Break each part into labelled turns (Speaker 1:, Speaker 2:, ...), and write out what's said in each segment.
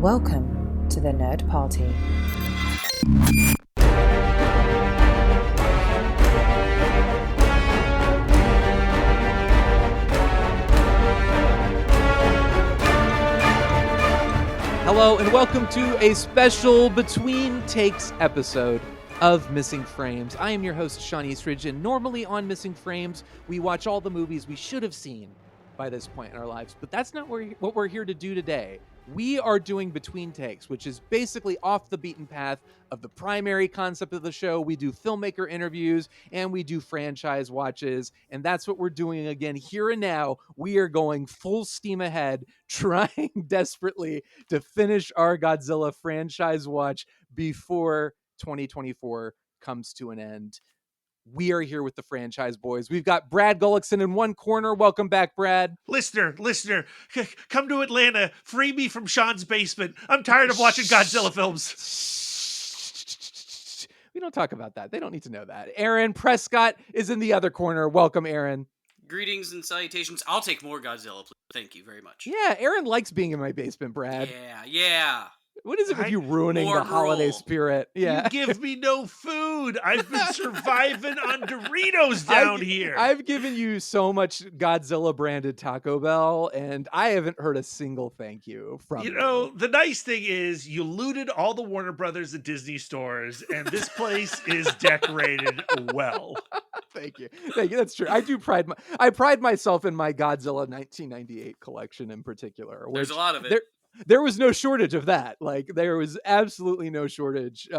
Speaker 1: Welcome to the Nerd Party.
Speaker 2: Hello and welcome to a special Between Takes episode of Missing Frames. I am your host, Shawn Eastridge, and normally on Missing Frames, we watch all the movies we should have seen by this point in our lives, but that's not what we're here to do today. We are doing Between Takes, which is basically off the beaten path of the primary concept of the show. We do filmmaker interviews and we do franchise watches, and that's what we're doing again here and now. We are going full steam ahead, trying desperately to finish our Godzilla franchise watch before 2024 comes to an end. We are here with the Franchyze Boiz. We've got Brad Gullickson in one corner. Welcome back, Brad.
Speaker 3: Listener, come to Atlanta. Free me from Sean's basement. I'm tired of watching Godzilla films.
Speaker 2: We don't talk about that. They don't need to know that. Aaron Prescott is in the other corner. Welcome, Aaron.
Speaker 4: Greetings and salutations. I'll take more Godzilla, please. Thank you very much.
Speaker 2: Yeah, Aaron likes being in my basement, Brad.
Speaker 4: Yeah.
Speaker 2: What is it with you ruining the holiday spirit? Yeah.
Speaker 3: You give me no food. I've been surviving on Doritos down here.
Speaker 2: I've given you so much Godzilla branded Taco Bell, and I haven't heard a single thank you from you.
Speaker 3: You know, the nice thing is you looted all the Warner Brothers and Disney stores, and this place is decorated well.
Speaker 2: Thank you. That's true. I pride myself in my Godzilla 1998 collection in particular.
Speaker 4: There's a lot of it.
Speaker 2: There was no shortage of that. Like, there was absolutely no shortage.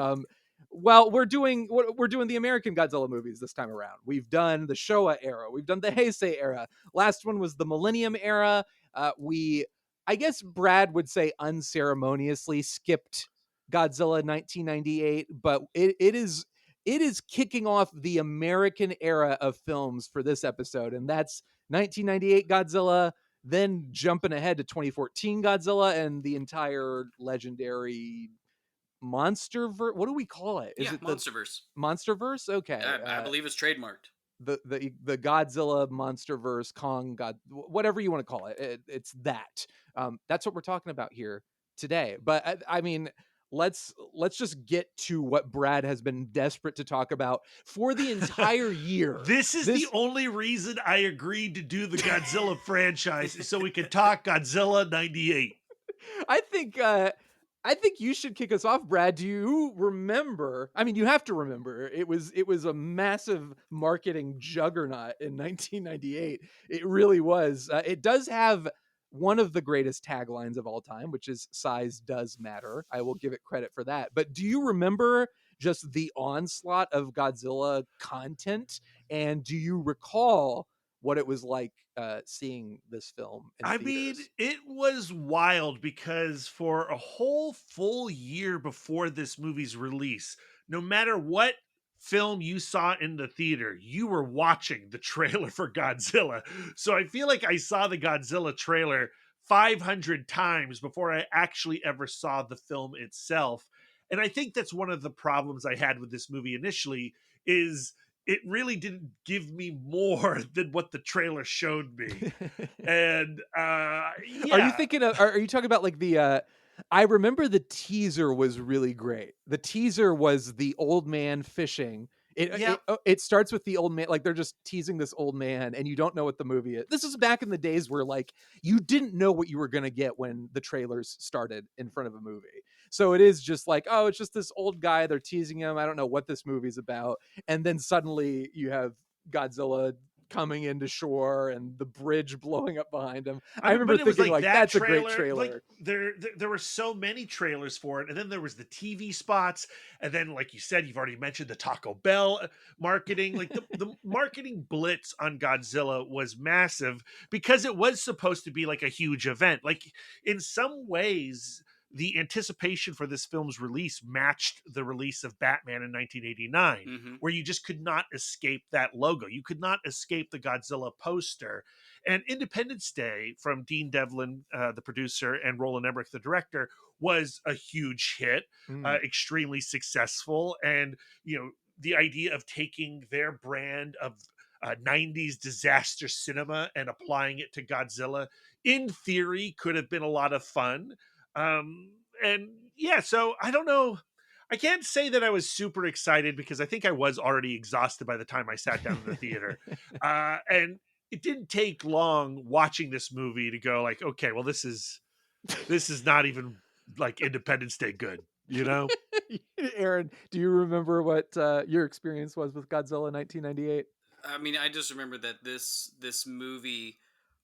Speaker 2: Well, we're doing the American Godzilla movies this time around. We've done the Showa era. We've done the Heisei era. Last one was the Millennium era. I guess Brad would say unceremoniously skipped Godzilla 1998, but it is kicking off the American era of films for this episode, and that's 1998 Godzilla, then jumping ahead to 2014 Godzilla and the entire legendary Monsterverse. What do we call it?
Speaker 4: Is it Monsterverse?
Speaker 2: Monsterverse? Okay.
Speaker 4: I believe it's trademarked.
Speaker 2: The Godzilla Monsterverse, Kong, God, whatever you want to call it. It's that. That's what we're talking about here today. But I mean, let's just get to what Brad has been desperate to talk about for the entire year.
Speaker 3: This is the only reason I agreed to do the Godzilla franchise, so we could talk Godzilla 98.
Speaker 2: I think you should kick us off, Brad. Do you remember? I mean, you have to remember. It was a massive marketing juggernaut in 1998. It really was. It does have one of the greatest taglines of all time, which is "Size does matter." I will give it credit for that. But do you remember just the onslaught of Godzilla content? And do you recall what it was like seeing this film in theaters?
Speaker 3: Mean, it was wild because for a whole full year before this movie's release, no matter what film you saw in the theater, you were watching the trailer for Godzilla. So I feel like I saw the Godzilla trailer 500 times before I actually ever saw the film itself. And I think that's one of the problems I had with this movie initially, is it really didn't give me more than what the trailer showed me. And yeah.
Speaker 2: Are you talking about like the I remember the teaser was really great. The teaser was the old man fishing. It starts with the old man, like they're just teasing this old man and you don't know what the movie is. This is back in the days where like you didn't know what you were going to get when the trailers started in front of a movie. So it is just like, oh, it's just this old guy. They're teasing him. I don't know what this movie's about. And then suddenly you have Godzilla coming into shore and the bridge blowing up behind him. I remember thinking like that's trailer, a great trailer.
Speaker 3: Like, there were so many trailers for it, and then there was the TV spots, and then like you said, you've already mentioned the Taco Bell marketing. Like the marketing blitz on Godzilla was massive because it was supposed to be like a huge event. Like in some ways, the anticipation for this film's release matched the release of Batman in 1989, where you just could not escape that logo. You could not escape the Godzilla poster. And Independence Day from Dean Devlin, the producer, and Roland Emmerich, the director, was a huge hit, extremely successful. And, you know, the idea of taking their brand of 90s disaster cinema and applying it to Godzilla, in theory, could have been a lot of fun. and yeah, so I don't know. I can't say that I was super excited because I think I was already exhausted by the time I sat down in the theater. And it didn't take long watching this movie to go like, okay, well, this is not even like Independence Day good, you know?
Speaker 2: Aaron, do you remember what your experience was with Godzilla 1998?
Speaker 4: I mean, I just remember that this movie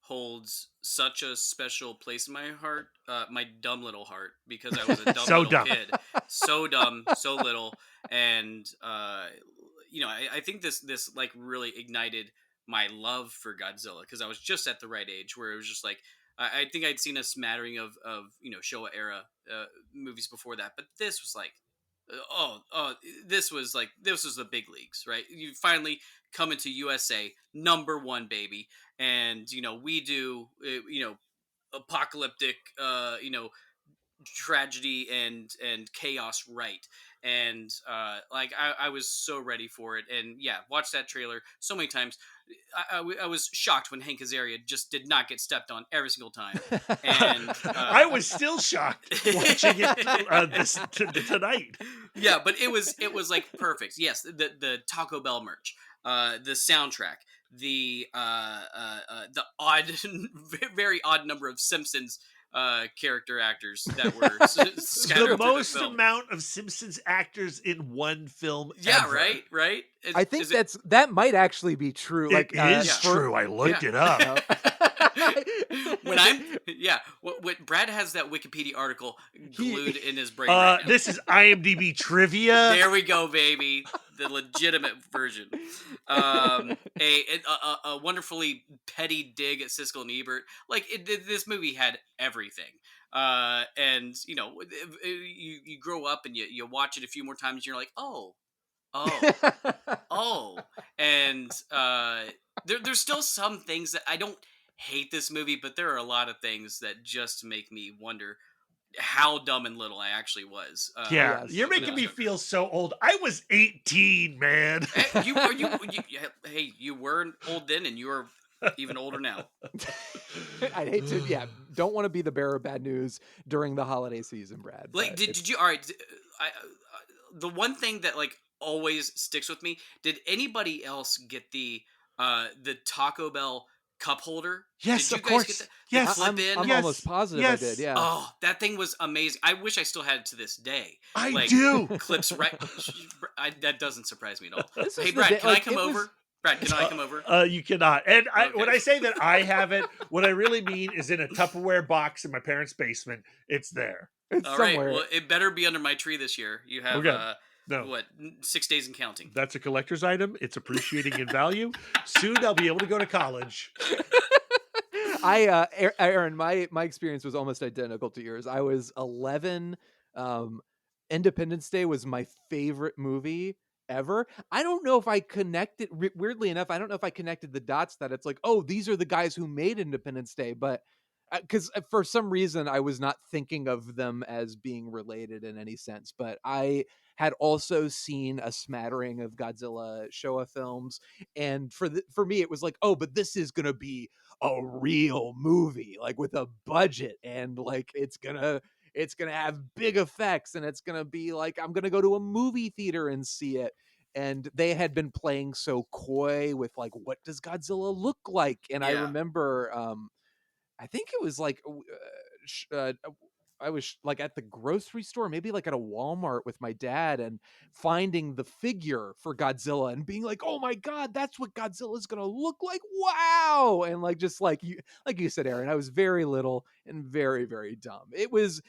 Speaker 4: holds such a special place in my heart, my dumb little heart, because I was a dumb
Speaker 3: So
Speaker 4: little
Speaker 3: dumb.
Speaker 4: kid, so dumb, so little, and I think this like really ignited my love for Godzilla because I was just at the right age where it was just like I think I'd seen a smattering of Showa era movies before that, but this was like. This was the big leagues, right? You finally come into USA, number one, baby, and we do apocalyptic tragedy and chaos right, and like I was so ready for it, and yeah, watched that trailer so many times. I was shocked when Hank Azaria just did not get stepped on every single time, and
Speaker 3: I was still shocked watching it tonight.
Speaker 4: Yeah, but it was like perfect. Yes, the Taco Bell merch, the soundtrack, the odd, very odd number of Simpsons character actors that were scattered
Speaker 3: The
Speaker 4: through
Speaker 3: most
Speaker 4: the film.
Speaker 3: amount of Simpsons actors in one film
Speaker 4: Yeah,
Speaker 3: ever.
Speaker 4: right.
Speaker 2: I think that might actually be true.
Speaker 3: It
Speaker 2: Like
Speaker 3: is true. I looked it up.
Speaker 4: When Brad has that Wikipedia article glued in his brain right now.
Speaker 3: This is IMDb trivia.
Speaker 4: There we go, baby. The legitimate version. A wonderfully petty dig at Siskel and Ebert. Like this movie had everything. And you grow up and you watch it a few more times. And you're like, oh, and there's still some things that I don't hate this movie, but there are a lot of things that just make me wonder how dumb and little I actually was.
Speaker 3: Yeah, you're making me feel so old. I was 18, man.
Speaker 4: You weren't old then, and you are even older now.
Speaker 2: I'd hate to. Yeah, don't want to be the bearer of bad news during the holiday season, Brad.
Speaker 4: Like, did you? All right. The one thing that like always sticks with me. Did anybody else get the Taco Bell cup holder?
Speaker 3: Yes,
Speaker 4: did you
Speaker 3: of
Speaker 4: guys
Speaker 3: course.
Speaker 4: Get that?
Speaker 3: Yes,
Speaker 2: I'm almost positive I did. Yeah.
Speaker 4: Oh, that thing was amazing. I wish I still had it to this day.
Speaker 3: I do.
Speaker 4: Clips right. That doesn't surprise me at all.
Speaker 2: This
Speaker 4: Hey,
Speaker 2: is
Speaker 4: Brad,
Speaker 2: the day-
Speaker 4: can I
Speaker 2: like,
Speaker 4: come
Speaker 2: it was-
Speaker 4: over? Brad, can I come over?
Speaker 3: You cannot. And
Speaker 4: Okay.
Speaker 3: when I say that I have it, what I really mean is in a Tupperware box in my parents' basement. It's there.
Speaker 2: It's
Speaker 4: All right.
Speaker 2: somewhere.
Speaker 4: Well, it better be under my tree this year. You have
Speaker 3: Okay. No.
Speaker 4: what 6 days and counting.
Speaker 3: That's a collector's item. It's appreciating in value. Soon I'll be able to go to college.
Speaker 2: Aaron, my experience was almost identical to yours. I was 11. Independence Day was my favorite movie ever. I don't know if I connected, weirdly enough, I don't know if I connected the dots that it's like, oh, these are the guys who made Independence Day, but because for some reason I was not thinking of them as being related in any sense. But I had also seen a smattering of Godzilla Showa films, and for me it was like, oh, but this is gonna be a real movie, like with a budget, and like it's gonna have big effects, and it's gonna be like I'm gonna go to a movie theater and see it. And they had been playing so coy with like, what does Godzilla look like? And I remember I think it was like I was like at the grocery store, maybe like at a Walmart with my dad, and finding the figure for Godzilla and being like, oh my God, that's what Godzilla's going to look like. Wow. And like, just like you said, Aaron, I was very little and very, very dumb. It was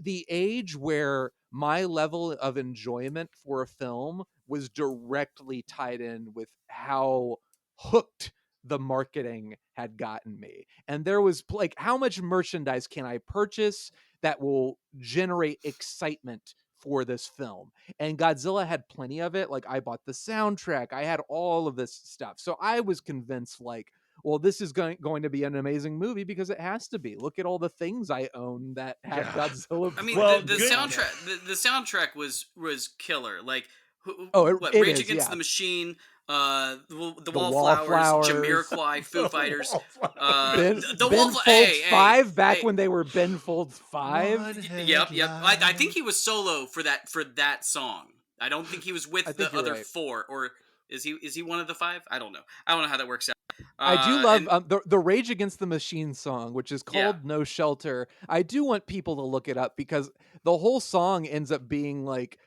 Speaker 2: the age where my level of enjoyment for a film was directly tied in with how hooked the marketing had gotten me. And there was like, how much merchandise can I purchase that will generate excitement for this film? And Godzilla had plenty of it. Like, I bought the soundtrack, I had all of this stuff. So I was convinced, like, well, this is going to be an amazing movie because it has to be. Look at all the things I own that have Godzilla.
Speaker 4: I mean, the soundtrack was killer. Like,
Speaker 2: It
Speaker 4: Rage
Speaker 2: is,
Speaker 4: Against
Speaker 2: yeah.
Speaker 4: the Machine, The
Speaker 2: The Wallflowers.
Speaker 4: Jamiroquai, Foo
Speaker 3: The
Speaker 4: Fighters,
Speaker 3: Wallflowers.
Speaker 4: the
Speaker 2: Ben
Speaker 4: Wallflowers.
Speaker 2: Folds
Speaker 4: Hey,
Speaker 2: 5 back
Speaker 4: hey.
Speaker 2: when they were Ben Folds 5.
Speaker 3: One
Speaker 4: Yep. I think
Speaker 3: headlight.
Speaker 4: he was solo for that song. I don't think he was
Speaker 2: I
Speaker 4: with
Speaker 2: think
Speaker 4: the
Speaker 2: you're
Speaker 4: other
Speaker 2: right.
Speaker 4: 4, or is he one of the 5? I don't know. I don't know how that works out.
Speaker 2: I do love
Speaker 4: And
Speaker 2: the Rage Against the Machine song, which is
Speaker 4: yeah,
Speaker 2: called No Shelter. I do want people to look it up because the whole song ends up being like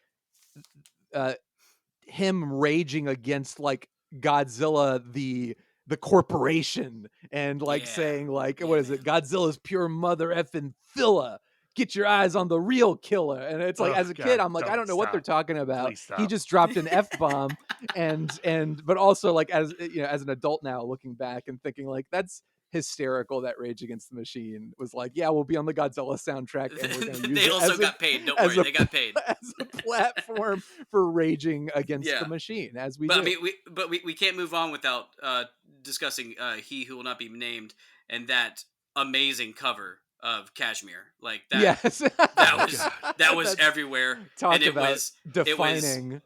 Speaker 2: uh, him raging against like Godzilla the corporation and like
Speaker 4: yeah,
Speaker 2: saying like
Speaker 4: yeah,
Speaker 2: what is it,
Speaker 4: man.
Speaker 2: Godzilla's pure mother effing filla, get your eyes on the real killer. And it's like
Speaker 3: Oh
Speaker 2: as a kid
Speaker 3: God!
Speaker 2: I'm like I
Speaker 3: Don't
Speaker 2: don't know what they're
Speaker 3: stop.
Speaker 2: talking about.
Speaker 3: Please
Speaker 2: He
Speaker 3: stop.
Speaker 2: just dropped an F-bomb. and but also like as you know, as an adult now looking back and thinking like that's hysterical that Rage Against the Machine was like, yeah, we'll be on the Godzilla soundtrack and we're going to use
Speaker 4: They
Speaker 2: it
Speaker 4: also
Speaker 2: as
Speaker 4: got paid. Don't
Speaker 2: as
Speaker 4: worry,
Speaker 2: a
Speaker 4: they got paid.
Speaker 2: as a platform for raging against
Speaker 4: Yeah.
Speaker 2: the machine, as we
Speaker 4: But
Speaker 2: do.
Speaker 4: I mean, we can't move on without discussing He Who Will Not Be Named and that amazing cover of Kashmir. Like that.
Speaker 2: Yes,
Speaker 4: That was
Speaker 3: God.
Speaker 4: that was
Speaker 2: That's-
Speaker 4: everywhere,
Speaker 2: talk
Speaker 4: and it
Speaker 2: about
Speaker 4: was
Speaker 2: defining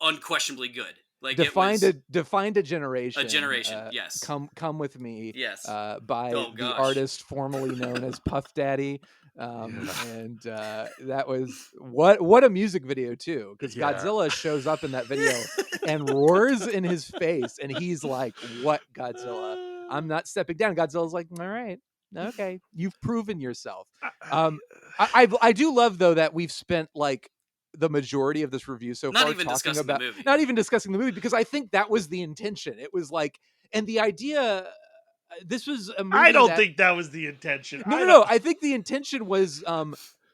Speaker 4: unquestionably good. Like
Speaker 2: defined
Speaker 4: it was
Speaker 2: defined a generation.
Speaker 4: a generation. Yes.
Speaker 2: Come with me.
Speaker 4: Yes.
Speaker 2: By
Speaker 4: Oh,
Speaker 2: the
Speaker 4: gosh.
Speaker 2: artist formerly known as Puff Daddy.
Speaker 3: Yeah.
Speaker 2: And that was what a music video too, because
Speaker 3: Yeah.
Speaker 2: Godzilla shows up in that video and roars in his face, and he's like, "What, Godzilla? I'm not stepping down." Godzilla's like, "All right, okay, you've proven yourself." I do love though that we've spent like the majority of this review so
Speaker 4: Not
Speaker 2: far
Speaker 4: even
Speaker 2: talking
Speaker 4: discussing the
Speaker 2: about
Speaker 4: movie.
Speaker 2: not even discussing the movie, because I think that was the intention. It was like, and the idea. This was a movie.
Speaker 3: I don't
Speaker 2: that,
Speaker 3: think that was the intention.
Speaker 2: No. I think the intention was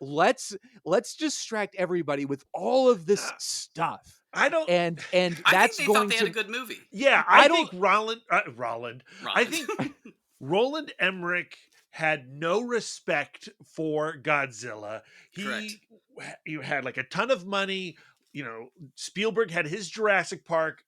Speaker 2: let's distract everybody with all of this stuff.
Speaker 3: I don't.
Speaker 2: And
Speaker 4: I
Speaker 2: that's
Speaker 4: think they
Speaker 2: going
Speaker 4: thought they
Speaker 2: to
Speaker 4: had a good movie.
Speaker 3: Yeah,
Speaker 2: I
Speaker 3: I
Speaker 2: don't-
Speaker 3: think Roland. I think Roland Emmerich had no respect for Godzilla.
Speaker 4: Correct.
Speaker 3: He had like a ton of money. You know, Spielberg had his Jurassic Park.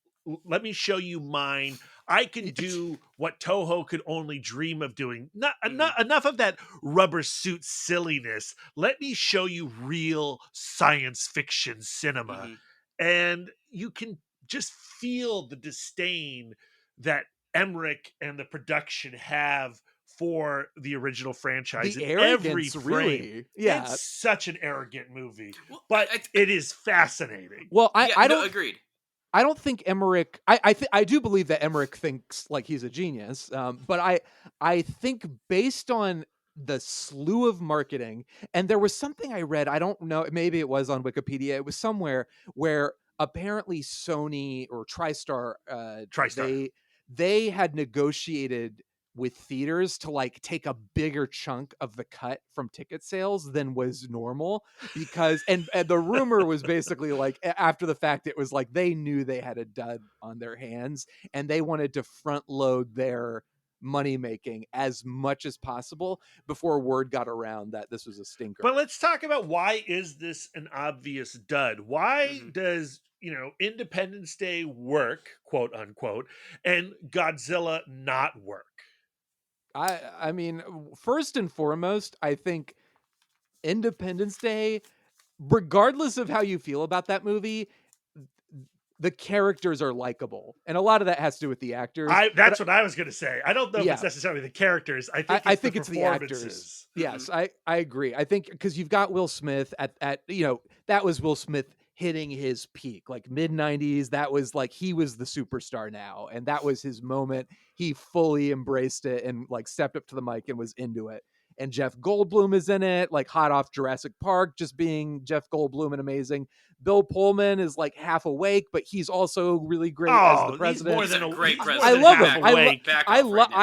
Speaker 3: Let me show you mine. I can do what Toho could only dream of doing. Not enough of that rubber suit silliness. Let me show you real science fiction cinema.
Speaker 4: Mhm.
Speaker 3: And you can just feel the disdain that Emmerich and the production have for the original franchise
Speaker 2: the
Speaker 3: in every
Speaker 2: arrogance,
Speaker 3: frame.
Speaker 2: really. Yeah.
Speaker 3: It's such an arrogant movie,
Speaker 4: Well,
Speaker 3: but it is fascinating.
Speaker 2: Well, I
Speaker 4: no,
Speaker 2: don't
Speaker 4: agreed.
Speaker 2: I don't think Emmerich. I do believe that Emmerich thinks like he's a genius. But I think based on the slew of marketing, and there was something I read. I don't know. Maybe it was on Wikipedia. It was somewhere where apparently Sony or TriStar,
Speaker 3: TriStar.
Speaker 2: they had negotiated with theaters to like take a bigger chunk of the cut from ticket sales than was normal, because and the rumor was basically like after the fact it was like they knew they had a dud on their hands and they wanted to front load their money making as much as possible before word got around that this was a stinker.
Speaker 3: But let's talk about, why is this an obvious dud? Why
Speaker 4: Mhm.
Speaker 3: does, Independence Day work, quote unquote, and Godzilla not work?
Speaker 2: I mean, first and foremost, I think Independence Day, regardless of how you feel about that movie, the characters are likable, and a lot of that has to do with the actors.
Speaker 3: That's what I was going to say. I don't know if it's
Speaker 2: Yeah.
Speaker 3: necessarily the characters. I think
Speaker 2: I
Speaker 3: it's
Speaker 2: think
Speaker 3: the
Speaker 2: it's the actors.
Speaker 3: performances.
Speaker 2: Yes, I agree. I think because you've got Will Smith at that was Will Smith hitting his peak, like mid 90s. That was like he was the superstar now, and that was his moment. He fully embraced it and like stepped up to the mic and was into it. And Jeff Goldblum is in it, like hot off Jurassic Park, just being Jeff Goldblum and amazing. Bill Pullman is like half awake, but he's also really great as the
Speaker 3: He's
Speaker 2: president.
Speaker 3: more
Speaker 4: He's
Speaker 3: than
Speaker 4: a great
Speaker 3: he's more
Speaker 4: president.
Speaker 3: than
Speaker 2: I love
Speaker 3: half
Speaker 2: him.
Speaker 3: awake.
Speaker 4: Back
Speaker 2: I
Speaker 4: off right now.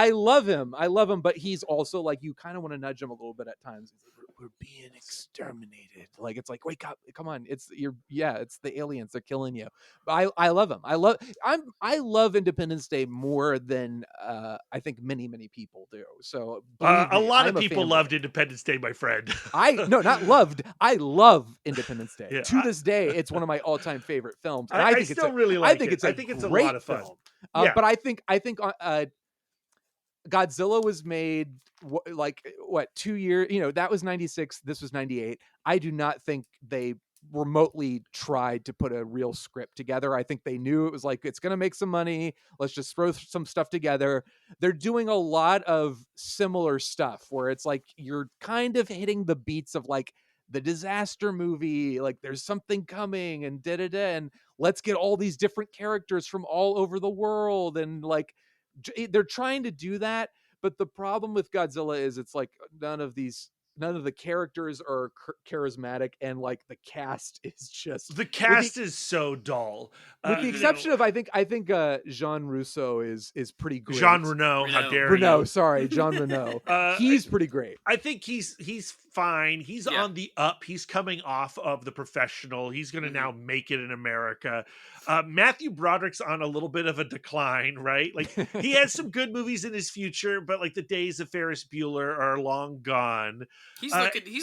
Speaker 2: I love him, but he's also like you kind of want to nudge him a little bit at times. He's like, we're being exterminated. Like it's like, wake up, come on. It's the aliens, they're killing you. But I love him. I love Independence Day more than I think many people do. So believe
Speaker 3: A
Speaker 2: me,
Speaker 3: lot
Speaker 2: I'm
Speaker 3: of
Speaker 2: a
Speaker 3: people
Speaker 2: fanboy.
Speaker 3: loved Independence Day, my friend.
Speaker 2: Not loved. I love Independence Day.
Speaker 3: Yeah,
Speaker 2: To this day, it's one of my all-time favorite films. And
Speaker 3: I
Speaker 2: think
Speaker 3: still
Speaker 2: it's
Speaker 3: really like
Speaker 2: I think
Speaker 3: it.
Speaker 2: it's
Speaker 3: I
Speaker 2: a
Speaker 3: think it's a
Speaker 2: great
Speaker 3: lot of fun.
Speaker 2: film.
Speaker 3: Yeah.
Speaker 2: But I think Godzilla was made like what 2 years? That was 96. This was 98. I do not think they remotely tried to put a real script together. I think they knew it was like, it's going to make some money. Let's just throw some stuff together. They're doing a lot of similar stuff where it's like you're kind of hitting the beats of like the disaster movie, like there's something coming and and let's get all these different characters from all over the world, and like they're trying to do that. But the problem with Godzilla is it's like none of the characters are charismatic, and like the cast is just
Speaker 3: The cast is so dull.
Speaker 2: with the
Speaker 3: You
Speaker 2: exception
Speaker 3: know,
Speaker 2: of I think Jean Russo is pretty great.
Speaker 3: Jean Reno, how
Speaker 4: Reno.
Speaker 3: dare
Speaker 2: Renault,
Speaker 3: you?
Speaker 2: sorry, Jean Renault. He's pretty great.
Speaker 3: I think he's fine. He's
Speaker 4: Yeah.
Speaker 3: on the up. He's coming off of The Professional. He's going to now make it in America. Matthew Broderick's on a little bit of a decline, right? Like he has some good movies in his future, but like the days of Ferris Bueller are long gone.
Speaker 4: He's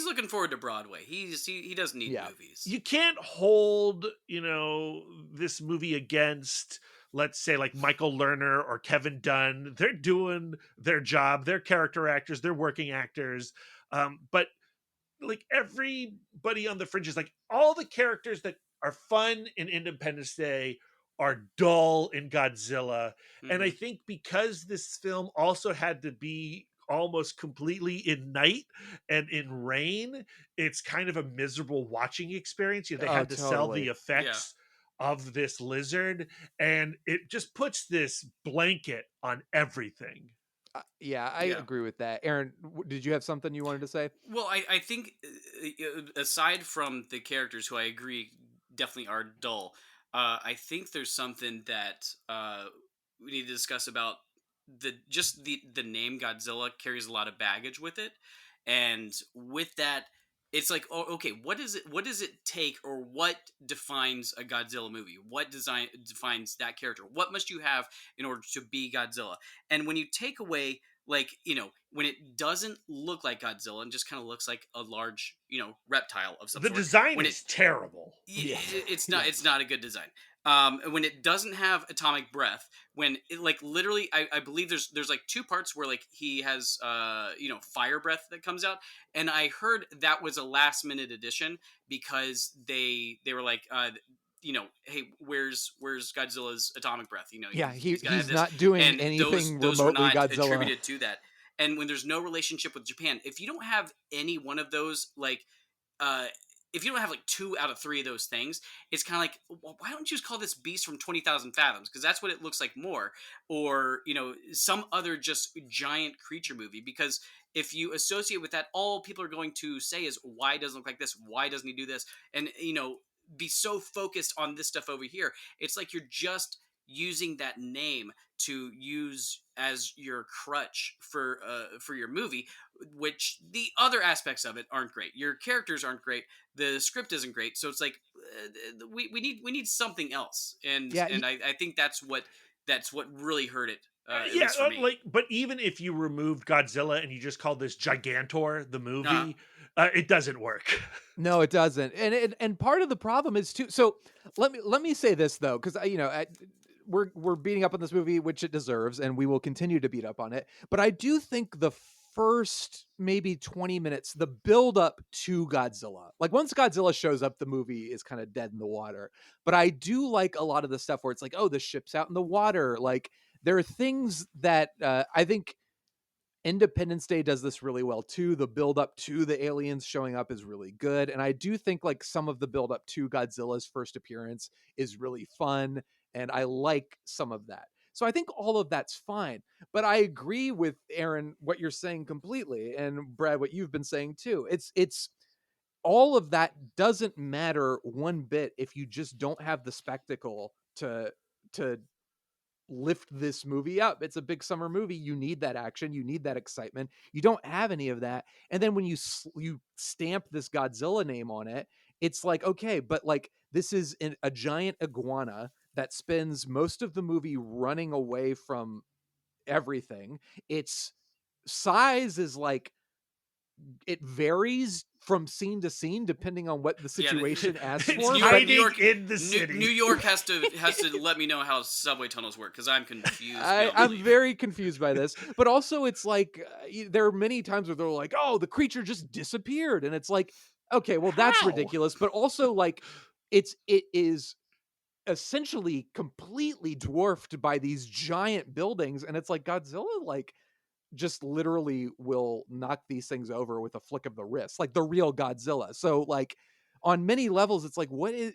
Speaker 4: looking forward to Broadway. He doesn't need movies.
Speaker 3: You can't hold, this movie against, let's say, like Michael Lerner or Kevin Dunn. They're doing their job. They're character actors. They're working actors. But like everybody on the fringes, like all the characters that are fun in Independence Day are dull in Godzilla. And I think because this film also had to be almost completely in night and in rain, it's kind of a miserable watching experience. They had to sell the effects of this lizard, and it just puts this blanket on everything.
Speaker 2: I agree with that. Aaron, did you have something you wanted to say?
Speaker 4: Well, I think aside from the characters, who I agree definitely are dull, I think there's something that we need to discuss about the name Godzilla carries a lot of baggage with it, and with that, it's like, oh, okay, what does it take, or what defines a Godzilla movie? What defines that character? What must you have in order to be Godzilla? And when you take away, like, when it doesn't look like Godzilla and just kind of looks like a large, reptile of some sort.
Speaker 3: The design is terrible.
Speaker 4: It's not a good design. When it doesn't have atomic breath, when it, like, literally, I believe there's like two parts where like he has fire breath that comes out, and I heard that was a last minute addition because they were like, hey, where's Godzilla's atomic breath? He's
Speaker 2: not doing anything
Speaker 4: those were
Speaker 2: remotely
Speaker 4: not
Speaker 2: Godzilla
Speaker 4: attributed to that. And when there's no relationship with Japan, if you don't have any one of those, like, if you don't have like 2 out of 3 of those things, it's kind of like, well, why don't you just call this Beast from 20,000 Fathoms? Because that's what it looks like more. Or, some other just giant creature movie. Because if you associate with that, all people are going to say is, why doesn't it look like this? Why doesn't he do this? And, be so focused on this stuff over here. It's like you're just using that name to use as your crutch for your movie, which the other aspects of it aren't great. Your characters aren't great. The script isn't great. So it's like we need something else. And I think that's what really hurt it. At least for me.
Speaker 3: But even if you removed Godzilla and you just called this Gigantor the movie, it doesn't work.
Speaker 2: No, it doesn't. And part of the problem is too. So let me say this though, because we're beating up on this movie, which it deserves, and we will continue to beat up on it. But I do think the first maybe 20 minutes, the build up to Godzilla, like once Godzilla shows up, the movie is kind of dead in the water. But I do like a lot of the stuff where it's like, oh, the ship's out in the water. Like there are things that I think Independence Day does this really well too. The build up to the aliens showing up is really good. And I do think like some of the build up to Godzilla's first appearance is really fun. And I like some of that. So I think all of that's fine. But I agree with Aaron, what you're saying completely. And Brad, what you've been saying too. It's all of that doesn't matter one bit if you just don't have the spectacle to lift this movie up. It's a big summer movie. You need that action. You need that excitement. You don't have any of that. And then when you stamp this Godzilla name on it, it's like, okay, but like this is a giant iguana that spends most of the movie running away from everything. Its size is like, it varies from scene to scene depending on what the situation asks for.
Speaker 3: In the city.
Speaker 4: New York has to let me know how subway tunnels work, because I'm confused.
Speaker 2: I'm very confused by this. But also, it's like there are many times where they're like, "Oh, the creature just disappeared," and it's like, Okay, well that's
Speaker 3: How?
Speaker 2: ridiculous, but also like it is essentially completely dwarfed by these giant buildings, and it's like Godzilla like just literally will knock these things over with a flick of the wrist, like the real Godzilla. So like on many levels it's like what is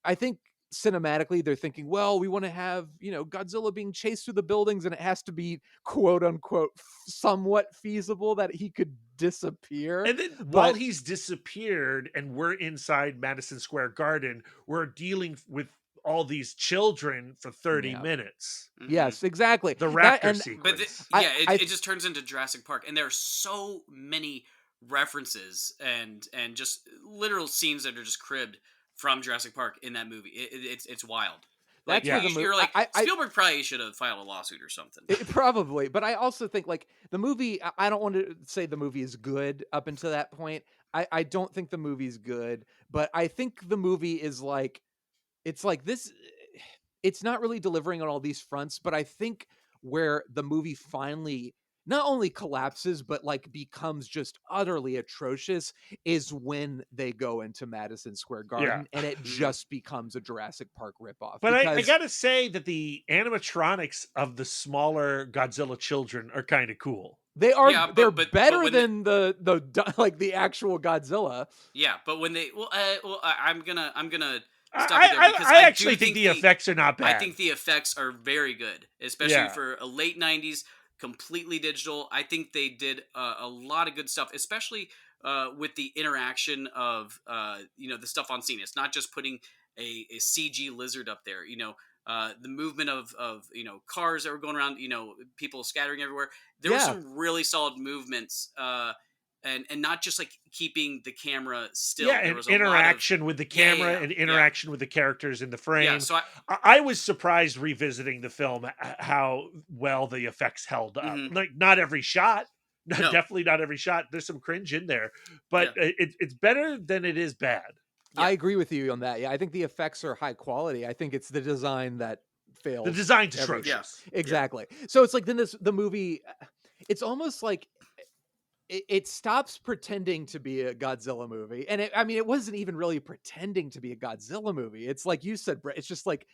Speaker 2: I think cinematically they're thinking, well, we want to have, Godzilla being chased through the buildings and it has to be quote unquote somewhat feasible that he could disappear.
Speaker 3: And then while
Speaker 2: But
Speaker 3: he's disappeared and we're inside Madison Square Garden, we're dealing with all these children for 30
Speaker 2: yeah.
Speaker 3: minutes.
Speaker 2: Yes, exactly.
Speaker 3: The
Speaker 2: That
Speaker 3: raptor
Speaker 2: and
Speaker 3: sequence.
Speaker 2: I,
Speaker 4: it just turns into Jurassic Park, and there are so many references and just literal scenes that are just cribbed from Jurassic Park in that movie. It's wild. Like
Speaker 2: that's where the
Speaker 4: you're
Speaker 2: movie
Speaker 4: like Spielberg probably should have filed a lawsuit or something.
Speaker 2: Probably, but I also think like the movie. I don't want to say the movie is good up until that point. I don't think the movie's good, but I think the movie is like it's like this. It's not really delivering on all these fronts, but I think where the movie finally not only collapses but like becomes just utterly atrocious is when they go into Madison Square
Speaker 3: Yeah.
Speaker 2: Garden and it just becomes a Jurassic Park ripoff.
Speaker 3: But I
Speaker 2: Because
Speaker 3: gotta say that the animatronics of the smaller Godzilla children are kind of cool.
Speaker 2: they are
Speaker 4: Yeah,
Speaker 2: they're
Speaker 4: but
Speaker 2: better
Speaker 4: when
Speaker 2: than the like the actual Godzilla.
Speaker 4: Yeah, but when they I'm gonna stop
Speaker 3: I,
Speaker 4: you there because
Speaker 3: I
Speaker 4: I
Speaker 3: actually
Speaker 4: do
Speaker 3: think the effects are not bad.
Speaker 4: I think the effects are very good, especially
Speaker 3: Yeah.
Speaker 4: for a late '90s, completely digital. I think they did a lot of good stuff, especially with the interaction of the stuff on scene. It's not just putting a CG lizard up there. The movement of cars that were going around. People scattering everywhere. There were
Speaker 2: Yeah.
Speaker 4: some really solid movements. And not just like keeping the camera still.
Speaker 3: Yeah,
Speaker 4: There
Speaker 3: and
Speaker 4: was a
Speaker 3: interaction with the camera
Speaker 4: yeah,
Speaker 3: and
Speaker 4: yeah.
Speaker 3: interaction with the characters in the frame.
Speaker 4: Yeah, so
Speaker 3: I was surprised revisiting the film how well the effects held up.
Speaker 4: Mhm.
Speaker 3: Like not every shot,
Speaker 4: No.
Speaker 3: definitely not every shot. There's some cringe in there, but it's better than it is bad.
Speaker 4: Yeah.
Speaker 2: I agree with you on that. Yeah, I think the effects are high quality. I think it's the design that fails.
Speaker 3: The design's
Speaker 2: everything.
Speaker 3: atrocious.
Speaker 2: Exactly. So it's like then the movie, it's almost like it stops pretending to be a Godzilla movie, and it wasn't even really pretending to be a Godzilla movie. It's like you said, Brett. It's just like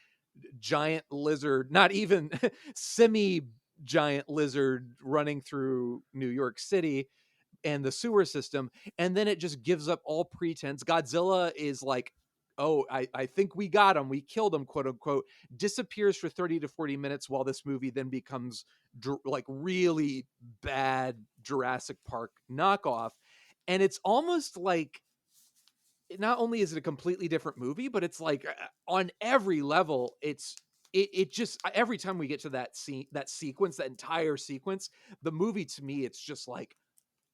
Speaker 2: giant lizard, not even semi giant lizard running through New York City and the sewer system, and then it just gives up all pretense. Godzilla is like, oh, I think we got him, we killed him, quote unquote, disappears for 30 to 40 minutes while this movie then becomes like really bad Jurassic Park knockoff. And it's almost like not only is it a completely different movie, but it's like on every level it just every time we get to that scene, that sequence, that entire sequence, the movie to me, it's just like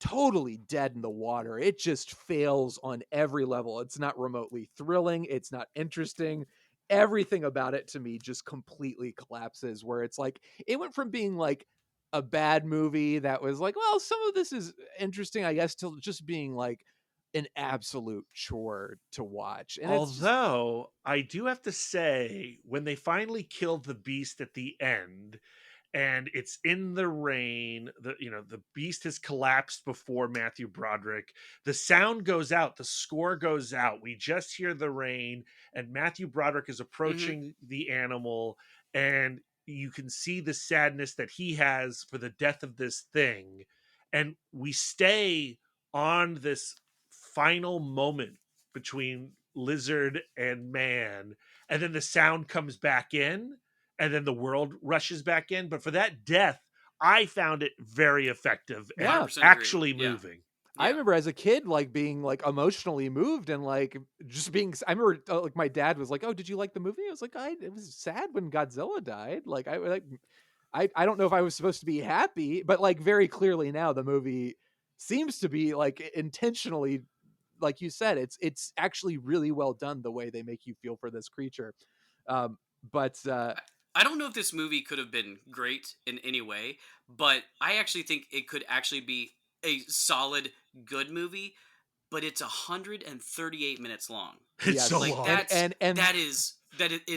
Speaker 2: totally dead in the water. It just fails on every level. It's not remotely thrilling. It's not interesting. Everything about it to me just completely collapses, where it's like it went from being like a bad movie that was like, well, some of this is interesting, I guess, to just being like an absolute chore to watch. And
Speaker 3: although I do have to say, when they finally killed the beast at the end and it's in the rain, the beast has collapsed before Matthew Broderick, the sound goes out, the score goes out, we just hear the rain, and Matthew Broderick is approaching the animal, and you can see the sadness that he has for the death of this thing, and we stay on this final moment between lizard and man, and then the sound comes back in, and then the world rushes back in. But for that death, I found it very effective and
Speaker 4: 100%
Speaker 3: actually
Speaker 4: agree. Yeah.
Speaker 3: moving.
Speaker 2: I remember as a kid, like being like emotionally moved and like just being. I remember like my dad was like, "Oh, did you like the movie?" I was like, "It was sad when Godzilla died." Like I don't know if I was supposed to be happy, but like very clearly now the movie seems to be like intentionally, like you said, it's actually really well done the way they make you feel for this creature. But
Speaker 4: I don't know if this movie could have been great in any way, but I actually think it could actually be a solid, good movie. But it's 138 minutes long.
Speaker 3: It's
Speaker 2: yes,
Speaker 3: so
Speaker 4: Like
Speaker 3: long.
Speaker 4: that's
Speaker 2: and
Speaker 4: that is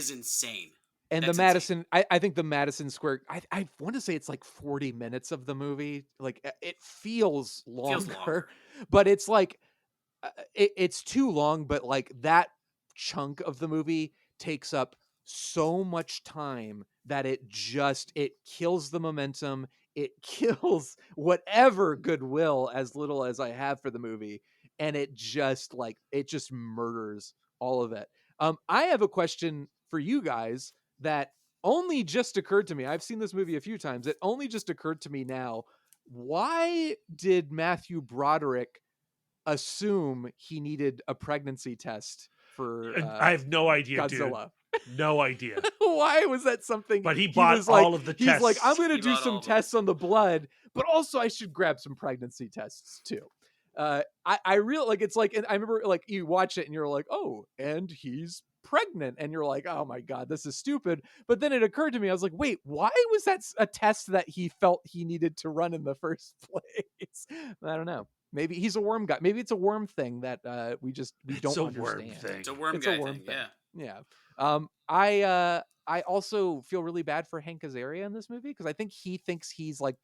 Speaker 4: insane.
Speaker 2: and
Speaker 4: That's
Speaker 2: the Madison, I think the Madison Square, I want to say it's like 40 minutes of the movie. Like it feels longer,
Speaker 4: longer.
Speaker 2: but it's like it's too long, but like that chunk of the movie takes up so much time that it kills the momentum. It kills whatever goodwill as little as I have for the movie, and it just murders all of it. I have a question for you guys that only just occurred to me. I've seen this movie a few times. It only just occurred to me now. Why did Matthew Broderick assume he needed a pregnancy test for
Speaker 3: I have no idea,
Speaker 2: Godzilla?
Speaker 3: dude. No idea.
Speaker 2: Why was that something?
Speaker 3: But he bought
Speaker 2: was like,
Speaker 3: all of the
Speaker 2: he's
Speaker 3: tests.
Speaker 2: like, I'm going to
Speaker 4: He
Speaker 2: do
Speaker 4: bought all
Speaker 2: some
Speaker 4: of them.
Speaker 2: tests on the blood, but also I should grab some pregnancy tests too. I really like, it's like, and I remember like you watch it and you're like, oh, and he's pregnant, and you're like, oh my God, this is stupid. But then it occurred to me, I was like, wait, why was that a test that he felt he needed to run in the first place? I don't know. Maybe he's a worm guy. Maybe it's a worm thing that we don't
Speaker 3: a
Speaker 2: understand.
Speaker 3: worm thing.
Speaker 4: It's a worm
Speaker 2: It's
Speaker 4: guy
Speaker 2: a worm
Speaker 4: thing.
Speaker 2: thing.
Speaker 4: Yeah.
Speaker 2: Yeah. I also feel really bad for Hank Azaria in this movie because I think he thinks he's like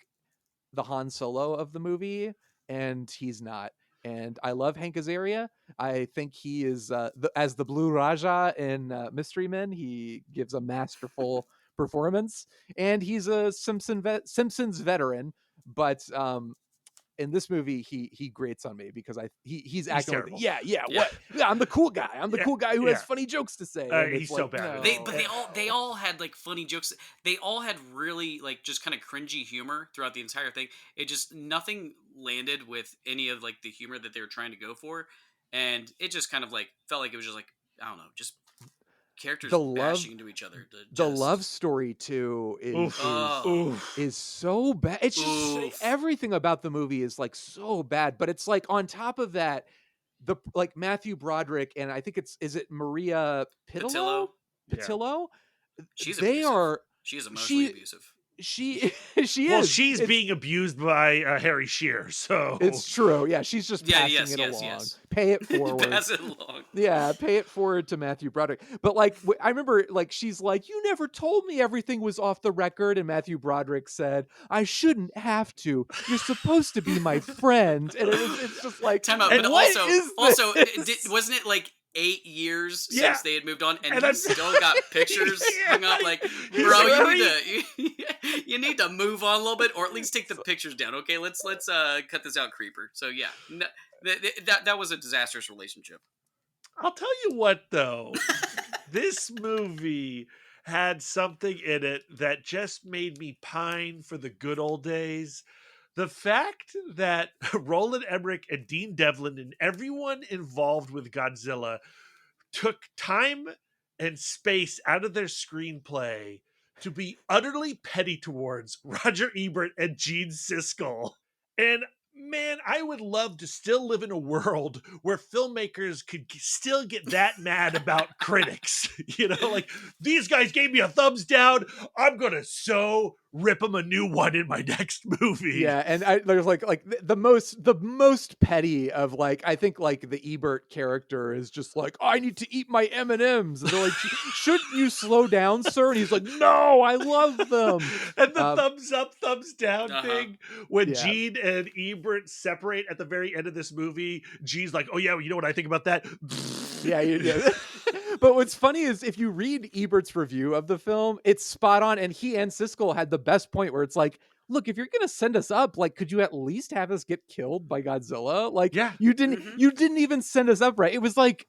Speaker 2: the Han Solo of the movie, and he's not. And I love Hank Azaria. I think he is as the Blue Raja in Mystery Men. He gives a masterful performance, and he's a Simpsons veteran. But in this movie, he grates on me because he's acting like,
Speaker 3: terrible.
Speaker 2: yeah,
Speaker 4: Yeah.
Speaker 2: what? Yeah, I'm the cool guy. I'm the
Speaker 3: Yeah,
Speaker 2: cool guy who
Speaker 3: yeah.
Speaker 2: has funny jokes to say. And
Speaker 3: He's
Speaker 2: it's
Speaker 3: so
Speaker 2: like,
Speaker 3: bad.
Speaker 2: no.
Speaker 4: But they all had like funny jokes. They all had really like just kind of cringy humor throughout the entire thing. It just nothing landed with any of like the humor that they were trying to go for, and it just kind of like felt like it was just like, I don't know, just characters bashing into each other.
Speaker 2: The love story too is so bad. It's just everything about the movie is like so bad. But it's like on top of that, the like Matthew Broderick and I think is it Maria Pitillo? Pitillo?
Speaker 4: She's
Speaker 2: they
Speaker 4: abusive.
Speaker 2: are
Speaker 4: She is emotionally abusive.
Speaker 2: She
Speaker 3: Well,
Speaker 2: is.
Speaker 3: she's being abused by Harry Shearer, so
Speaker 2: It's true. Yeah, she's just passing it along.
Speaker 4: Yes.
Speaker 2: Pay it forward.
Speaker 4: Pass it along.
Speaker 2: Yeah, pay it forward to Matthew Broderick. But like, I remember, like, she's like, "You never told me everything was off the record," and Matthew Broderick said, "I shouldn't have to. You're supposed to be my friend." And it's just like,
Speaker 4: time out.
Speaker 2: and
Speaker 4: But
Speaker 2: what
Speaker 4: also,
Speaker 2: is
Speaker 4: also,
Speaker 2: this?
Speaker 4: wasn't it like 8 years
Speaker 3: Yeah.
Speaker 4: since they had moved on, and
Speaker 3: And
Speaker 4: he
Speaker 3: I'm-
Speaker 4: still got pictures
Speaker 3: Yeah.
Speaker 4: hung up? Like,
Speaker 3: He's
Speaker 4: bro,
Speaker 3: very-
Speaker 4: you need to move on a little bit, or at least take the pictures down. Okay, let's cut this out, creeper. So yeah, that was a disastrous relationship.
Speaker 3: I'll tell you what, though. This movie had something in it that just made me pine for the good old days. The fact that Roland Emmerich and Dean Devlin and everyone involved with Godzilla took time and space out of their screenplay to be utterly petty towards Roger Ebert and Gene Siskel. And man, I would love to still live in a world where filmmakers could still get that mad about critics. You know, like, these guys gave me a thumbs down. I'm going to so rip them a new one in my next movie.
Speaker 2: Yeah, and there's like the most petty of like, I think like the Ebert character is just like, "I need to eat my M&Ms," and they're like, "Shouldn't you slow down, sir?" And he's like, "No, I love them."
Speaker 3: And the thumbs up, thumbs down thing, when
Speaker 2: Yeah.
Speaker 3: Gene and Ebert separate at the very end of this movie, Gene's like, "Oh yeah, well, you know what I think about that?"
Speaker 2: Yeah, you do. But what's funny is if you read Ebert's review of the film, it's spot on, and he and Siskel had the best point where it's like, "Look, if you're gonna send us up, like, could you at least have us get killed by Godzilla? Like,
Speaker 3: Yeah.
Speaker 2: you didn't even send us up right. It was like,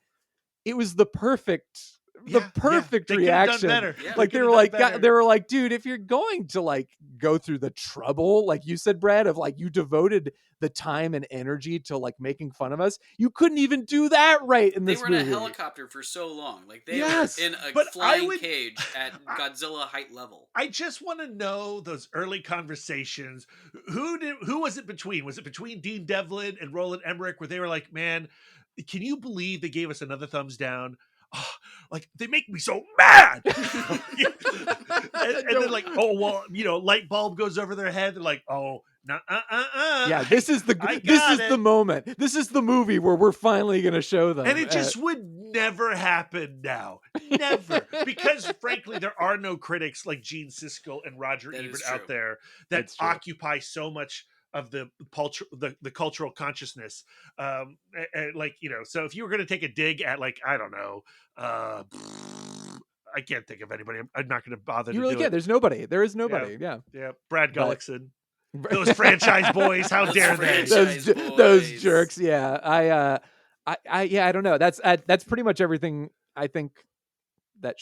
Speaker 2: it was the perfect
Speaker 3: They could've done
Speaker 2: reaction.
Speaker 3: better.
Speaker 4: Yeah.
Speaker 2: Like they were like, dude, if you're going to like go through the trouble, like you said, Brad, of like you devoted the time and energy to like making fun of us, you couldn't even do that right in
Speaker 4: They
Speaker 2: this
Speaker 4: were in a
Speaker 2: movie.
Speaker 4: helicopter for so long, like they
Speaker 2: Yes,
Speaker 4: were in a
Speaker 3: but
Speaker 4: flying cage at Godzilla height level.
Speaker 3: I just want to know those early conversations. Who was it between? Was it between Dean Devlin and Roland Emmerich, where they were like, "Man, can you believe they gave us another thumbs down? Oh, like, they make me so mad." and then like, "Oh well, you know," light bulb goes over their head. They're like, "Oh, nah,
Speaker 2: Yeah, this is the moment. This is the movie where we're finally gonna show them.
Speaker 3: And it just would never happen now. Never. Because frankly, there are no critics like Gene Siskel and Roger
Speaker 4: That is
Speaker 3: Ebert
Speaker 4: true.
Speaker 3: out there that
Speaker 2: That's true.
Speaker 3: occupy so much of the cultural consciousness. Like, so if you were going to take a dig at, like, I don't know, I can't think of anybody. I'm not going to bother
Speaker 2: You
Speaker 3: to
Speaker 2: really
Speaker 3: do
Speaker 2: can't.
Speaker 3: it.
Speaker 2: There is
Speaker 3: Yeah,
Speaker 2: nobody. Yeah.
Speaker 3: yeah. Brad
Speaker 2: But
Speaker 3: Gullickson, those Franchyze Boiz, how
Speaker 4: Those
Speaker 3: dare they?
Speaker 4: Franchyze
Speaker 2: those
Speaker 4: Boiz.
Speaker 2: jerks. Yeah. I don't know. That's pretty much everything I think that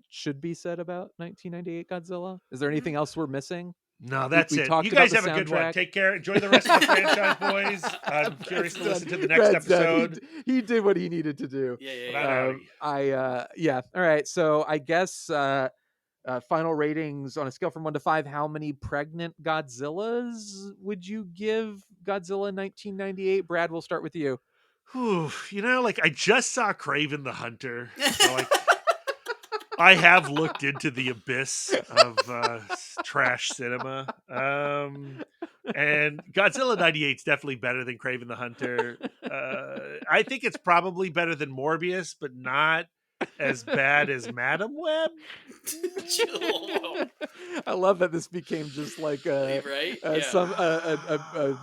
Speaker 2: should be said about 1998 Godzilla. Is there anything else we're missing?
Speaker 3: No, that's
Speaker 2: We
Speaker 3: it. You
Speaker 2: talked about
Speaker 3: guys
Speaker 2: the
Speaker 3: have a good one.
Speaker 2: soundtrack.
Speaker 3: Take care. Enjoy the rest of the Franchyze Boiz. I'm curious to listen to the next
Speaker 2: Brad's done.
Speaker 3: episode.
Speaker 2: He did what he needed to do.
Speaker 4: Yeah.
Speaker 3: But I'm outie.
Speaker 2: Yeah. All right. So I guess final ratings on a scale from 1 to 5. How many pregnant Godzillas would you give Godzilla 1998? Brad, we'll start with you.
Speaker 3: Whew, like, I just saw Kraven the Hunter, so I have looked into the abyss of trash cinema. And Godzilla 98 is definitely better than Kraven the Hunter. I think it's probably better than Morbius, but not as bad as Madam Web.
Speaker 2: I love that this became just like
Speaker 4: Right? Yeah.
Speaker 2: a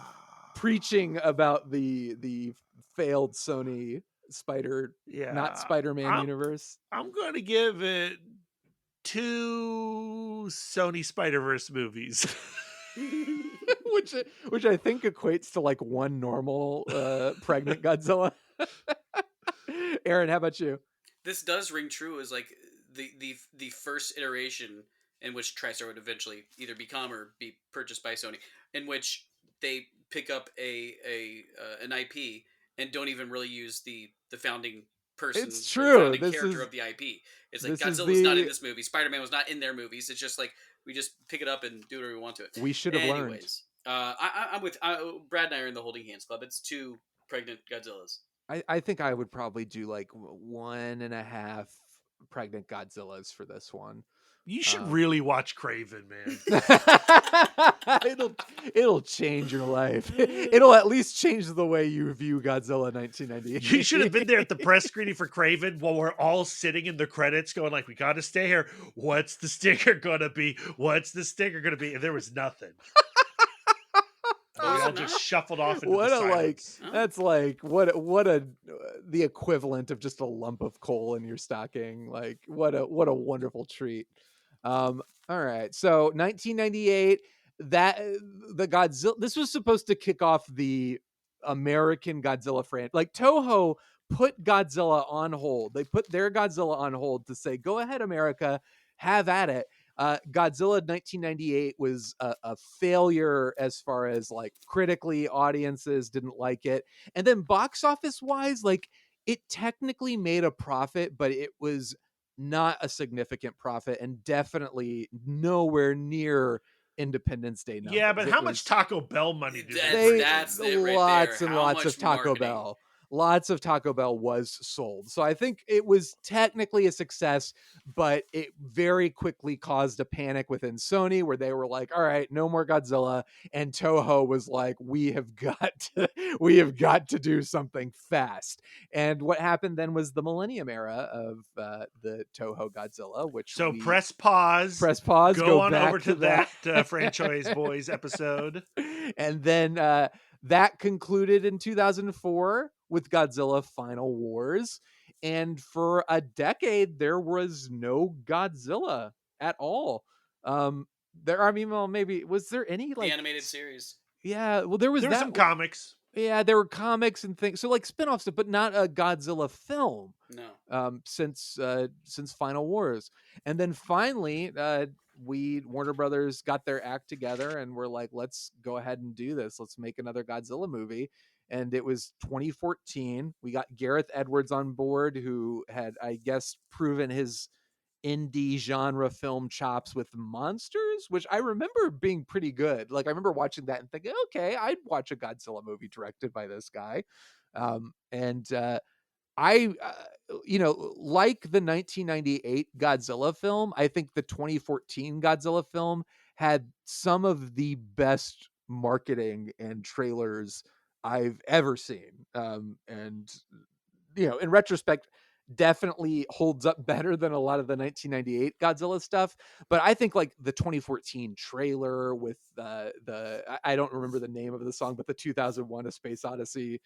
Speaker 2: preaching about the failed Sony not Spider-Man universe.
Speaker 3: I'm going to give it 2 Sony Spider-Verse movies.
Speaker 2: which I think equates to like one normal pregnant Godzilla. Aaron, how about you?
Speaker 4: This does ring true as like the first iteration in which TriStar would eventually either become or be purchased by Sony, in which they pick up an IP and don't even really use the founding person.
Speaker 2: It's
Speaker 4: or
Speaker 2: true.
Speaker 4: the founding character of the IP. It's like Godzilla's not in this movie. Spider-Man was not in their movies. It's just like we just pick it up and do whatever we want to it.
Speaker 2: We should have learned.
Speaker 4: I'm with Brad and I are in the Holding Hands Club. It's 2 pregnant Godzillas.
Speaker 2: I think I would probably do like 1.5 pregnant Godzillas for this one.
Speaker 3: You should really watch Kraven, man.
Speaker 2: It'll change your life. It'll at least change the way you view Godzilla 1998.
Speaker 3: You should have been there at the press screening for Kraven while we're all sitting in the credits going like, we got to stay here. What's the sticker going to be? What's the sticker going to be? And there was nothing. We all just shuffled off into the silence.
Speaker 2: That's like the equivalent of just a lump of coal in your stocking. Like what a wonderful treat. All right, so 1998. The Godzilla. This was supposed to kick off the American Godzilla franchise. Like Toho put Godzilla on hold. They put their Godzilla on hold to say, "Go ahead, America, have at it." Godzilla 1998 was a failure as far as like critically, audiences didn't like it. And then box office wise, like it technically made a profit, but it was not a significant profit and definitely nowhere near Independence Day numbers.
Speaker 3: Yeah, but how much Taco Bell money did
Speaker 4: that's it right
Speaker 2: lots
Speaker 4: there.
Speaker 2: and
Speaker 4: How
Speaker 2: lots
Speaker 4: much
Speaker 2: of Taco
Speaker 4: marketing?
Speaker 2: Bell. Lots of Taco Bell was sold. So I think it was technically a success, but it very quickly caused a panic within Sony where they were like, all right, no more Godzilla. And Toho was like, we have got to do something fast. And what happened then was the Millennium Era of the Toho Godzilla, which
Speaker 3: press pause, go on over to that Franchyze Boiz episode.
Speaker 2: And then that concluded in 2004 with Godzilla Final Wars. And for a decade, there was no Godzilla at all. Maybe was there any like
Speaker 4: the animated series?
Speaker 2: Yeah, well, there were
Speaker 3: some comics.
Speaker 2: Yeah, there were comics and things. So like spin-off stuff, but not a Godzilla film.
Speaker 4: No.
Speaker 2: Since Final Wars. And then finally, Warner Brothers got their act together and were like, let's go ahead and do this. Let's make another Godzilla movie. And it was 2014. We got Gareth Edwards on board, who had, I guess, proven his indie genre film chops with Monsters, which I remember being pretty good. Like I remember watching that and thinking, okay, I'd watch a Godzilla movie directed by this guy. I like the 1998 Godzilla film, I think the 2014 Godzilla film had some of the best marketing and trailers I've ever seen. And in retrospect, definitely holds up better than a lot of the 1998 Godzilla stuff. But I think like the 2014 trailer with I don't remember the name of the song, but the 2001 A Space Odyssey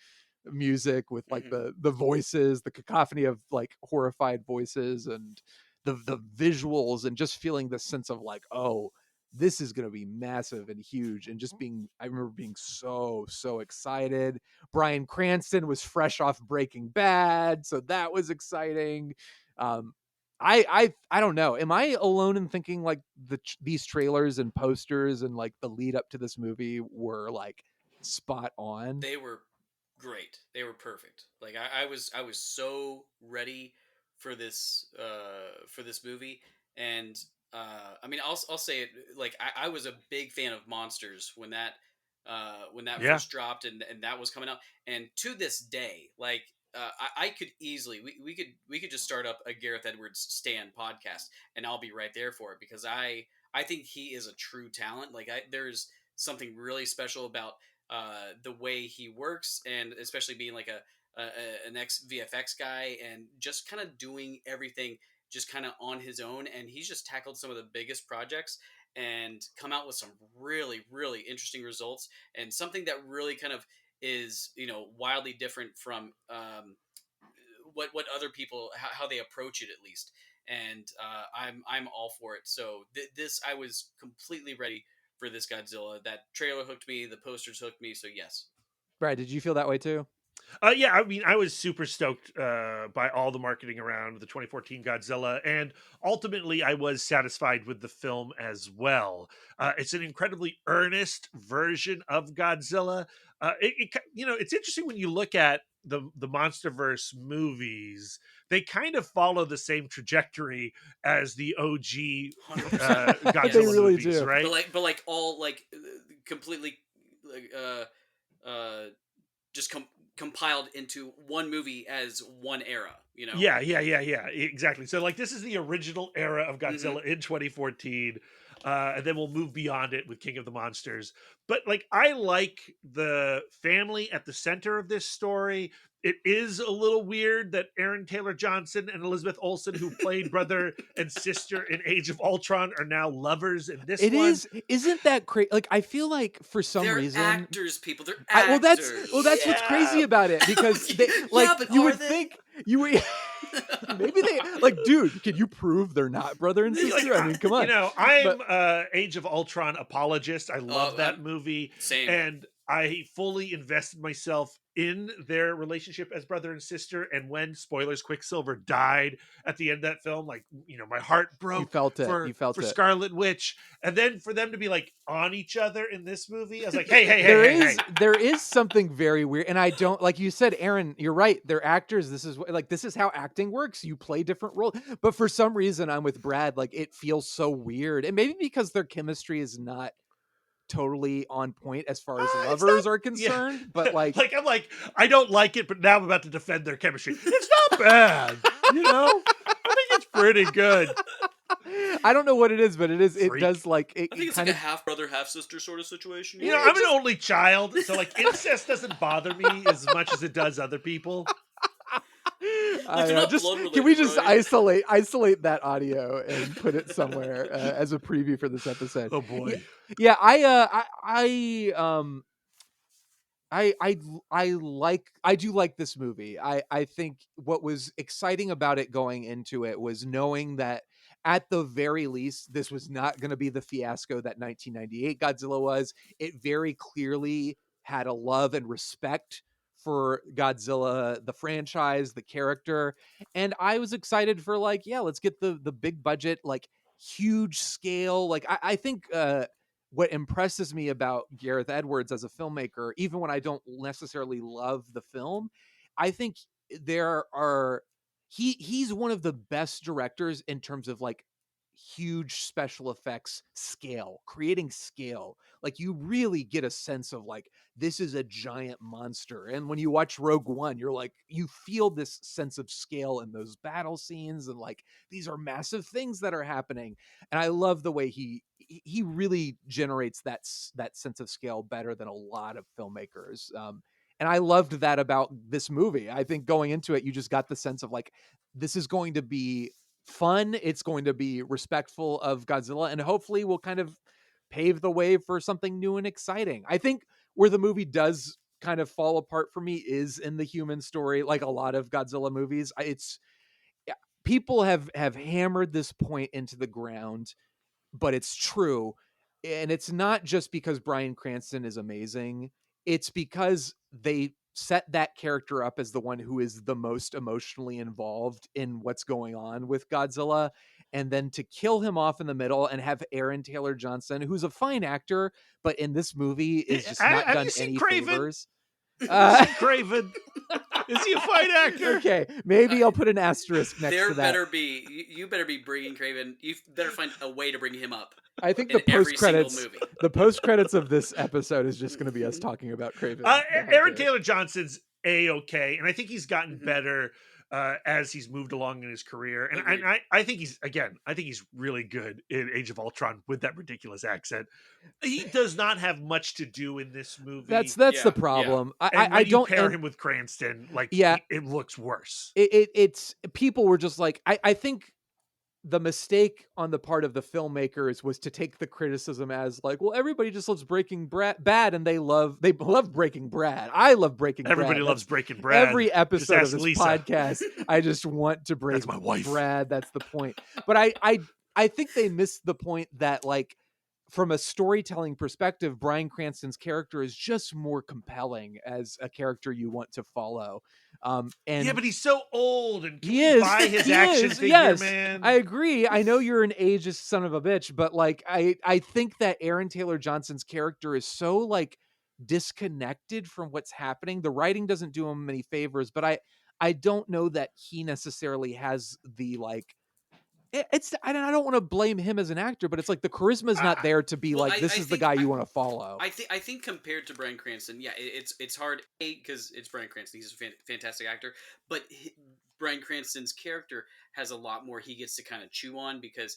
Speaker 2: music with like
Speaker 4: Mhm.
Speaker 2: the voices, the cacophony of like horrified voices, and the visuals, and just feeling the sense of like, oh, this is going to be massive and huge, and just being, I remember being so excited. Bryan Cranston was fresh off Breaking Bad, so that was exciting. um I don't know, am I alone in thinking like these trailers and posters and like the lead up to this movie were like spot on?
Speaker 4: They were great. They were perfect. Like I was so ready for this movie, and I mean I'll say it, like I was a big fan of Monsters when that
Speaker 3: Yeah.
Speaker 4: first dropped, and that was coming out, and to this day, like I could easily, we could just start up a Gareth Edwards Stan podcast, and I'll be right there for it, because I think he is a true talent. Like there's something really special about the way he works, and especially being like an ex VFX guy, and just kind of doing everything just kind of on his own. And he's just tackled some of the biggest projects and come out with some really interesting results, and something that really kind of is, wildly different from what other people, how they approach it, at least. And I'm all for it. So this, I was completely ready for this Godzilla. That trailer hooked me. The posters hooked me. So yes.
Speaker 2: Brad, did you feel that way too?
Speaker 3: Yeah, I mean, I was super stoked by all the marketing around the 2014 Godzilla, and ultimately, I was satisfied with the film as well. It's an incredibly earnest version of Godzilla. It's interesting when you look at the MonsterVerse movies; they kind of follow the same trajectory as the OG
Speaker 4: 100%.
Speaker 2: They
Speaker 3: Godzilla
Speaker 4: Yes.
Speaker 2: really
Speaker 3: movies,
Speaker 2: do.
Speaker 3: right?
Speaker 4: But like all like completely like just compiled into one movie as one era.
Speaker 3: Yeah, exactly. So, like, this is the original era of
Speaker 4: Hmm.
Speaker 3: Godzilla in 2014, and then we'll move beyond it with King of the Monsters. But like, I like the family at the center of this story. It is a little weird that Aaron Taylor Johnson and Elizabeth Olsen, who played brother and sister in Age of Ultron, are now lovers in this
Speaker 2: It
Speaker 3: one.
Speaker 2: is, isn't that crazy? Like, I feel like for some
Speaker 4: They're
Speaker 2: reason,
Speaker 4: actors, people. They're
Speaker 2: that's what's
Speaker 4: actors.
Speaker 2: crazy
Speaker 3: Yeah,
Speaker 2: about it, because they like,
Speaker 4: Yeah, but
Speaker 2: you
Speaker 4: are
Speaker 2: would
Speaker 4: they?
Speaker 2: think you would maybe they like, dude, can you prove they're not brother and
Speaker 3: like
Speaker 2: sister? I mean, come on.
Speaker 3: I'm
Speaker 2: But
Speaker 3: Age of Ultron apologist. I love that movie,
Speaker 4: Same.
Speaker 3: and I fully invested myself in their relationship as brother and sister. And when, spoilers, Quicksilver died at the end of that film, like, my heart
Speaker 2: you
Speaker 3: broke
Speaker 2: felt it.
Speaker 3: for
Speaker 2: You felt it.
Speaker 3: Scarlet Witch. And then for them to be like on each other in this movie, I was like, hey,
Speaker 2: There is something very weird, and I don't, like you said, Aaron, you're right, they're actors. This is how acting works. You play different roles. But for some reason, I'm with Brad, like, it feels so weird, and maybe because their chemistry is not totally on point as far as
Speaker 3: It's not,
Speaker 2: lovers are
Speaker 3: yeah.
Speaker 2: concerned, but like,
Speaker 3: I'm like, I don't like it, but now I'm about to defend their chemistry. It's not bad, I think it's pretty good.
Speaker 2: I don't know what it is, but it
Speaker 3: Freak.
Speaker 2: does, like,
Speaker 4: I think
Speaker 2: it
Speaker 4: it's
Speaker 2: kind
Speaker 4: like
Speaker 2: of,
Speaker 4: a half brother, half sister sort of situation.
Speaker 3: I'm an only child, so like incest doesn't bother me as much as it does other people.
Speaker 4: Like, they're not
Speaker 2: just,
Speaker 4: blood
Speaker 2: can we
Speaker 4: related,
Speaker 2: just
Speaker 4: right?
Speaker 2: isolate that audio and put it somewhere as a preview for this episode?
Speaker 3: Oh
Speaker 2: Yeah,
Speaker 3: boy.
Speaker 2: yeah. I do like this movie. I think what was exciting about it going into it was knowing that at the very least this was not going to be the fiasco that 1998 Godzilla was. It very clearly had a love and respect for Godzilla, the franchise, the character, and I was excited for, like, yeah, let's get the big budget, like, huge scale. Like, I think what impresses me about Gareth Edwards as a filmmaker, even when I don't necessarily love the film, I think there are he's one of the best directors in terms of, like, huge special effects scale, creating scale. Like, you really get a sense of, like, this is a giant monster. And when you watch Rogue One, you're like, you feel this sense of scale in those battle scenes, and like, these are massive things that are happening. And I love the way he really generates that sense of scale better than a lot of filmmakers. And I loved that about this movie. I think going into it, you just got the sense of like, this is going to be fun. It's going to be respectful of Godzilla, and hopefully will kind of pave the way for something new and exciting. I think where the movie does kind of fall apart for me is in the human story, like a lot of Godzilla movies. It's people have hammered this point into the ground, but it's true. And it's not just because Bryan Cranston is amazing. It's because they set that character up as the one who is the most emotionally involved in what's going on with Godzilla. And then to kill him off in the middle and have Aaron Taylor Johnson, who's a fine actor, but in this movie is just not done any favors.
Speaker 3: Craven. Is he a fine actor?
Speaker 2: Okay, maybe I'll put an asterisk next to that.
Speaker 4: You better be bringing Craven. You better find a way to bring him up.
Speaker 2: I think the post credits of this episode is just going to be us talking about Craven.
Speaker 3: Aaron Taylor Johnson's A-okay, and I think he's gotten better as he's moved along in his career. And I think he's really good in Age of Ultron with that ridiculous accent. He does not have much to do in this movie.
Speaker 2: That's the problem.
Speaker 3: Yeah. I don't pair him with Cranston. It looks worse.
Speaker 2: It's people were just like, I think the mistake on the part of the filmmakers was to take the criticism as like, well, everybody just loves Breaking Bad and they love Breaking Bad. I love Breaking Bad.
Speaker 3: Everybody loves Breaking Bad.
Speaker 2: Every episode of this podcast, I just want to break
Speaker 3: That's my wife.
Speaker 2: Brad. That's the point. But I think they missed the point that like, from a storytelling perspective, Bryan Cranston's character is just more compelling as a character you want to follow. And
Speaker 3: yeah, but he's so old and he is. Buy his action figure, man.
Speaker 2: I agree. I know you're an ageist son of a bitch, but like I think that Aaron Taylor Johnson's character is so like disconnected from what's happening. The writing doesn't do him many favors, but I don't know that he necessarily has the like. I don't want to blame him as an actor, but it's like the charisma is not there to be this is the guy you want to follow.
Speaker 4: I think compared to Bryan Cranston, yeah, it's hard because it's Bryan Cranston. He's a fantastic actor, but Bryan Cranston's character has a lot more he gets to kind of chew on because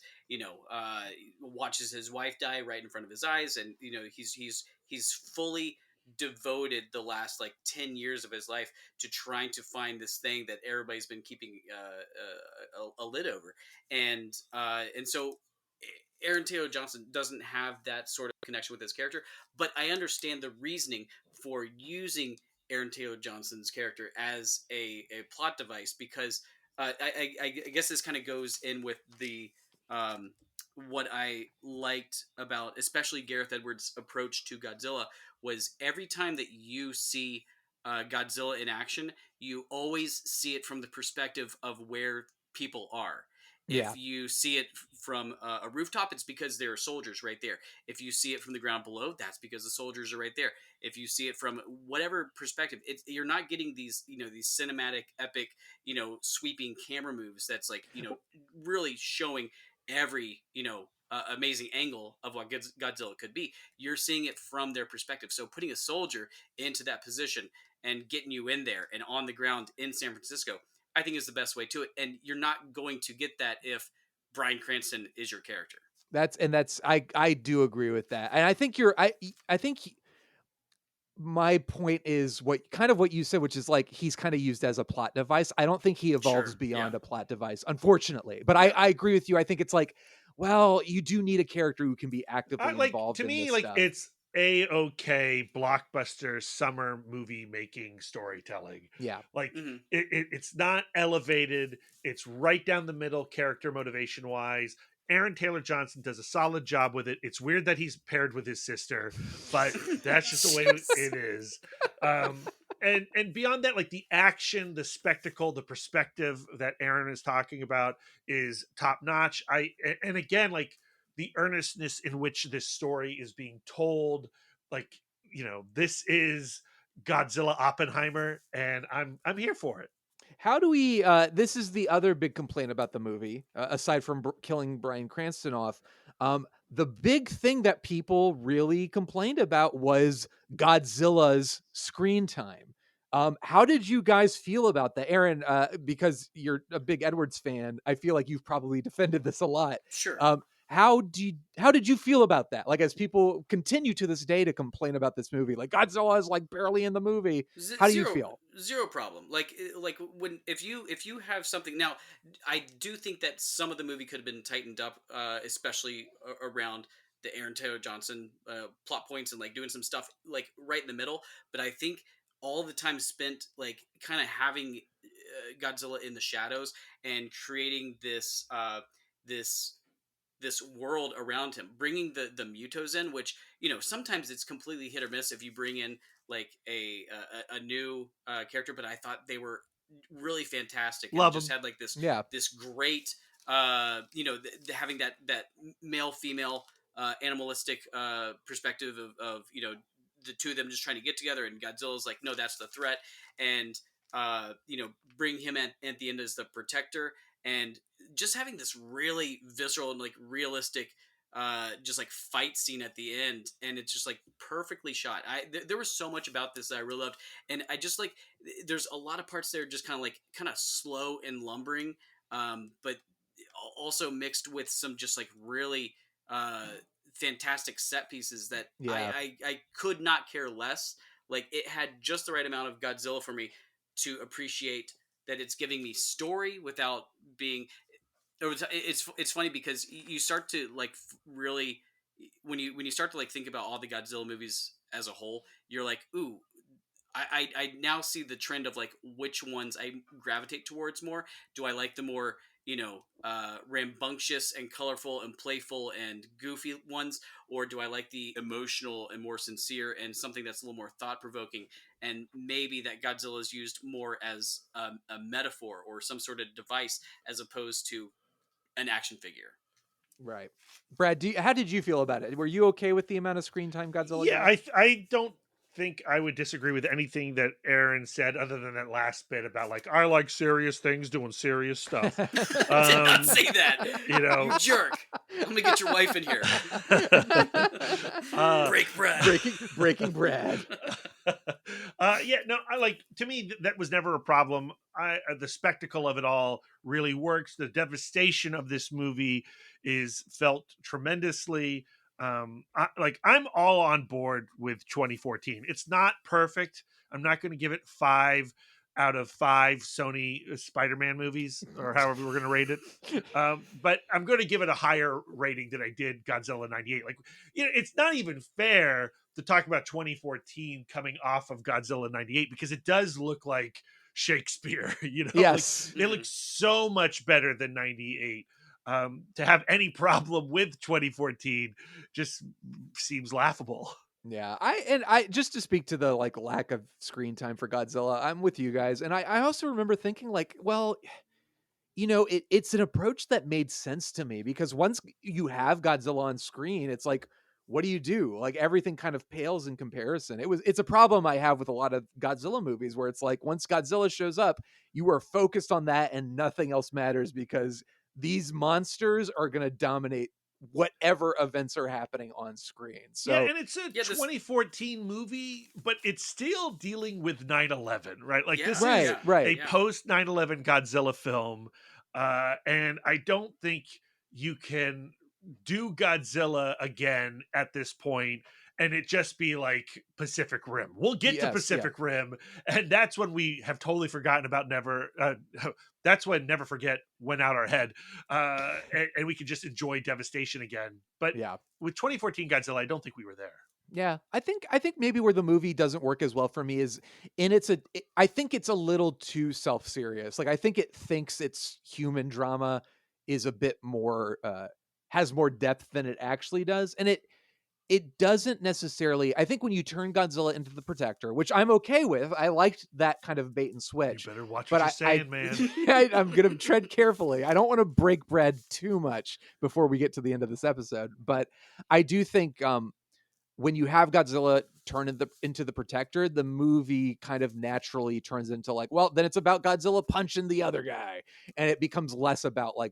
Speaker 4: watches his wife die right in front of his eyes, and he's fully devoted the last 10 years of his life to trying to find this thing that everybody's been keeping a lid over, and so Aaron Taylor Johnson doesn't have that sort of connection with his character, but I understand the reasoning for using Aaron Taylor Johnson's character as a plot device because I guess this kind of goes in with the what I liked about especially Gareth Edwards' approach to Godzilla was every time that you see Godzilla in action, you always see it from the perspective of where people are.
Speaker 2: Yeah.
Speaker 4: If you see it from a rooftop, it's because there are soldiers right there. If you see it from the ground below, that's because the soldiers are right there. If you see it from whatever perspective, you're not getting these cinematic, epic, sweeping camera moves. That's really showing every amazing angle of what Godzilla could be. You're seeing it from their perspective. So putting a soldier into that position and getting you in there and on the ground in San Francisco, I think is the best way to it. And you're not going to get that if Bryan Cranston is your character.
Speaker 2: I do agree with that. And I think my point is what you said, which is like, he's kind of used as a plot device. I don't think he evolves beyond a plot device, unfortunately, but I agree with you. I think it's like, well, you do need a character who can be actively involved.
Speaker 3: To me,
Speaker 2: stuff.
Speaker 3: It's A-okay blockbuster summer movie making storytelling.
Speaker 2: Yeah.
Speaker 3: It's not elevated. It's right down the middle character motivation wise. Aaron Taylor Johnson does a solid job with it. It's weird that he's paired with his sister, but that's just the way it is. And beyond that, the action, the spectacle, the perspective that Aaron is talking about is top notch. And again, the earnestness in which this story is being told, this is Godzilla Oppenheimer, and I'm here for it.
Speaker 2: How do we, this is the other big complaint about the movie, aside from killing Bryan Cranston off. The big thing that people really complained about was Godzilla's screen time. How did you guys feel about that? Aaron, because you're a big Edwards fan, I feel like you've probably defended this a lot.
Speaker 4: Sure.
Speaker 2: How did you feel about that? Like, as people continue to this day to complain about this movie, like Godzilla is like barely in the movie. How do you
Speaker 4: Zero
Speaker 2: feel?
Speaker 4: zero problem. Like when if you have something now, I do think that some of the movie could have been tightened up, especially around the Aaron Taylor Johnson plot points and like doing some stuff like right in the middle. But I think all the time spent like kind of having Godzilla in the shadows and creating this this world around him, bringing the mutos in, which sometimes it's completely hit or miss if you bring in like a new character, but I thought they were really fantastic and
Speaker 3: Love
Speaker 4: just
Speaker 3: them.
Speaker 4: had like
Speaker 2: Yeah.
Speaker 4: this great having that male female animalistic perspective of the two of them just trying to get together, and Godzilla's like, no, that's the threat, and bring him at the end as the protector, and just having this really visceral and like realistic just like fight scene at the end, and it's just like perfectly shot. There was so much about this that I really loved, and I just like there's a lot of parts there just kind of slow and lumbering, but also mixed with some just like really fantastic set pieces that
Speaker 2: Yeah.
Speaker 4: I could not care less. Like it had just the right amount of Godzilla for me to appreciate that it's giving me story without being. It's funny because you start to like really when you start to like think about all the Godzilla movies as a whole, you're like, ooh, I now see the trend of like which ones I gravitate towards more. Do I like the more rambunctious and colorful and playful and goofy ones, or do I like the emotional and more sincere and something that's a little more thought provoking? And maybe that Godzilla is used more as a metaphor or some sort of device as opposed to an action figure.
Speaker 2: Right. Brad, how did you feel about it? Were you okay with the amount of screen time Godzilla
Speaker 3: Yeah,
Speaker 2: got?
Speaker 3: I don't think I would disagree with anything that Aaron said, other than that last bit about like I like serious things doing serious stuff.
Speaker 4: I did not say that.
Speaker 3: You know,
Speaker 4: You jerk. I'm gonna get your wife in here. Break Brad.
Speaker 2: Breaking Brad.
Speaker 3: Yeah, no, I like, to me that was never a problem. The spectacle of it all really works. The devastation of this movie is felt tremendously. I'm all on board with 2014. It's not perfect. I'm not going to give it 5 out of 5 Sony Spider-Man movies, or however we're going to rate it. But I'm going to give it a higher rating than I did Godzilla 98. Like, it's not even fair to talk about 2014 coming off of Godzilla 98, because it does look like Shakespeare.
Speaker 2: Yes.
Speaker 3: Like, it looks so much better than 98. To have any problem with 2014 just seems laughable.
Speaker 2: Yeah, I just to speak to the like lack of screen time for Godzilla, I'm with you guys, and I also remember thinking like, well, it's an approach that made sense to me, because once you have Godzilla on screen, it's like, what do you do? Like everything kind of pales in comparison. It's a problem I have with a lot of Godzilla movies, where it's like once Godzilla shows up, you are focused on that and nothing else matters, because these monsters are going to dominate whatever events are happening on screen. So
Speaker 3: yeah, and it's a 2014 movie, but it's still dealing with 9/11, right? Like, this is a post 9/11 Godzilla film, and I don't think you can do Godzilla again at this point and it just be like Pacific Rim. We'll get to Pacific Rim, and that's when we have totally forgotten about that's when Never Forget went out our head, and we can just enjoy devastation again. But with 2014 Godzilla, I don't think we were there.
Speaker 2: Yeah, I think maybe where the movie doesn't work as well for me is I think it's a little too self-serious. Like, I think it thinks its human drama is a bit more has more depth than it actually does, and it doesn't necessarily. I think when you turn Godzilla into the Protector, which I'm okay with, I liked that kind of bait and switch.
Speaker 3: You better watch what you're saying, man.
Speaker 2: I'm going to tread carefully. I don't want to break bread too much before we get to the end of this episode, but I do think when you have Godzilla turn into the Protector, the movie kind of naturally turns into like, well, then it's about Godzilla punching the other guy, and it becomes less about like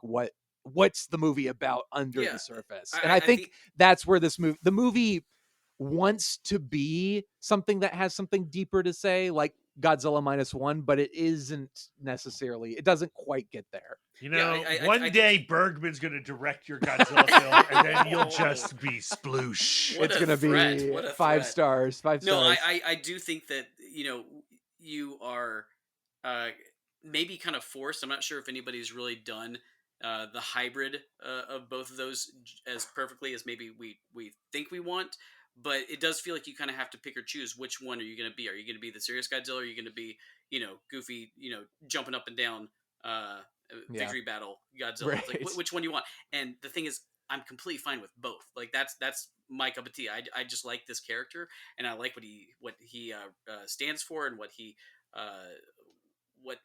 Speaker 2: what's the movie about under the surface. And I think that's where the movie wants to be something that has something deeper to say. Like Godzilla -1, but it isn't necessarily. It doesn't quite get there.
Speaker 3: You know,
Speaker 4: I
Speaker 3: one day Bergman's going to direct your Godzilla film, and then you'll
Speaker 4: Oh.
Speaker 3: just be sploosh.
Speaker 4: What
Speaker 2: It's
Speaker 4: a
Speaker 2: gonna
Speaker 4: threat.
Speaker 2: be
Speaker 4: What a
Speaker 2: 5
Speaker 4: threat.
Speaker 2: stars. 5
Speaker 4: No,
Speaker 2: stars.
Speaker 4: I do think that, you know, you are maybe kind of forced. I'm not sure if anybody's really done the hybrid of both of those as perfectly as maybe we think we want. But it does feel like you kind of have to pick or choose which one are you going to be. Are you going to be the serious Godzilla? Or are you going to be, you know, goofy, you know, jumping up and down victory battle Godzilla? It's like,
Speaker 2: Right.
Speaker 4: which one you want? And the thing is, I'm completely fine with both. Like that's my cup of tea. I just like this character, and I like what he stands for, and what he what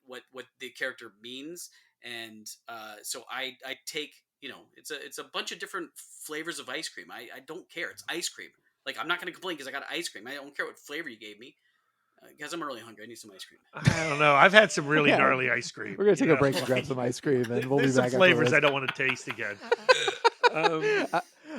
Speaker 4: the character means. And so I take, you know, it's a bunch of different flavors of ice cream. I don't care. It's ice cream. Like, I'm not going to complain because I got ice cream. I don't care what flavor you gave me. Guys, I'm really hungry. I need some ice cream.
Speaker 3: I don't know. I've had some really
Speaker 2: Yeah.
Speaker 3: gnarly ice cream.
Speaker 2: We're gonna take
Speaker 3: you
Speaker 2: a
Speaker 3: know,
Speaker 2: break and grab
Speaker 3: like,
Speaker 2: some ice cream, and we'll be
Speaker 3: there's
Speaker 2: back.
Speaker 3: some flavors I
Speaker 2: afterwards.
Speaker 3: don't want to taste again.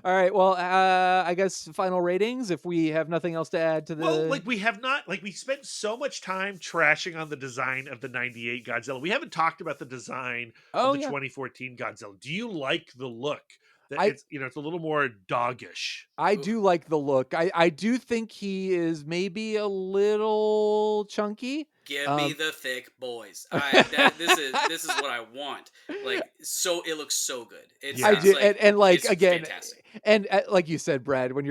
Speaker 2: All right. Well, I guess final ratings. If we have nothing else to add to the.
Speaker 3: Well, like, we have not, like, we spent so much time trashing on the design of the 98 Godzilla. We haven't talked about the design
Speaker 2: Oh,
Speaker 3: of the
Speaker 2: yeah.
Speaker 3: 2014 Godzilla. Do you like the look? That
Speaker 2: I-
Speaker 3: it's, you know, it's a little more doggish.
Speaker 2: I do like the look. I do think he is maybe a little chunky.
Speaker 4: Give me the thick boys. This is what I want. Like, so it looks so good. It's,
Speaker 3: Yeah.
Speaker 2: I
Speaker 4: it's
Speaker 2: do,
Speaker 4: like,
Speaker 2: and like
Speaker 4: it's
Speaker 2: again,
Speaker 4: fantastic.
Speaker 2: and like you said, Brad, when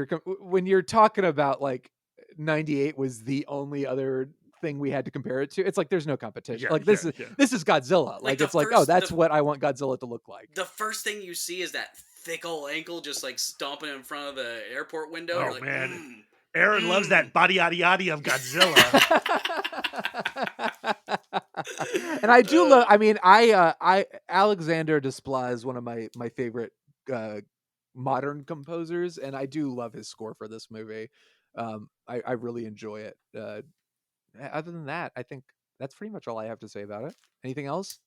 Speaker 2: you're talking about like 98 was the only other thing we had to compare it to. It's like there's no competition.
Speaker 3: Yeah,
Speaker 2: Like this
Speaker 3: yeah,
Speaker 2: is
Speaker 3: yeah.
Speaker 2: this is Godzilla.
Speaker 4: Like,
Speaker 2: Like
Speaker 4: the
Speaker 2: it's like,
Speaker 4: first-
Speaker 2: oh, that's
Speaker 4: the-
Speaker 2: what I want Godzilla to look like.
Speaker 4: The first thing you see is that thick old ankle just like stomping in front of the airport window.
Speaker 3: Oh,
Speaker 4: You're like,
Speaker 3: man. Aaron loves that body yaddy yaddy of Godzilla.
Speaker 2: And I do love. I mean, I Alexander Desplat is one of my favorite modern composers, and I do love his score for this movie. I really enjoy it. Other than that, I think that's pretty much all I have to say about it. Anything else?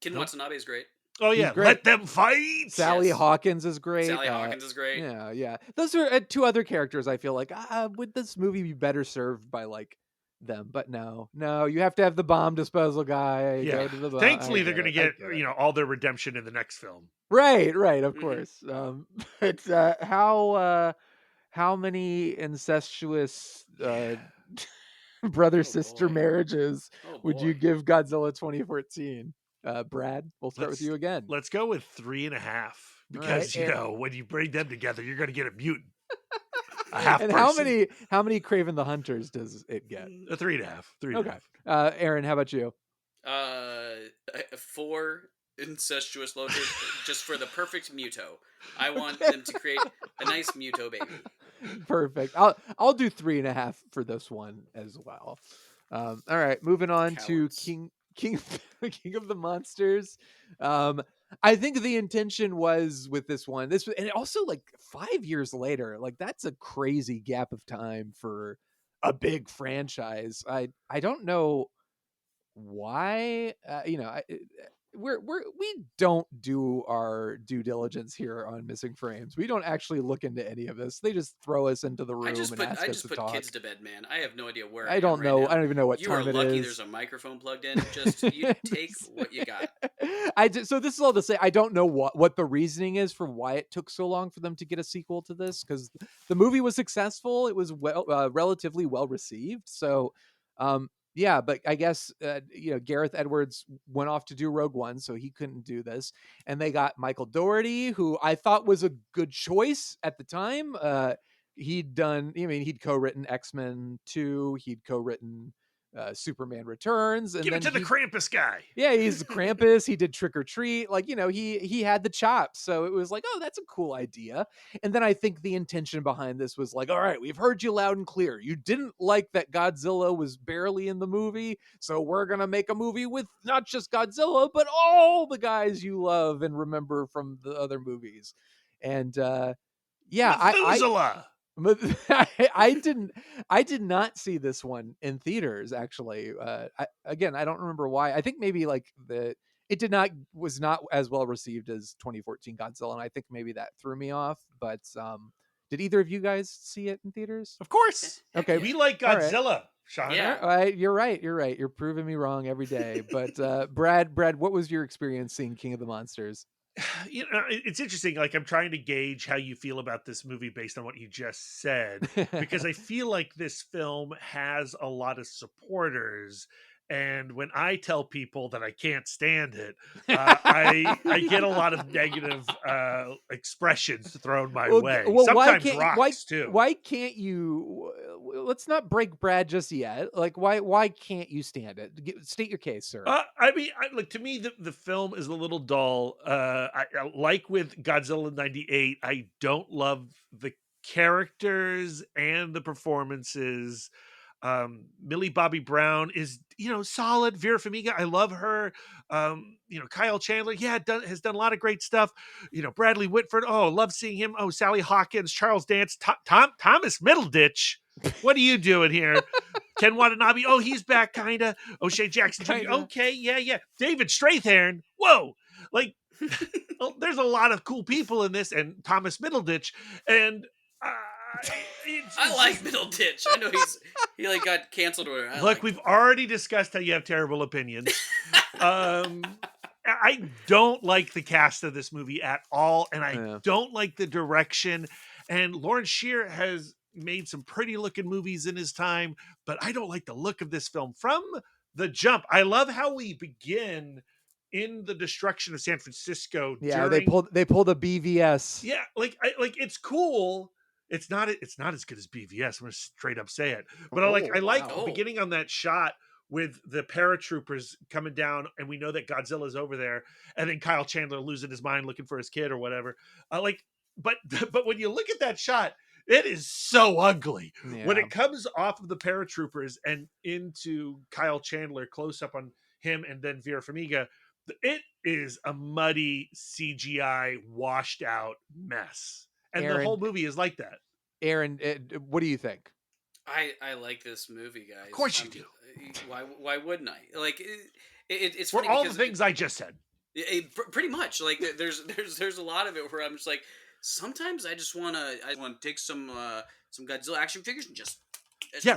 Speaker 4: Ken
Speaker 3: Nope.
Speaker 4: Watanabe is great.
Speaker 3: Oh,
Speaker 2: He's
Speaker 3: yeah.
Speaker 2: great.
Speaker 3: Let them fight.
Speaker 2: Sally
Speaker 4: Yes.
Speaker 2: Hawkins is great.
Speaker 4: Sally Hawkins is great.
Speaker 2: Yeah. Those are two other characters I feel like would this movie be better served by like them? But no, you have to have the bomb disposal guy.
Speaker 3: Yeah.
Speaker 2: Go to the bomb.
Speaker 3: Thankfully,
Speaker 2: I
Speaker 3: they're going to
Speaker 2: it, I
Speaker 3: get,
Speaker 2: it.
Speaker 3: you know, all their redemption in the next film.
Speaker 2: Right, of
Speaker 4: Mhm.
Speaker 2: course. But how many incestuous brother sister
Speaker 4: boy.
Speaker 2: marriages
Speaker 4: Oh,
Speaker 2: would you
Speaker 4: boy.
Speaker 2: give Godzilla 2014? Brad, we'll start with you again.
Speaker 3: Let's go with 3.5 because
Speaker 2: right,
Speaker 3: you
Speaker 2: and-
Speaker 3: know, when you bring them together, you're going to get a mutant. A half
Speaker 2: And
Speaker 3: person.
Speaker 2: how many Craven the Hunters does it get?
Speaker 3: A 3.5. 3.5.
Speaker 2: Okay. Aaron, how about you?
Speaker 4: 4 incestuous loaders just for the perfect Muto. I want them to create a nice Muto baby.
Speaker 2: Perfect. I'll do 3.5 for this one as well. All right, moving on
Speaker 4: Cowards.
Speaker 2: to King of the Monsters. I think the intention was with this one, and also like 5 years later, like that's a crazy gap of time for a big franchise. I don't know why. We don't do our due diligence here on Missing Frames. We don't actually look into any of this. They just throw us into the room
Speaker 4: I just
Speaker 2: and
Speaker 4: put
Speaker 2: ask us to talk.
Speaker 4: kids to bed, man. I have no idea where
Speaker 2: I don't
Speaker 4: am
Speaker 2: know.
Speaker 4: Right now.
Speaker 2: I don't even know what
Speaker 4: You are
Speaker 2: time it
Speaker 4: lucky
Speaker 2: is.
Speaker 4: there's a microphone plugged in. Just you take what you got.
Speaker 2: So this is all to say I don't know what the reasoning is for why it took so long for them to get a sequel to this, because the movie was successful. It was relatively well received. So yeah, but I guess Gareth Edwards went off to do Rogue One, so he couldn't do this. And they got Michael Dougherty, who I thought was a good choice at the time. He'd co-written X-Men 2, he'd co-written Superman Returns, and
Speaker 3: Give it
Speaker 2: then
Speaker 3: to the Krampus guy.
Speaker 2: yeah, he's Krampus. He did Trick or Treat. Like, he had the chops. So it was like, oh, that's a cool idea. And then I think the intention behind this was like, all right, we've heard you loud and clear. You didn't like that Godzilla was barely in the movie. So we're going to make a movie with not just Godzilla, but all the guys you love and remember from the other movies. And
Speaker 3: Methuselah.
Speaker 2: I did not see this one in theaters, actually. I don't remember why. I think maybe like was not as well received as 2014 Godzilla, and I think maybe that threw me off. But did either of you guys see it in theaters?
Speaker 3: Of course.
Speaker 2: Okay.
Speaker 3: We like
Speaker 2: All right.
Speaker 3: Godzilla. Shawn?
Speaker 4: Yeah.
Speaker 2: All right, you're right. You're proving me wrong every day. But Brad, what was your experience seeing King of the Monsters?
Speaker 3: It's interesting. Like, I'm trying to gauge how you feel about this movie based on what you just said, because I feel like this film has a lot of supporters. And when I tell people that I can't stand it, I get a lot of negative expressions thrown my way.
Speaker 2: Well,
Speaker 3: Sometimes rocks too.
Speaker 2: why can't you? Let's not break Brad just yet. Like, why can't you stand it? State your case, sir.
Speaker 3: I mean, like, to me, the film is a little dull. I like with Godzilla '98, I don't love the characters and the performances. Millie Bobby Brown is, solid. Vera Farmiga, I love her. Kyle Chandler, yeah, has done a lot of great stuff. Bradley Whitford, oh, love seeing him. Oh, Sally Hawkins, Charles Dance, Thomas Middleditch. What are you doing here? Ken Watanabe, oh, he's back, kinda. O'Shea Jackson Jr.,
Speaker 2: Kinda.
Speaker 3: okay, yeah. David Strathairn, whoa, like, there's a lot of cool people in this, and Thomas Middleditch, and
Speaker 4: I like Middleditch. I know he like got canceled or whatever.
Speaker 3: Look, we've already discussed how you have terrible opinions. I don't like the cast of this movie at all, and I don't like the direction. And Lawrence Shear has made some pretty looking movies in his time, but I don't like the look of this film from the jump. I love how we begin in the destruction of San Francisco.
Speaker 2: Yeah, they pulled a BVS.
Speaker 3: Yeah, like it's cool. It's not as good as BVS. I'm gonna straight up say it. But I like beginning on that shot with the paratroopers coming down, and we know that Godzilla's over there, and then Kyle Chandler losing his mind looking for his kid or whatever. But when you look at that shot, it is so ugly.
Speaker 2: Yeah.
Speaker 3: When it comes off of the paratroopers and into Kyle Chandler, close up on him, and then Vera Farmiga, it is a muddy CGI washed out mess. And
Speaker 2: Aaron,
Speaker 3: the whole movie is like that.
Speaker 2: Aaron, what do you think?
Speaker 4: I like this movie, guys.
Speaker 3: Of course you do.
Speaker 4: Why wouldn't I? Like it's
Speaker 3: for all the things I just said.
Speaker 4: Pretty much. Like there's a lot of it where I'm just like, sometimes I want to take some Godzilla action figures and just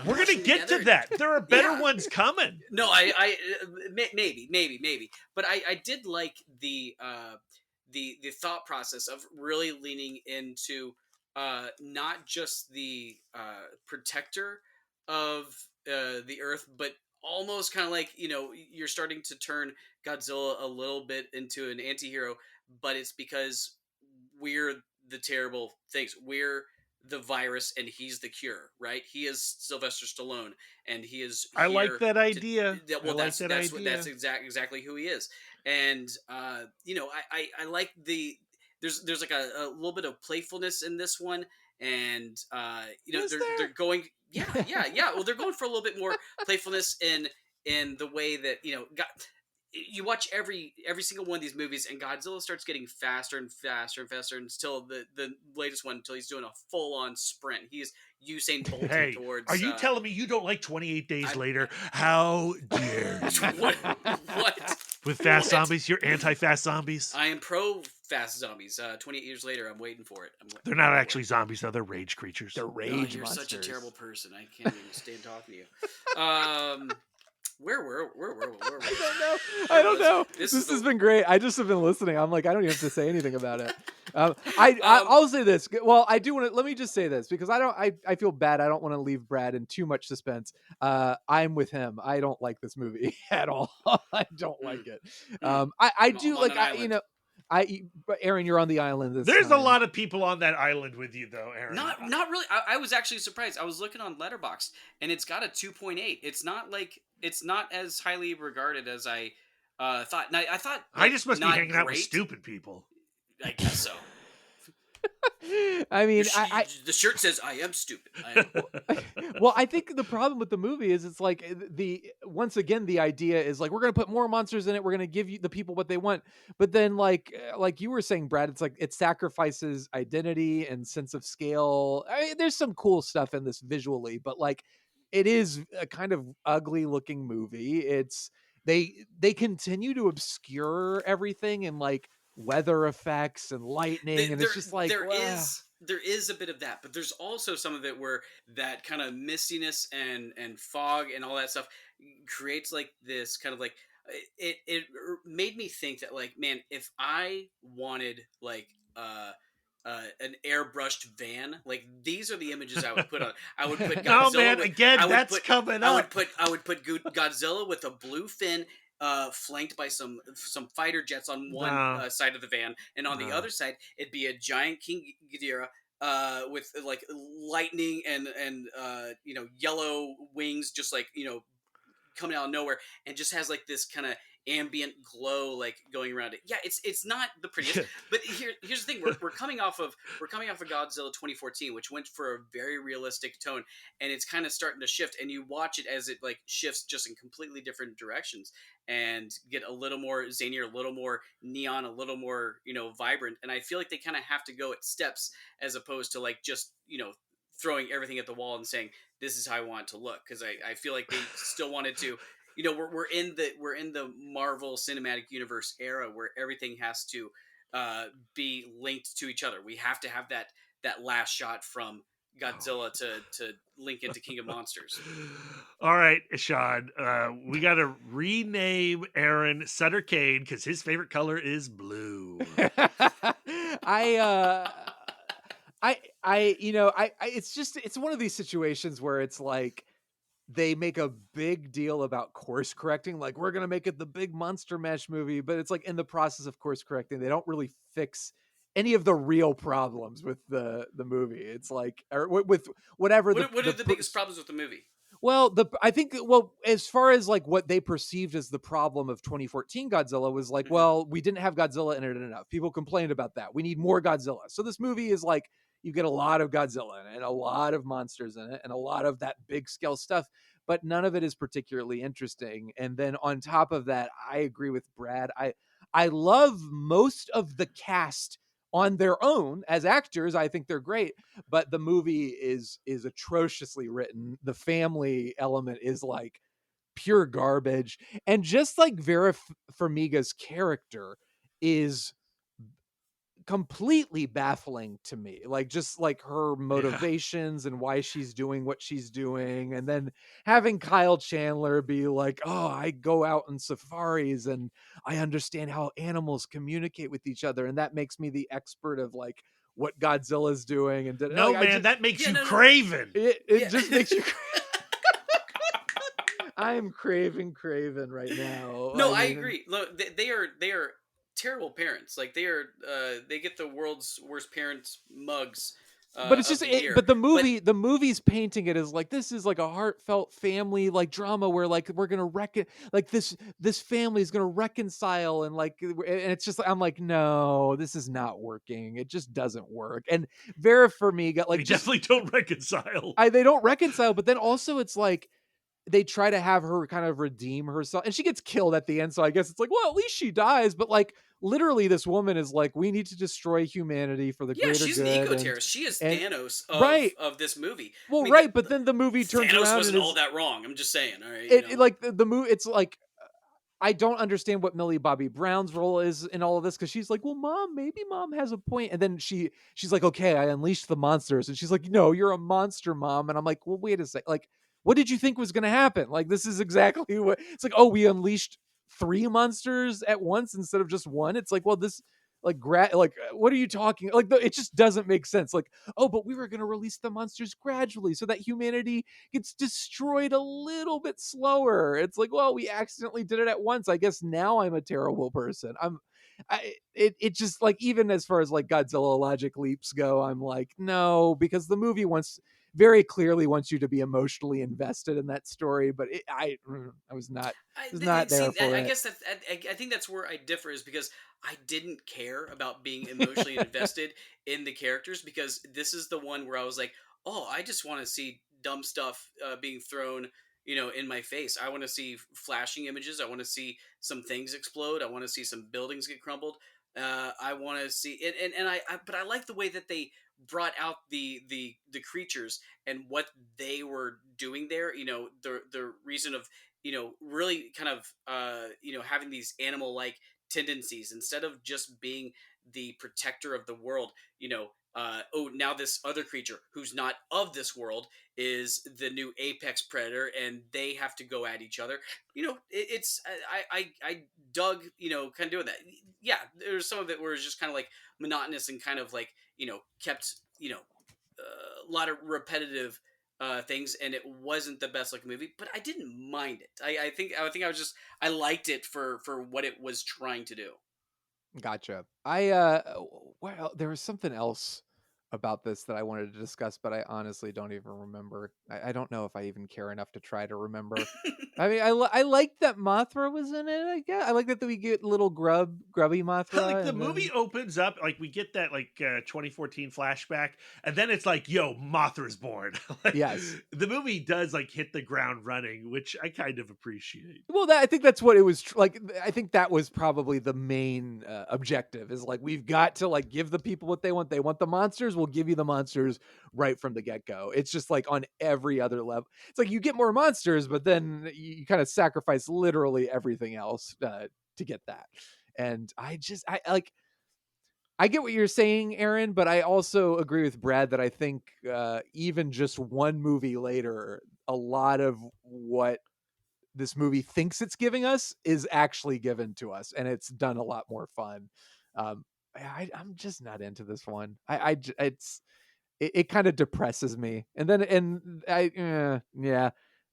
Speaker 3: we're gonna get to that. There are better ones coming.
Speaker 4: No, maybe, but I did like the thought process of really leaning into not just the protector of the Earth, but almost kind of like, you're starting to turn Godzilla a little bit into an anti-hero, but it's because we're the terrible things. We're the virus and he's the cure, right? He is Sylvester Stallone, and he is
Speaker 3: I like that idea.
Speaker 4: That's exactly who he is. And I like there's like a little bit of playfulness in this one, and they're going well, they're going for a little bit more playfulness in the way that you watch every single one of these movies, and Godzilla starts getting faster and faster and faster until the latest one, until he's doing a full-on sprint. He's Usain Bolting towards...
Speaker 3: Are you telling me you don't like 28 Days Later? How dare you?
Speaker 4: What?
Speaker 3: With fast zombies? You're anti-fast zombies?
Speaker 4: I am pro-fast zombies. 28 years later, I'm waiting for it.
Speaker 3: They're not actually zombies, though. They're rage creatures.
Speaker 2: They're rage
Speaker 4: You're
Speaker 2: monsters.
Speaker 4: such a terrible person. I can't even stand talking to you. Where were we?
Speaker 2: I don't know. This has been great. I just have been listening. I'm like, I don't even have to say anything about it. I'll say this. Well, I do want to. Let me just say this, because I feel bad. I don't want to leave Brad in too much suspense. I'm with him. I don't like this movie at all. I don't like it. I do like. But Aaron, you're on the island.
Speaker 3: There's a lot of people on that island with you, though, Aaron.
Speaker 4: Not really. I was actually surprised. I was looking on Letterboxd, and it's got a 2.8. It's not as highly regarded as I thought. And I thought
Speaker 3: I just must be hanging out with stupid people.
Speaker 4: I guess so.
Speaker 2: I mean,
Speaker 4: the shirt says I am stupid.
Speaker 2: Well, I think the problem with the movie is it's like once again the idea is like, we're going to put more monsters in it, we're going to give you the people what they want, but then like you were saying, Brad, it's like it sacrifices identity and sense of scale. I mean, there's some cool stuff in this visually, but like it is a kind of ugly looking movie. It's they continue to obscure everything and like weather effects and lightning, and it's just like
Speaker 4: there is a bit of that, but there's also some of it where that kind of mistiness and fog and all that stuff creates like this kind of like it made me think that like, man, if I wanted like an airbrushed van, like these are the images I would put on. I would put
Speaker 3: No,
Speaker 4: Godzilla
Speaker 3: man.
Speaker 4: with
Speaker 3: Again,
Speaker 4: I would
Speaker 3: that's
Speaker 4: put
Speaker 3: coming
Speaker 4: I would
Speaker 3: up.
Speaker 4: put I would put Godzilla with a blue fin, flanked by some fighter jets on one
Speaker 3: No,
Speaker 4: side of the van, and on the
Speaker 3: no.
Speaker 4: other side it'd be a giant King Ghidorah with like lightning and yellow wings, just like coming out of nowhere, and just has like this kind of ambient glow like going around it. Yeah, it's not the prettiest, but here's the thing: we're coming off of Godzilla 2014, which went for a very realistic tone, and it's kind of starting to shift. And you watch it as it like shifts just in completely different directions, and get a little more zanier, a little more neon, a little more vibrant. And I feel like they kind of have to go at steps as opposed to like just throwing everything at the wall and saying this is how I want it to look, because I feel like they still wanted to. We're in the Marvel Cinematic Universe era where everything has to be linked to each other. We have to have that last shot from Godzilla to link into King of Monsters.
Speaker 3: All right, Sean. We got to rename Aaron Sutter Kane because his favorite color is blue.
Speaker 2: It's one of these situations where it's like they make a big deal about course correcting, like we're gonna make it the big monster mash movie, but it's like in the process of course correcting, they don't really fix any of the real problems with the movie. It's like, or with whatever
Speaker 4: What are the biggest problems with the movie?
Speaker 2: well, as far as like what they perceived as the problem of 2014 Godzilla was like,
Speaker 4: Mhm.
Speaker 2: well, we didn't have Godzilla in it enough. People complained about that. We need more Godzilla. So this movie is like, you get a lot of Godzilla in it and a lot of monsters in it and a lot of that big scale stuff, but none of it is particularly interesting. And then on top of that, I agree with Brad. I love most of the cast on their own as actors. I think they're great, but the movie is atrociously written. The family element is like pure garbage, and just like Vera Farmiga's character is completely baffling to me, like just like her
Speaker 3: Yeah.
Speaker 2: motivations and why she's doing what she's doing. And then having Kyle Chandler be like, oh, I go out on safaris and I understand how animals communicate with each other, and that makes me the expert of like what Godzilla's doing. And
Speaker 3: No,
Speaker 2: like I
Speaker 3: man,
Speaker 2: just
Speaker 3: that makes
Speaker 4: Yeah,
Speaker 3: you
Speaker 4: no, no.
Speaker 3: craven.
Speaker 2: it
Speaker 4: Yeah.
Speaker 2: just makes you I'm craving Craven right now.
Speaker 4: No,
Speaker 2: I
Speaker 4: I
Speaker 2: mean,
Speaker 4: agree. Look, they are terrible parents. Like they get the world's worst parents mugs
Speaker 2: but it's
Speaker 4: of
Speaker 2: just
Speaker 4: the year.
Speaker 2: but the
Speaker 4: But
Speaker 2: movie's painting it as like this is like a heartfelt family like drama where like we're gonna like this family is gonna reconcile, and like and it's just I'm like, no, this is not working. It just doesn't work. And Vera Farmiga,
Speaker 3: They
Speaker 2: like just
Speaker 3: definitely don't reconcile.
Speaker 2: they don't reconcile, but then also it's like they try to have her kind of redeem herself, and she gets killed at the end, so I guess it's like, well, at least she dies. But like literally this woman is like, we need to destroy humanity for the
Speaker 4: yeah,
Speaker 2: greater
Speaker 4: she's an
Speaker 2: good.
Speaker 4: eco terrorist. She is
Speaker 2: And
Speaker 4: Thanos of
Speaker 2: right,
Speaker 4: of this movie. I
Speaker 2: well,
Speaker 4: mean,
Speaker 2: right, but then the movie turns
Speaker 4: Thanos
Speaker 2: around and
Speaker 4: wasn't all
Speaker 2: is
Speaker 4: that wrong. I'm just saying. All right,
Speaker 2: like the movie, it's like I don't understand what Millie Bobby Brown's role is in all of this, because she's like, well, mom, maybe mom has a point. And then she's like, okay, I unleashed the monsters. And she's like, no, you're a monster, mom. And I'm like, well, wait a sec. Like, what did you think was going to happen? Like, this is exactly what it's like. Oh, we unleashed 3 monsters at once instead of just one. It's like, well, this what are you talking like it just doesn't make sense. Like, oh, but we were going to release the monsters gradually so that humanity gets destroyed a little bit slower. It's like, well, we accidentally did it at once. I guess now I'm a terrible person. It just like, even as far as like Godzilla logic leaps go, I'm like, no, because the movie very clearly wants you to be emotionally invested in that story, but I was not there for
Speaker 4: I
Speaker 2: it.
Speaker 4: guess that I think that's where I differ, is because I didn't care about being emotionally invested in the characters, because this is the one where I was like, oh, I just want to see dumb stuff being thrown, in my face. I want to see flashing images. I want to see some things explode. I want to see some buildings get crumbled. I want to see it, but I like the way that they brought out the creatures and what they were doing there. The reason of really kind of having these animal like tendencies instead of just being the protector of the world. now this other creature who's not of this world is the new apex predator, and they have to go at each other. I dug, kind of doing that. Yeah, there's some of it where it's just kind of like monotonous and kind of like, kept, a lot of repetitive things, and it wasn't the best looking movie, but I didn't mind it. I think I liked it for what it was trying to do.
Speaker 2: Gotcha. Well, there was something else about this that I wanted to discuss, but I honestly don't even remember. I don't know if I even care enough to try to remember. I mean, I like that Mothra was in it. I guess I like that we get little grubby Mothra.
Speaker 3: Like the movie opens up, like we get that 2014 flashback, and then it's like, yo, Mothra's born.
Speaker 2: Yes,
Speaker 3: the movie does like hit the ground running, which I kind of appreciate.
Speaker 2: Well, I think that's what it was like. I think that was probably the main objective. Is like we've got to like give the people what they want. They want the monsters. We'll give you the monsters right from the get go. It's just like on every other level. It's like you get more monsters, but then you kind of sacrifice literally everything else to get that. And I get what you're saying, Aaron, but I also agree with Brad that I think even just one movie later, a lot of what this movie thinks it's giving us is actually given to us, and it's done a lot more fun. I'm just not into this one. It kind of depresses me, and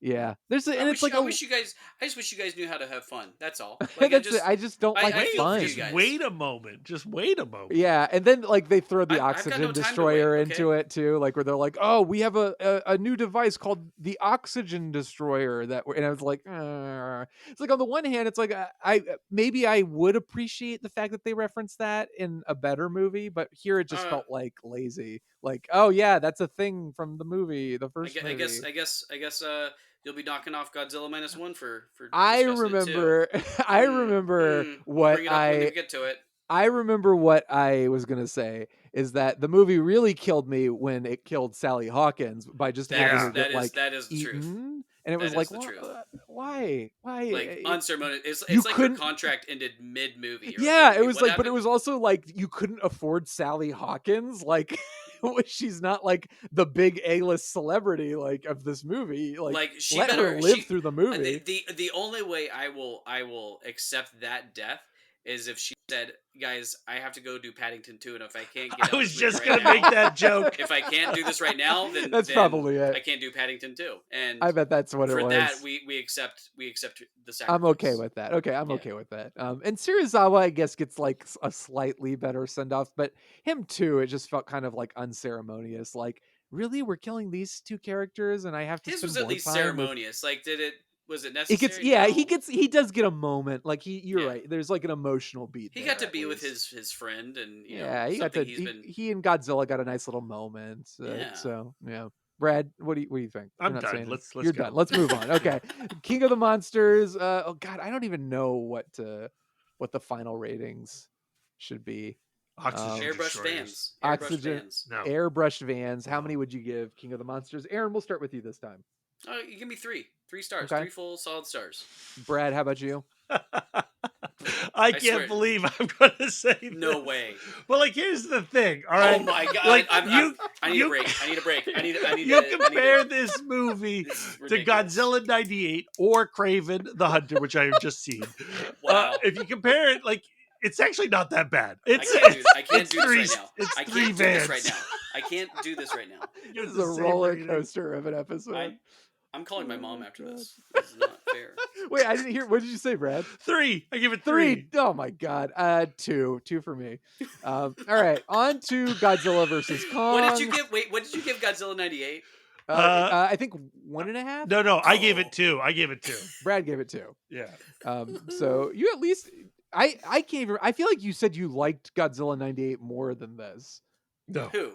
Speaker 2: yeah.
Speaker 4: I just wish you guys knew how to have fun. That's all. Like,
Speaker 2: I just don't like fun.
Speaker 3: Just wait a moment.
Speaker 2: Yeah, and then like they throw the
Speaker 4: I've got
Speaker 2: oxygen
Speaker 4: no time to
Speaker 2: destroyer
Speaker 4: wait,
Speaker 2: into it too, like where they're like, "Oh, we have a new device called the oxygen destroyer." And I was like, it's like on the one hand, it's like I would appreciate the fact that they referenced that in a better movie, but here it just felt like lazy. Like, oh yeah, that's a thing from the movie, the first movie.
Speaker 4: I guess. You'll be knocking off Godzilla -1 for.
Speaker 2: I remember what
Speaker 4: bring it up when you get to it.
Speaker 2: I remember what I was gonna say is that the movie really killed me when it killed Sally Hawkins by just having her get
Speaker 4: that is the
Speaker 2: eaten,
Speaker 4: truth.
Speaker 2: and it was like,
Speaker 4: Why? Like unceremonious. It's like her contract ended mid movie.
Speaker 2: Yeah, it was like, but it was also like you couldn't afford Sally Hawkins, like. She's not like the big A-list celebrity like of this movie. Like she let her live through the movie.
Speaker 4: The only way I will accept that death is if she said, "Guys, I have to go do Paddington 2, and if I can't get,
Speaker 3: I was just gonna make that joke.
Speaker 4: If I can't do this right now, then
Speaker 2: that's probably it.
Speaker 4: I can't do Paddington 2." And
Speaker 2: I bet that's what it was.
Speaker 4: For that, we accept the sacrifice.
Speaker 2: I'm okay with that. Okay, I'm okay with that. And Serizawa, I guess, gets like a slightly better send off, but him too. It just felt kind of like unceremonious. Like, really, we're killing these two characters, and I have to.
Speaker 4: His
Speaker 2: spend
Speaker 4: was at
Speaker 2: more
Speaker 4: least
Speaker 2: time
Speaker 4: ceremonious. Like, was it necessary?
Speaker 2: He does get a moment. Like you're right. There's like an emotional beat.
Speaker 4: He got to be with his friend, and he
Speaker 2: and Godzilla got a nice little moment. So yeah. Brad, what do you think?
Speaker 3: I'm done. Let's
Speaker 2: You're
Speaker 3: go.
Speaker 2: done. Let's move on. Okay. King of the Monsters. Oh God, I don't even know what the final ratings should be.
Speaker 4: Airbrush vans.
Speaker 3: No.
Speaker 2: Airbrushed vans. How many would you give King of the Monsters? Aaron, we'll start with you this time.
Speaker 4: You give me 3 stars.
Speaker 2: Okay.
Speaker 4: 3 full solid stars.
Speaker 2: Brad, how about you?
Speaker 3: I can't believe I'm going to say this.
Speaker 4: No way.
Speaker 3: Well, like, here's the thing. All right.
Speaker 4: Oh my God.
Speaker 3: Like,
Speaker 4: I need a break. I need a break.
Speaker 3: You compare this movie to Godzilla 98 or Craven the Hunter, which I have just seen.
Speaker 4: Wow.
Speaker 3: If you compare it, like, it's actually not that bad.
Speaker 4: I can't do this right now.
Speaker 3: It's
Speaker 4: I
Speaker 3: three
Speaker 4: can't do
Speaker 3: vans.
Speaker 4: this right now. I can't do this right now.
Speaker 2: This is a roller coaster of an episode.
Speaker 4: I'm calling my mom after this. This is not fair.
Speaker 2: Wait, I didn't hear. What did you say, Brad?
Speaker 3: 3. I give it 3.
Speaker 2: Oh my God. 2 for me. All right, on to Godzilla versus Kong.
Speaker 4: What did you give? Wait, what did you give Godzilla 98?
Speaker 2: I think 1.5.
Speaker 3: No, I gave it 2.
Speaker 2: Brad gave it 2.
Speaker 3: Yeah.
Speaker 2: So you at least I can't even. I feel like you said you liked Godzilla 98 more than this.
Speaker 3: No.
Speaker 4: Who?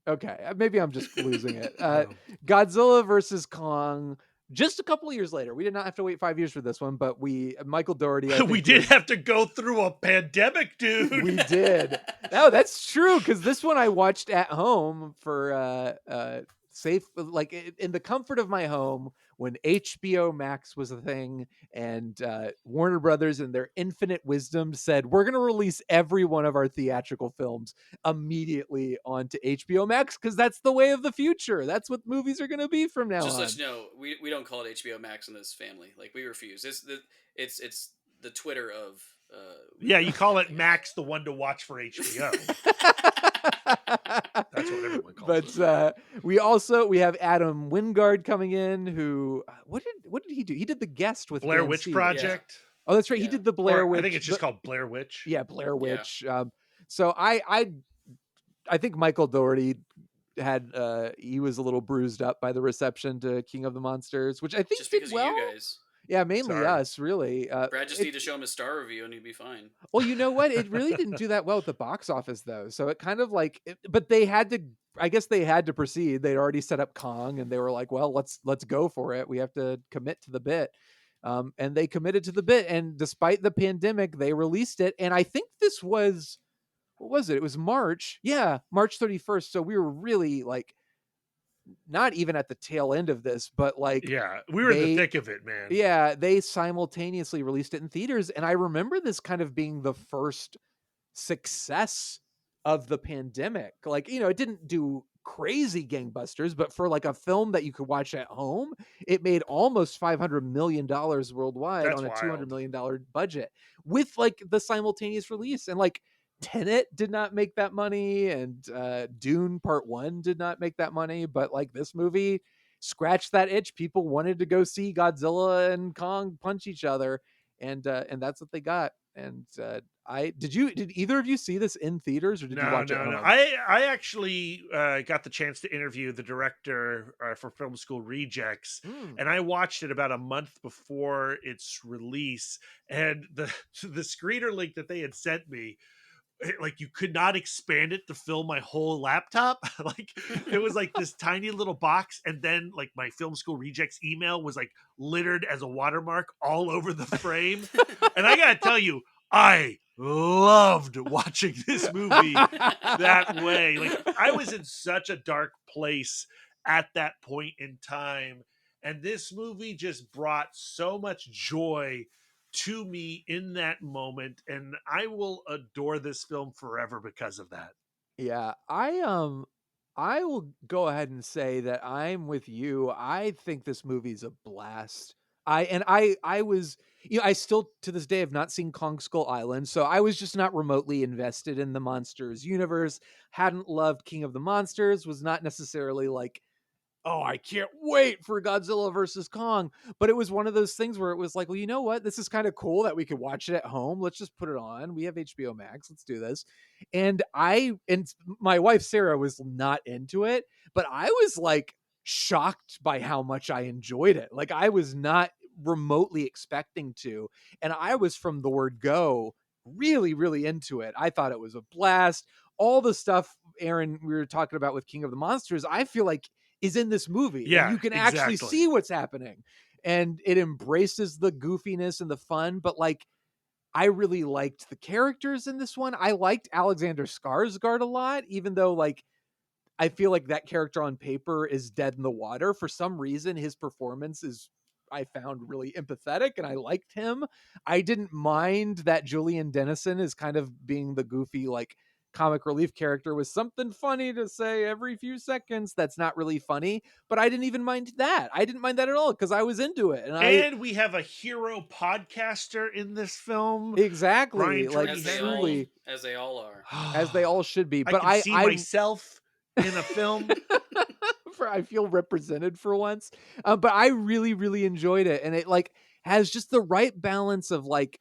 Speaker 2: Okay, maybe I'm just losing it.
Speaker 3: No.
Speaker 2: Godzilla versus Kong. Just a couple of years later, we did not have to wait 5 years for this one, but Michael Dougherty.
Speaker 3: We did have to go through a pandemic, dude.
Speaker 2: We did. No, that's true, because this one I watched at home for safe, like in the comfort of my home, when HBO Max was a thing, and Warner Brothers in their infinite wisdom said, we're going to release every one of our theatrical films immediately onto HBO Max, because that's the way of the future. That's what movies are going to be from now
Speaker 4: Just
Speaker 2: on.
Speaker 4: let you know, we don't call it HBO Max in this family. Like, we refuse. It's the Twitter of
Speaker 3: Yeah, you call it Max, the one to watch for HBO. That's what everyone calls
Speaker 2: But we have Adam Wingard coming in, who what did he do? He did The Guest with
Speaker 3: Blair
Speaker 2: Dan
Speaker 3: Witch
Speaker 2: Stevens.
Speaker 3: Project.
Speaker 2: Oh, that's right. He
Speaker 4: Yeah.
Speaker 2: did the Blair
Speaker 3: Or
Speaker 2: Witch.
Speaker 3: I think it's just called Blair Witch.
Speaker 2: Yeah, Blair
Speaker 4: Yeah.
Speaker 2: Witch. So I think Michael Dougherty had he was a little bruised up by the reception to King of the Monsters, which I think
Speaker 4: Just
Speaker 2: did
Speaker 4: because
Speaker 2: well.
Speaker 4: of you guys.
Speaker 2: Yeah, mainly
Speaker 3: Sorry.
Speaker 2: us, really.
Speaker 4: Brad just need to show him a star review and he'd be fine.
Speaker 2: Well, you know what? It really didn't do that well at the box office, though. So it kind of like, but they had to. I guess they had to proceed. They'd already set up Kong, and they were like, "Well, let's go for it. We have to commit to the bit." And they committed to the bit, and despite the pandemic, they released it. And I think this was, what was it? It was March. Yeah, March 31st. So we were really like not even at the tail end of this, but like,
Speaker 3: yeah, we were in the thick of it, man.
Speaker 2: Yeah, they simultaneously released it in theaters, and I remember this kind of being the first success of the pandemic. Like, it didn't do crazy gangbusters, but for like a film that you could watch at home, it made almost $500 million worldwide.
Speaker 3: That's
Speaker 2: on a
Speaker 3: wild.
Speaker 2: $200 million budget with like the simultaneous release. And like Tenet did not make that money, and Dune Part 1 did not make that money, but like this movie scratched that itch. People wanted to go see Godzilla and Kong punch each other, and that's what they got. And did either of you see this in theaters, or did you watch it at home?
Speaker 3: I actually got the chance to interview the director for Film School Rejects, and I watched it about a month before its release. And the screener link that they had sent me, like, you could not expand it to fill my whole laptop. Like, it was like this tiny little box, and then like my Film School Rejects email was like littered as a watermark all over the frame. And I gotta tell you, I loved watching this movie that way. Like, I was in such a dark place at that point in time, and this movie just brought so much joy to me in that moment, and I will adore this film forever because of that.
Speaker 2: Yeah, I will go ahead and say that I'm with you. I think this movie's a blast. I was, I still to this day have not seen Kong Skull Island, so I was just not remotely invested in the Monsters universe. Hadn't loved King of the Monsters, was not necessarily like, oh, I can't wait for Godzilla versus Kong. But it was one of those things where it was like, well, you know what? This is kind of cool that we could watch it at home. Let's just put it on. We have HBO Max. Let's do this. And my wife, Sarah, was not into it, but I was like shocked by how much I enjoyed it. Like, I was not remotely expecting to. And I was, from the word go, really, really into it. I thought it was a blast. All the stuff, Aaron, we were talking about with King of the Monsters, I feel like is in this movie.
Speaker 3: Yeah,
Speaker 2: and you can
Speaker 3: exactly.
Speaker 2: actually see what's happening, and it embraces the goofiness and the fun. But like, I really liked the characters in this one. I liked Alexander Skarsgård a lot, even though like I feel like that character on paper is dead in the water. For some reason, his performance is, I found, really empathetic, and I liked him. I didn't mind that Julian Dennison is kind of being the goofy, like, comic relief character with something funny to say every few seconds that's not really funny, but I didn't even mind that. I didn't mind that at all, because I was into it. And
Speaker 3: we have a hero podcaster in this film.
Speaker 2: Exactly. Like,
Speaker 4: as
Speaker 2: truly.
Speaker 4: As they all are.
Speaker 2: As they all should be. But
Speaker 3: I can see myself in a film.
Speaker 2: I feel represented for once. But I really, really enjoyed it. And it like has just the right balance of like,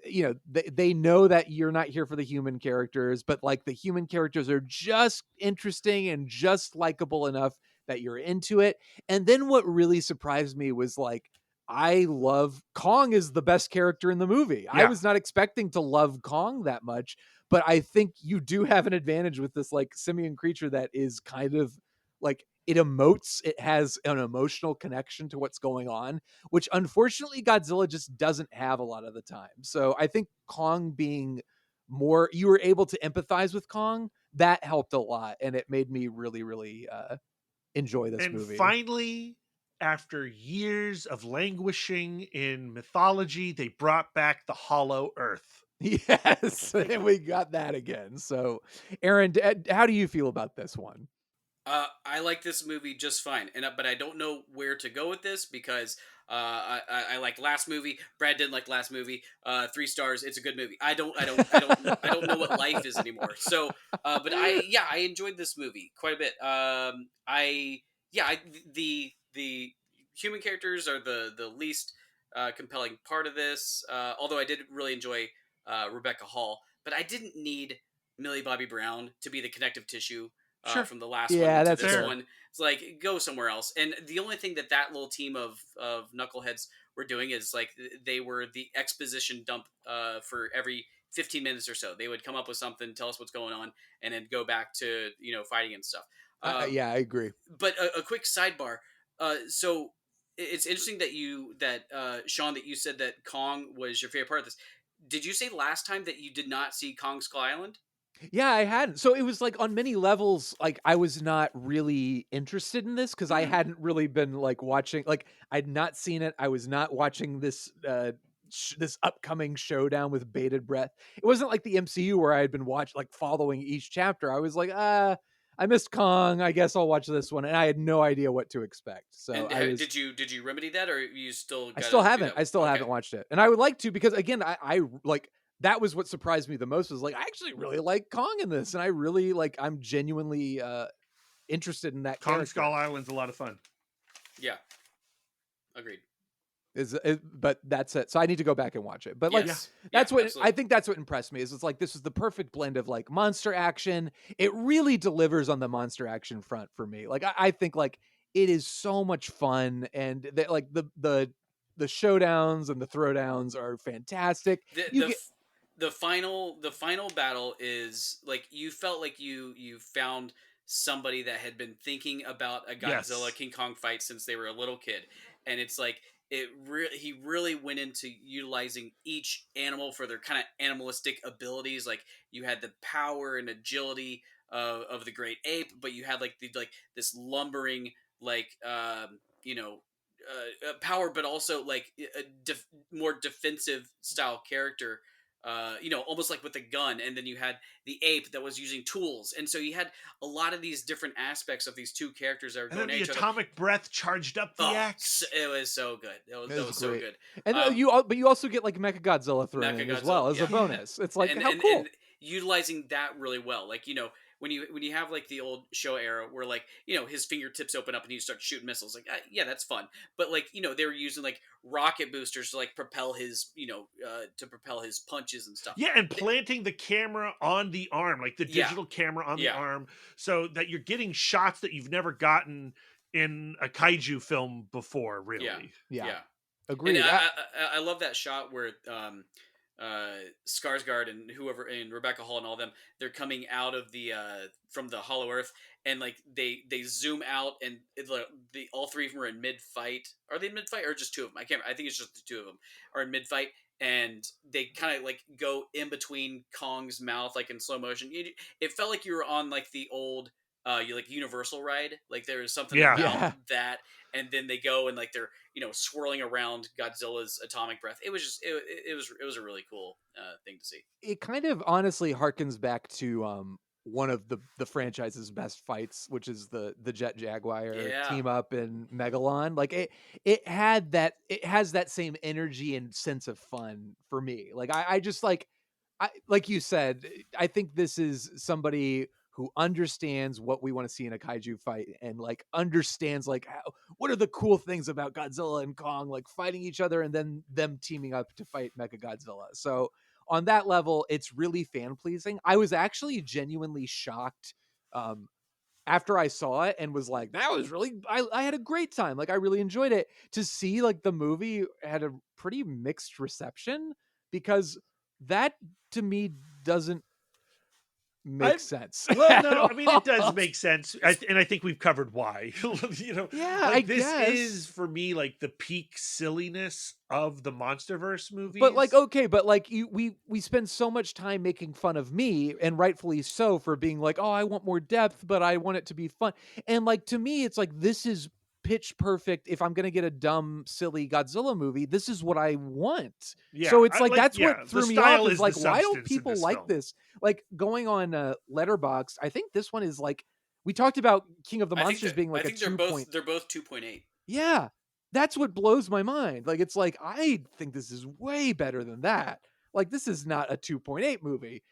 Speaker 2: they know that you're not here for the human characters, but like the human characters are just interesting and just likable enough that you're into it. And then what really surprised me was like, I love Kong is the best character in the movie. Yeah. I was not expecting to love Kong that much, but I think you do have an advantage with this like simian creature that is kind of like, it emotes, it has an emotional connection to what's going on, which unfortunately Godzilla just doesn't have a lot of the time. So I think Kong being more, you were able to empathize with Kong, that helped a lot. And it made me really, really enjoy this
Speaker 3: And
Speaker 2: movie.
Speaker 3: finally, after years of languishing in mythology, they brought back the Hollow Earth.
Speaker 2: Yes, and we got that again. So, Aaron, how do you feel about this one?
Speaker 4: I like this movie just fine, but I don't know where to go with this because I like last movie. Brad didn't like last movie. 3 stars. It's a good movie. I don't know what life is anymore. So, but I enjoyed this movie quite a bit. The human characters are the least compelling part of this. Although I did really enjoy Rebecca Hall, but I didn't need Millie Bobby Brown to be the connective tissue
Speaker 3: Sure.
Speaker 4: from the last
Speaker 2: Yeah,
Speaker 4: one to
Speaker 2: that's
Speaker 4: this
Speaker 2: fair.
Speaker 4: one. It's like, go somewhere else. And the only thing that little team of knuckleheads were doing is like they were the exposition dump for every 15 minutes or so. They would come up with something, tell us what's going on, and then go back to fighting and stuff.
Speaker 2: Yeah, I agree.
Speaker 4: But a quick sidebar. So it's interesting that Shawn, that you said that Kong was your favorite part of this. Did you say last time that you did not see Kong Skull Island?
Speaker 2: Yeah, I hadn't. So it was like on many levels, like I was not really interested in this because I hadn't really been like watching. Like I'd not seen it. I was not watching this this upcoming showdown with bated breath. It wasn't like the MCU where I had been like following each chapter. I was like, I missed Kong. I guess I'll watch this one, and I had no idea what to expect. So
Speaker 4: And
Speaker 2: I was.
Speaker 4: did you remedy that, or you still?
Speaker 2: I
Speaker 4: Gotta
Speaker 2: still
Speaker 4: do
Speaker 2: haven't.
Speaker 4: that?
Speaker 2: I still
Speaker 4: Okay.
Speaker 2: haven't watched it, and I would like to because again, I like that was what surprised me the most. Was like I actually really like Kong in this, and I really like. I'm genuinely interested in that
Speaker 3: Kong
Speaker 2: character.
Speaker 3: Skull Island's a lot of fun.
Speaker 4: Yeah, agreed.
Speaker 2: But that's it. So I need to go back and watch it. But like
Speaker 4: Yes.
Speaker 2: that's
Speaker 4: Yeah,
Speaker 2: what
Speaker 4: absolutely.
Speaker 2: I think that's what impressed me is it's like this is the perfect blend of like monster action. It really delivers on the monster action front for me. Like I think like it is so much fun and like the showdowns and the throwdowns are fantastic.
Speaker 4: The final battle is like you felt like you found somebody that had been thinking about a Godzilla
Speaker 3: Yes.
Speaker 4: King Kong fight since they were a little kid, and it's like he really went into utilizing each animal for their kind of animalistic abilities. Like you had the power and agility of the great ape, but you had like this lumbering like power, but also like a more defensive style character. Almost like with a gun, and then you had the ape that was using tools, and so you had a lot of these different aspects of these two characters that were
Speaker 3: And
Speaker 4: going
Speaker 3: then
Speaker 4: at
Speaker 3: the
Speaker 4: each other.
Speaker 3: atomic breath charged up the axe.
Speaker 4: It was so good. That was so
Speaker 2: great.
Speaker 4: good.
Speaker 2: And but you also get like Mechagodzilla thrown in as well as a bonus. It's like how cool.
Speaker 4: And utilizing that really well. Like when you have like the old show era where like his fingertips open up and you start shooting missiles, like yeah, that's fun. But like they were using like rocket boosters to like propel his punches and stuff.
Speaker 3: Yeah, and planting the camera on the arm, like the digital camera on the arm, so that you're getting shots that you've never gotten in a kaiju film before, really.
Speaker 2: Yeah. Agreed.
Speaker 4: And I love that shot where Skarsgård and whoever and Rebecca Hall and all them, they're coming out of the from the Hollow Earth, and like they zoom out and the all three of them are in mid fight. Are they in mid fight or just two of them? I can't. I think it's just the two of them are in mid fight, and they kind of like go in between Kong's mouth like in slow motion. It felt like you were on like the old like Universal ride. Like there was something about that, and then they go and like they're swirling around Godzilla's atomic breath. It was just it was a really cool thing to see.
Speaker 2: It kind of honestly harkens back to one of the franchise's best fights, which is the Jet Jaguar team up in Megalon. Like it has that same energy and sense of fun for me. Like I just like you said, I think this is somebody who understands what we want to see in a kaiju fight and like understands like what are the cool things about Godzilla and Kong like fighting each other and then them teaming up to fight Mechagodzilla. So on that level, it's really fan pleasing. I was actually genuinely shocked after I saw it and was like, that was really, I had a great time. Like I really enjoyed it to see like the movie had a pretty mixed reception because that to me doesn't make sense.
Speaker 3: Well, no,
Speaker 2: at
Speaker 3: I mean it does
Speaker 2: all.
Speaker 3: make sense, and I think we've covered why.
Speaker 2: Yeah, I
Speaker 3: like this
Speaker 2: guess.
Speaker 3: is for me like the peak silliness of the MonsterVerse
Speaker 2: But like,
Speaker 3: movies.
Speaker 2: okay, but like we spend so much time making fun of me, and rightfully so, for being like, oh, I want more depth, but I want it to be fun. And like, to me, it's like, this is pitch perfect. If I'm gonna get a dumb, silly Godzilla movie, this is what I want.
Speaker 3: Yeah,
Speaker 2: So it's like, that's
Speaker 3: yeah,
Speaker 2: what
Speaker 3: the
Speaker 2: threw me off,
Speaker 3: style
Speaker 2: is
Speaker 3: is the
Speaker 2: like, why don't
Speaker 3: substance in
Speaker 2: people
Speaker 3: this
Speaker 2: like
Speaker 3: film.
Speaker 2: this? Like, going on Letterboxd, I think this one is like, we talked about King of the Monsters being like
Speaker 4: I
Speaker 2: a
Speaker 4: think they're
Speaker 2: 2
Speaker 4: both
Speaker 2: point.
Speaker 4: they're both 2.8.
Speaker 2: Yeah, that's what blows my mind. Like, it's like, I think this is way better than that. Like, this is not a 2.8 movie.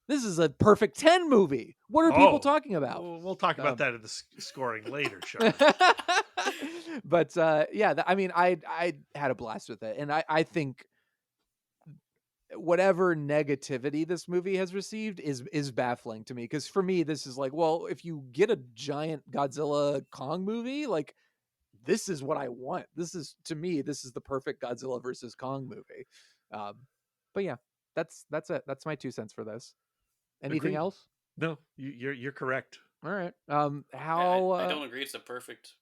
Speaker 2: This is a perfect 10 movie. What are people
Speaker 3: Oh,
Speaker 2: talking about?
Speaker 3: we'll talk about that in the scoring later, Sean.
Speaker 2: But yeah, I mean, I had a blast with it, and I think whatever negativity this movie has received is baffling to me, because for me, this is like, well, if you get a giant Godzilla Kong movie, like, this is what I want. This is, to me, this is the perfect Godzilla versus Kong movie. Um, but yeah, that's it. That's my 2 cents for this. Anything
Speaker 3: Agreed.
Speaker 2: else?
Speaker 3: No, you're correct.
Speaker 2: All right.
Speaker 4: I don't agree. It's a perfect.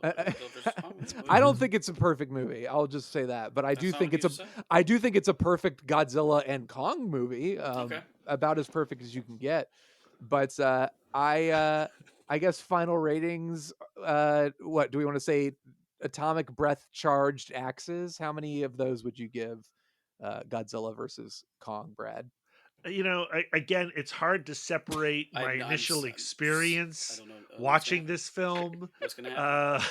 Speaker 4: Godzilla versus Kong movie.
Speaker 2: I don't think it's a perfect movie. I'll just say that, but I do think it's a perfect Godzilla and Kong movie.
Speaker 4: Okay.
Speaker 2: About as perfect as you can get. But I guess final ratings. What do we want to say? Atomic breath charged axes. How many of those would you give Godzilla versus Kong, Brad?
Speaker 3: Again, it's hard to separate my initial experience watching this film.
Speaker 4: What's gonna happen?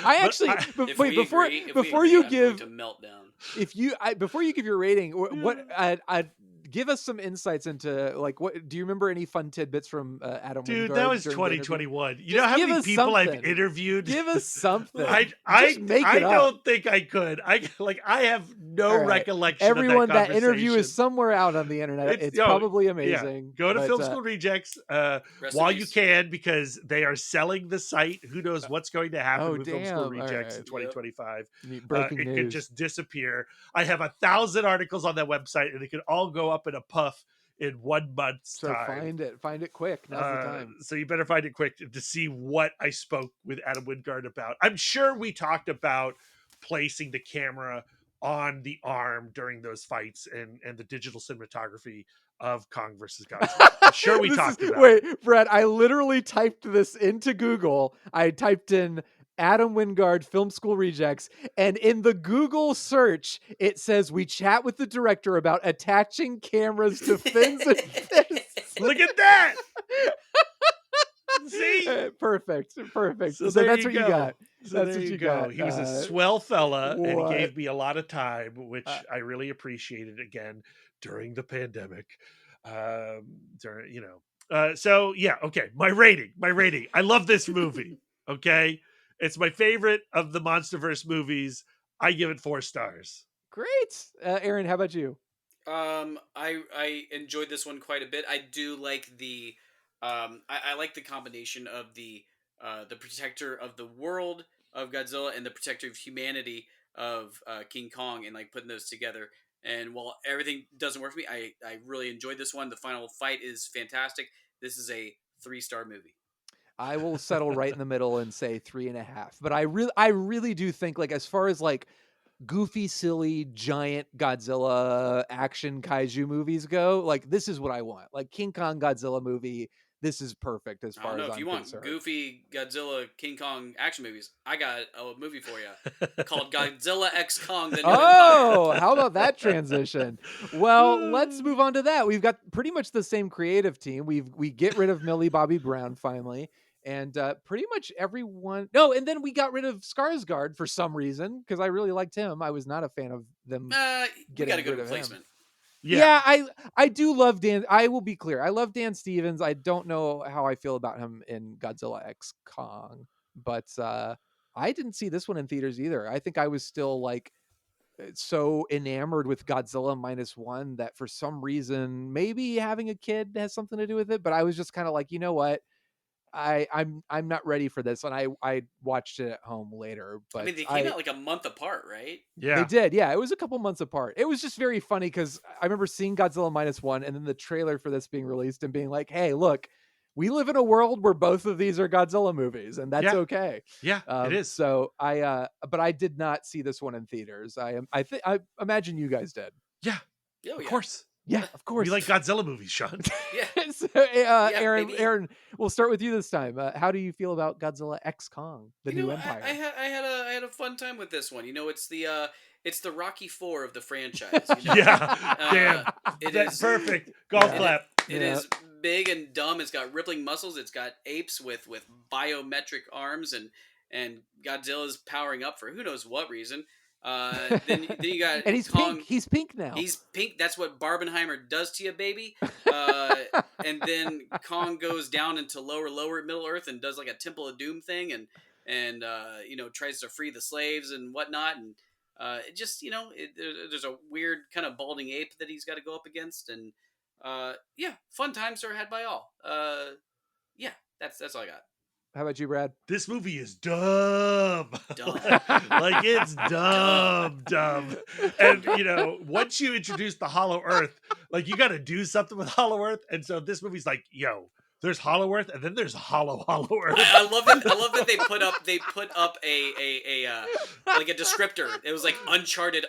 Speaker 2: I actually, wait, before you give
Speaker 4: to melt down.
Speaker 2: Before you give your rating, what I give us some insights into, like, what do you remember any fun tidbits from Adam
Speaker 3: Dude,
Speaker 2: Wingard
Speaker 3: that was
Speaker 2: during
Speaker 3: 2021. You know how many people I've interviewed?
Speaker 2: Give us something.
Speaker 3: I don't think I could. I have no recollection.
Speaker 2: Everyone,
Speaker 3: of that
Speaker 2: interview is somewhere out on the internet. It's probably amazing.
Speaker 3: Yeah. Go to Film School Rejects while you can, because they are selling the site. Who knows what's going to happen with Film School Rejects in 2025?
Speaker 2: Breaking
Speaker 3: it
Speaker 2: news.
Speaker 3: could just disappear. I have 1,000 articles on that website, and they could all go up in a puff in 1 month's time.
Speaker 2: Find it quick. Now's the time.
Speaker 3: So you better find it quick to see what I spoke with Adam Wingard about. I'm sure we talked about placing the camera on the arm during those fights and the digital cinematography of Kong versus Godzilla. I'm sure we talked about it.
Speaker 2: Wait, Brad, I literally typed this into Google. I typed in Adam Wingard Film School Rejects, and in the Google search, it says, we chat with the director about attaching cameras to fins and fists.
Speaker 3: Look at that! See?
Speaker 2: Perfect. So that's what you got.
Speaker 3: So that's what you got. He was a swell fella, and he gave me a lot of time, which I really appreciated, again, during the pandemic. So yeah, okay. My rating. I love this movie. Okay. It's my favorite of the MonsterVerse movies. I give it 4 stars.
Speaker 2: Great. Aaron, how about you?
Speaker 4: I enjoyed this one quite a bit. I do like the I like the combination of the protector of the world of Godzilla and the protector of humanity of King Kong, and like putting those together. And while everything doesn't work for me, I really enjoyed this one. The final fight is fantastic. This is a 3-star movie.
Speaker 2: I will settle right in the middle and say 3.5. But I really do think, like, as far as like goofy, silly, giant Godzilla action kaiju movies go, like, this is what I want. Like, King Kong Godzilla movie, this is perfect as far as I'm concerned.
Speaker 4: If you want goofy Godzilla King Kong action movies, I got a movie for you called Godzilla X Kong: The New Empire.
Speaker 2: How about that transition? Well, let's move on to that. We've got pretty much the same creative team. We get rid of Millie Bobby Brown finally. And pretty much everyone. No, and then we got rid of Skarsgård for some reason, because I really liked him. I was not a fan of them getting rid of replacement. Him. Yeah, I do love Dan. I will be clear. I love Dan Stevens. I don't know how I feel about him in Godzilla X Kong, but I didn't see this one in theaters either. I think I was still like so enamored with Godzilla -1 that for some reason, maybe having a kid has something to do with it. But I was just kind of like, you know what? I'm not ready for this, and I watched it at home later. But
Speaker 4: I mean, they came out like a month apart, right?
Speaker 3: Yeah.
Speaker 2: They did, yeah. It was a couple months apart. It was just very funny because I remember seeing Godzilla -1 and then the trailer for this being released and being like, "Hey, look, we live in a world where both of these are Godzilla movies, and that's
Speaker 3: Yeah.
Speaker 2: okay."
Speaker 3: Yeah, it is.
Speaker 2: So but I did not see this one in theaters. I imagine you guys did.
Speaker 3: Yeah,
Speaker 4: Oh,
Speaker 3: of
Speaker 4: yeah.
Speaker 3: course.
Speaker 2: Yeah, of course.
Speaker 3: We like Godzilla movies, Sean.
Speaker 4: Yeah.
Speaker 2: So,
Speaker 4: Yeah, baby.
Speaker 2: Aaron, we'll start with you this time. How do you feel about Godzilla X Kong, the new Empire?
Speaker 4: I had a fun time with this one. You know, it's the Rocky IV of the franchise. You know?
Speaker 3: Yeah, damn.
Speaker 4: It
Speaker 3: That's
Speaker 4: is
Speaker 3: perfect. Golf
Speaker 2: Yeah.
Speaker 3: clap.
Speaker 4: It
Speaker 2: Yeah.
Speaker 4: is big and dumb. It's got rippling muscles. It's got apes with biometric arms, and Godzilla's powering up for who knows what reason. Then you got
Speaker 2: And he's
Speaker 4: Kong.
Speaker 2: pink. He's pink now.
Speaker 4: He's pink. That's what Barbenheimer does to you, baby. And then Kong goes down into lower Middle Earth and does like a Temple of Doom thing, and tries to free the slaves and whatnot. And it just there's a weird kind of balding ape that he's got to go up against, and fun times are had by all. That's all I got.
Speaker 2: How about you, Brad?
Speaker 3: This movie is dumb.
Speaker 4: Dumb.
Speaker 3: Like it's dumb. And once you introduce the Hollow Earth, like you got to do something with Hollow Earth. And so this movie's like, yo, there's Hollow Earth, and then there's Hollow Earth.
Speaker 4: I love that they put up a like a descriptor. It was like uncharted,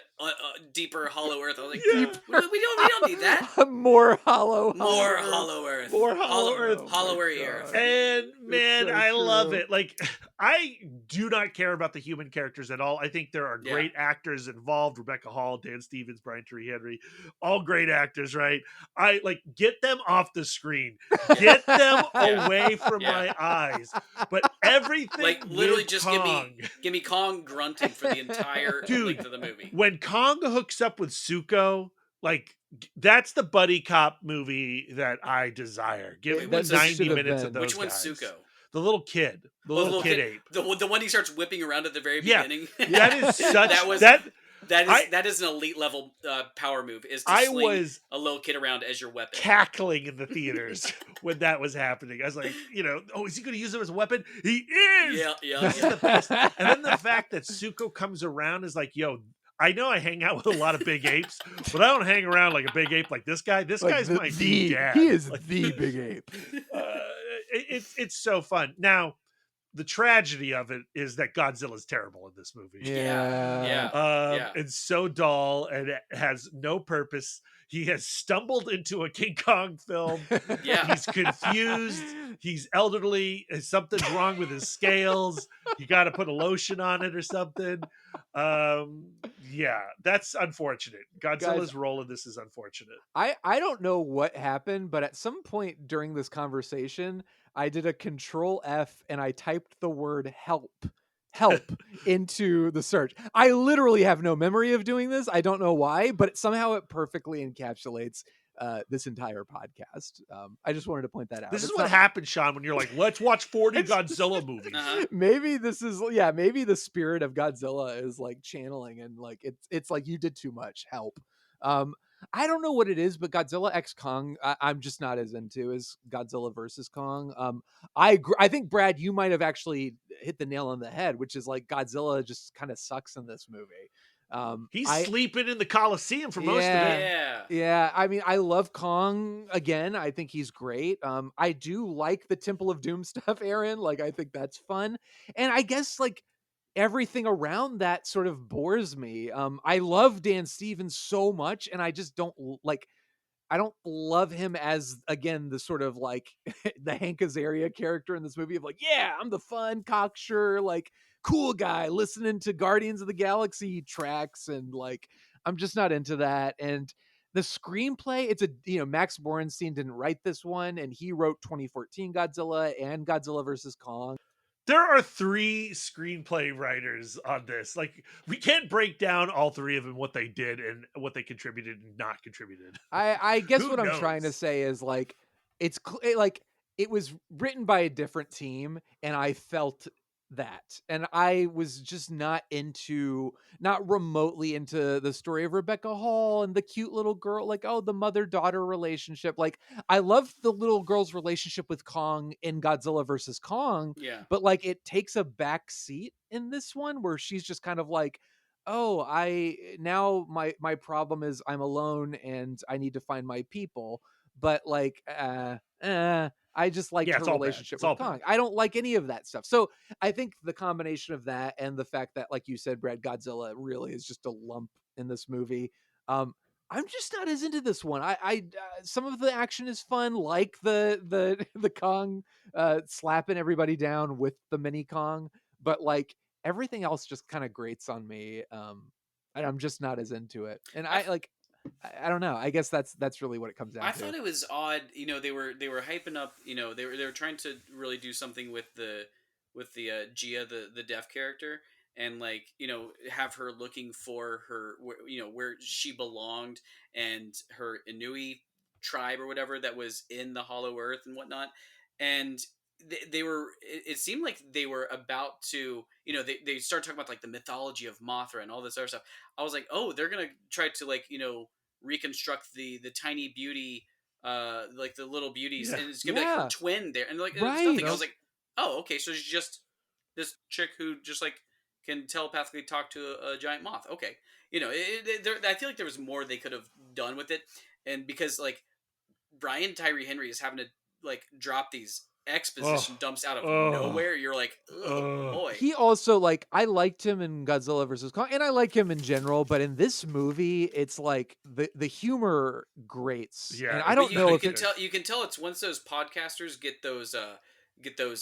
Speaker 4: deeper Hollow Earth. I was like,
Speaker 3: Yeah.
Speaker 4: we don't need that.
Speaker 2: More Hollow
Speaker 4: Hollow Earth.
Speaker 3: More Hollow Earth.
Speaker 4: Hollower
Speaker 2: Oh my
Speaker 4: Earth.
Speaker 2: God.
Speaker 3: And man,
Speaker 2: so
Speaker 3: I love
Speaker 2: true.
Speaker 3: it. Like, I do not care about the human characters at all. I think there are great actors involved. Rebecca Hall, Dan Stevens, Brian Tyree Henry, all great actors, right? I like get them off the screen. Get them away from my eyes. But everything,
Speaker 4: Like literally,
Speaker 3: with
Speaker 4: just
Speaker 3: Kong,
Speaker 4: give me Kong grunting for the entire
Speaker 3: Dude,
Speaker 4: length of the movie.
Speaker 3: when Kong hooks up with Zuko, like that's the buddy cop movie that I desire. Give
Speaker 4: Wait,
Speaker 3: me
Speaker 4: what's
Speaker 3: 90
Speaker 2: should have
Speaker 3: minutes of
Speaker 2: been.
Speaker 3: those
Speaker 4: Which one's
Speaker 3: guys.
Speaker 4: Zuko?
Speaker 3: The little kid. The little kid ape.
Speaker 4: The one he starts whipping around at the very
Speaker 3: Yeah.
Speaker 4: beginning.
Speaker 3: That is such
Speaker 4: that is an elite level power move. Is to
Speaker 3: I
Speaker 4: sling
Speaker 3: was
Speaker 4: a little kid around as your weapon.
Speaker 3: cackling in the theaters when that was happening. I was like, is he going to use him as a weapon? He is.
Speaker 4: Yeah.
Speaker 3: This is the best. And then the fact that Zuko comes around is like, yo, I know I hang out with a lot of big apes, but I don't hang around like a big ape like this guy. This guy's my dad.
Speaker 2: He is
Speaker 3: Like,
Speaker 2: the big ape.
Speaker 3: it's so fun. Now, the tragedy of it is that Godzilla's terrible in this movie.
Speaker 2: Yeah.
Speaker 3: And so dull and it has no purpose. He has stumbled into a King Kong film.
Speaker 4: Yeah.
Speaker 3: He's confused. He's elderly. Something's wrong with his scales. You got to put a lotion on it or something. That's unfortunate. Godzilla's role in this is unfortunate.
Speaker 2: I don't know what happened, but at some point during this conversation, I did a Control F and I typed the word help into the search. I literally have no memory of doing this. I don't know why, but somehow it perfectly encapsulates this entire podcast. I just wanted to point that out.
Speaker 3: This is
Speaker 2: It's
Speaker 3: what
Speaker 2: not-
Speaker 3: happens, Sean, when you're like, let's watch 40 Godzilla movies.
Speaker 4: Uh-huh.
Speaker 2: Maybe this is maybe the spirit of Godzilla is like channeling and like it's like you did too much. Help. I don't know what it is, but Godzilla X Kong, I'm just not as into as Godzilla versus Kong. I think Brad, you might have actually hit the nail on the head, which is like Godzilla just kind of sucks in this movie.
Speaker 3: He's sleeping in the Coliseum for most of it.
Speaker 4: Yeah.
Speaker 2: Yeah, I mean, I love Kong again. I think he's great. I do like the Temple of Doom stuff, Aaron. Like, I think that's fun. And I guess like everything around that sort of bores me. I love Dan Stevens so much, and I just don't like. I don't love him as, again, the sort of like the Hank Azaria character in this movie of like, yeah, I'm the fun, cocksure, like cool guy listening to Guardians of the Galaxy tracks. And like, I'm just not into that. And the screenplay, it's Max Borenstein didn't write this one, and he wrote 2014 Godzilla and Godzilla versus Kong.
Speaker 3: There are 3 screenplay writers on this. Like, we can't break down all 3 of them, what they did and what they contributed and not contributed.
Speaker 2: I guess
Speaker 3: Who
Speaker 2: what I'm trying to
Speaker 3: knows?
Speaker 2: say is like, it was written by a different team, and I felt that. And I was just not remotely into the story of Rebecca Hall and the cute little girl, like, oh, the mother-daughter relationship. Like, I love the little girl's relationship with Kong in Godzilla versus Kong,
Speaker 4: Yeah.
Speaker 2: but like it takes a back seat in this one where she's just kind of like, oh, my problem is I'm alone and I need to find my people. But like, I just liked
Speaker 3: Yeah,
Speaker 2: her
Speaker 3: it's all bad.
Speaker 2: relationship
Speaker 3: It's
Speaker 2: with
Speaker 3: all
Speaker 2: Kong.
Speaker 3: bad.
Speaker 2: I don't like any of that stuff. So I think the combination of that and the fact that, like you said, Brad, Godzilla really is just a lump in this movie. I'm just not as into this one. Some of the action is fun, like the Kong slapping everybody down with the mini Kong, but like everything else just kind of grates on me. And I'm just not as into it. And I don't know. I guess that's really what it comes down
Speaker 4: I
Speaker 2: to.
Speaker 4: thought it was odd. They were hyping up. They were trying to really do something with the Gia, the deaf character, and like have her looking for her where she belonged, and her Inui tribe or whatever that was in the Hollow Earth and whatnot. And they were. It seemed like they were about to. They started talking about like the mythology of Mothra and all this other stuff. I was like, oh, they're gonna try to like reconstruct the tiny beauty, like the little beauties,
Speaker 3: Yeah.
Speaker 4: and it's gonna be like her twin there, and like it was
Speaker 2: Right.
Speaker 4: nothing. I was like, oh, okay, so she's just this chick who just like can telepathically talk to a giant moth. Okay, I feel like there was more they could have done with it, and because like Brian Tyree Henry is having to like drop these exposition dumps out of nowhere, you're like, oh boy.
Speaker 2: He also, like, I liked him in Godzilla versus Kong, and I like him in general, but in this movie, it's like the humor grates.
Speaker 3: Yeah,
Speaker 2: and I don't know if
Speaker 4: you can tell it's once those podcasters get those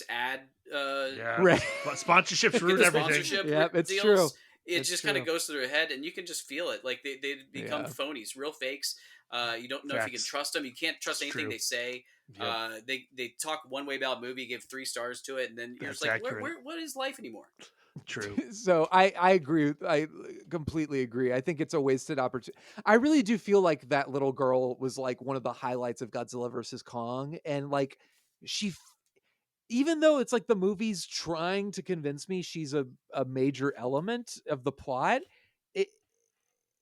Speaker 4: ad
Speaker 2: right.
Speaker 3: Sponsorships
Speaker 4: get
Speaker 3: ruin
Speaker 4: the
Speaker 3: everything.
Speaker 4: sponsorship
Speaker 2: Yeah, it's
Speaker 4: deals.
Speaker 2: true.
Speaker 4: It
Speaker 2: It's
Speaker 4: just kind of
Speaker 2: true.
Speaker 4: goes to their head, and you can just feel it. Like they become phonies, real fakes. You don't know if you can trust them. You can't trust anything they say.
Speaker 3: Yep.
Speaker 4: They talk one way about a movie, give 3 stars to it, and then you're
Speaker 3: That's
Speaker 4: just like,
Speaker 3: accurate.
Speaker 4: what is life anymore?
Speaker 3: True.
Speaker 2: So I agree. I completely agree. I think it's a wasted opportunity. I really do feel like that little girl was like one of the highlights of Godzilla versus Kong, and like even though it's like the movie's trying to convince me she's a major element of the plot,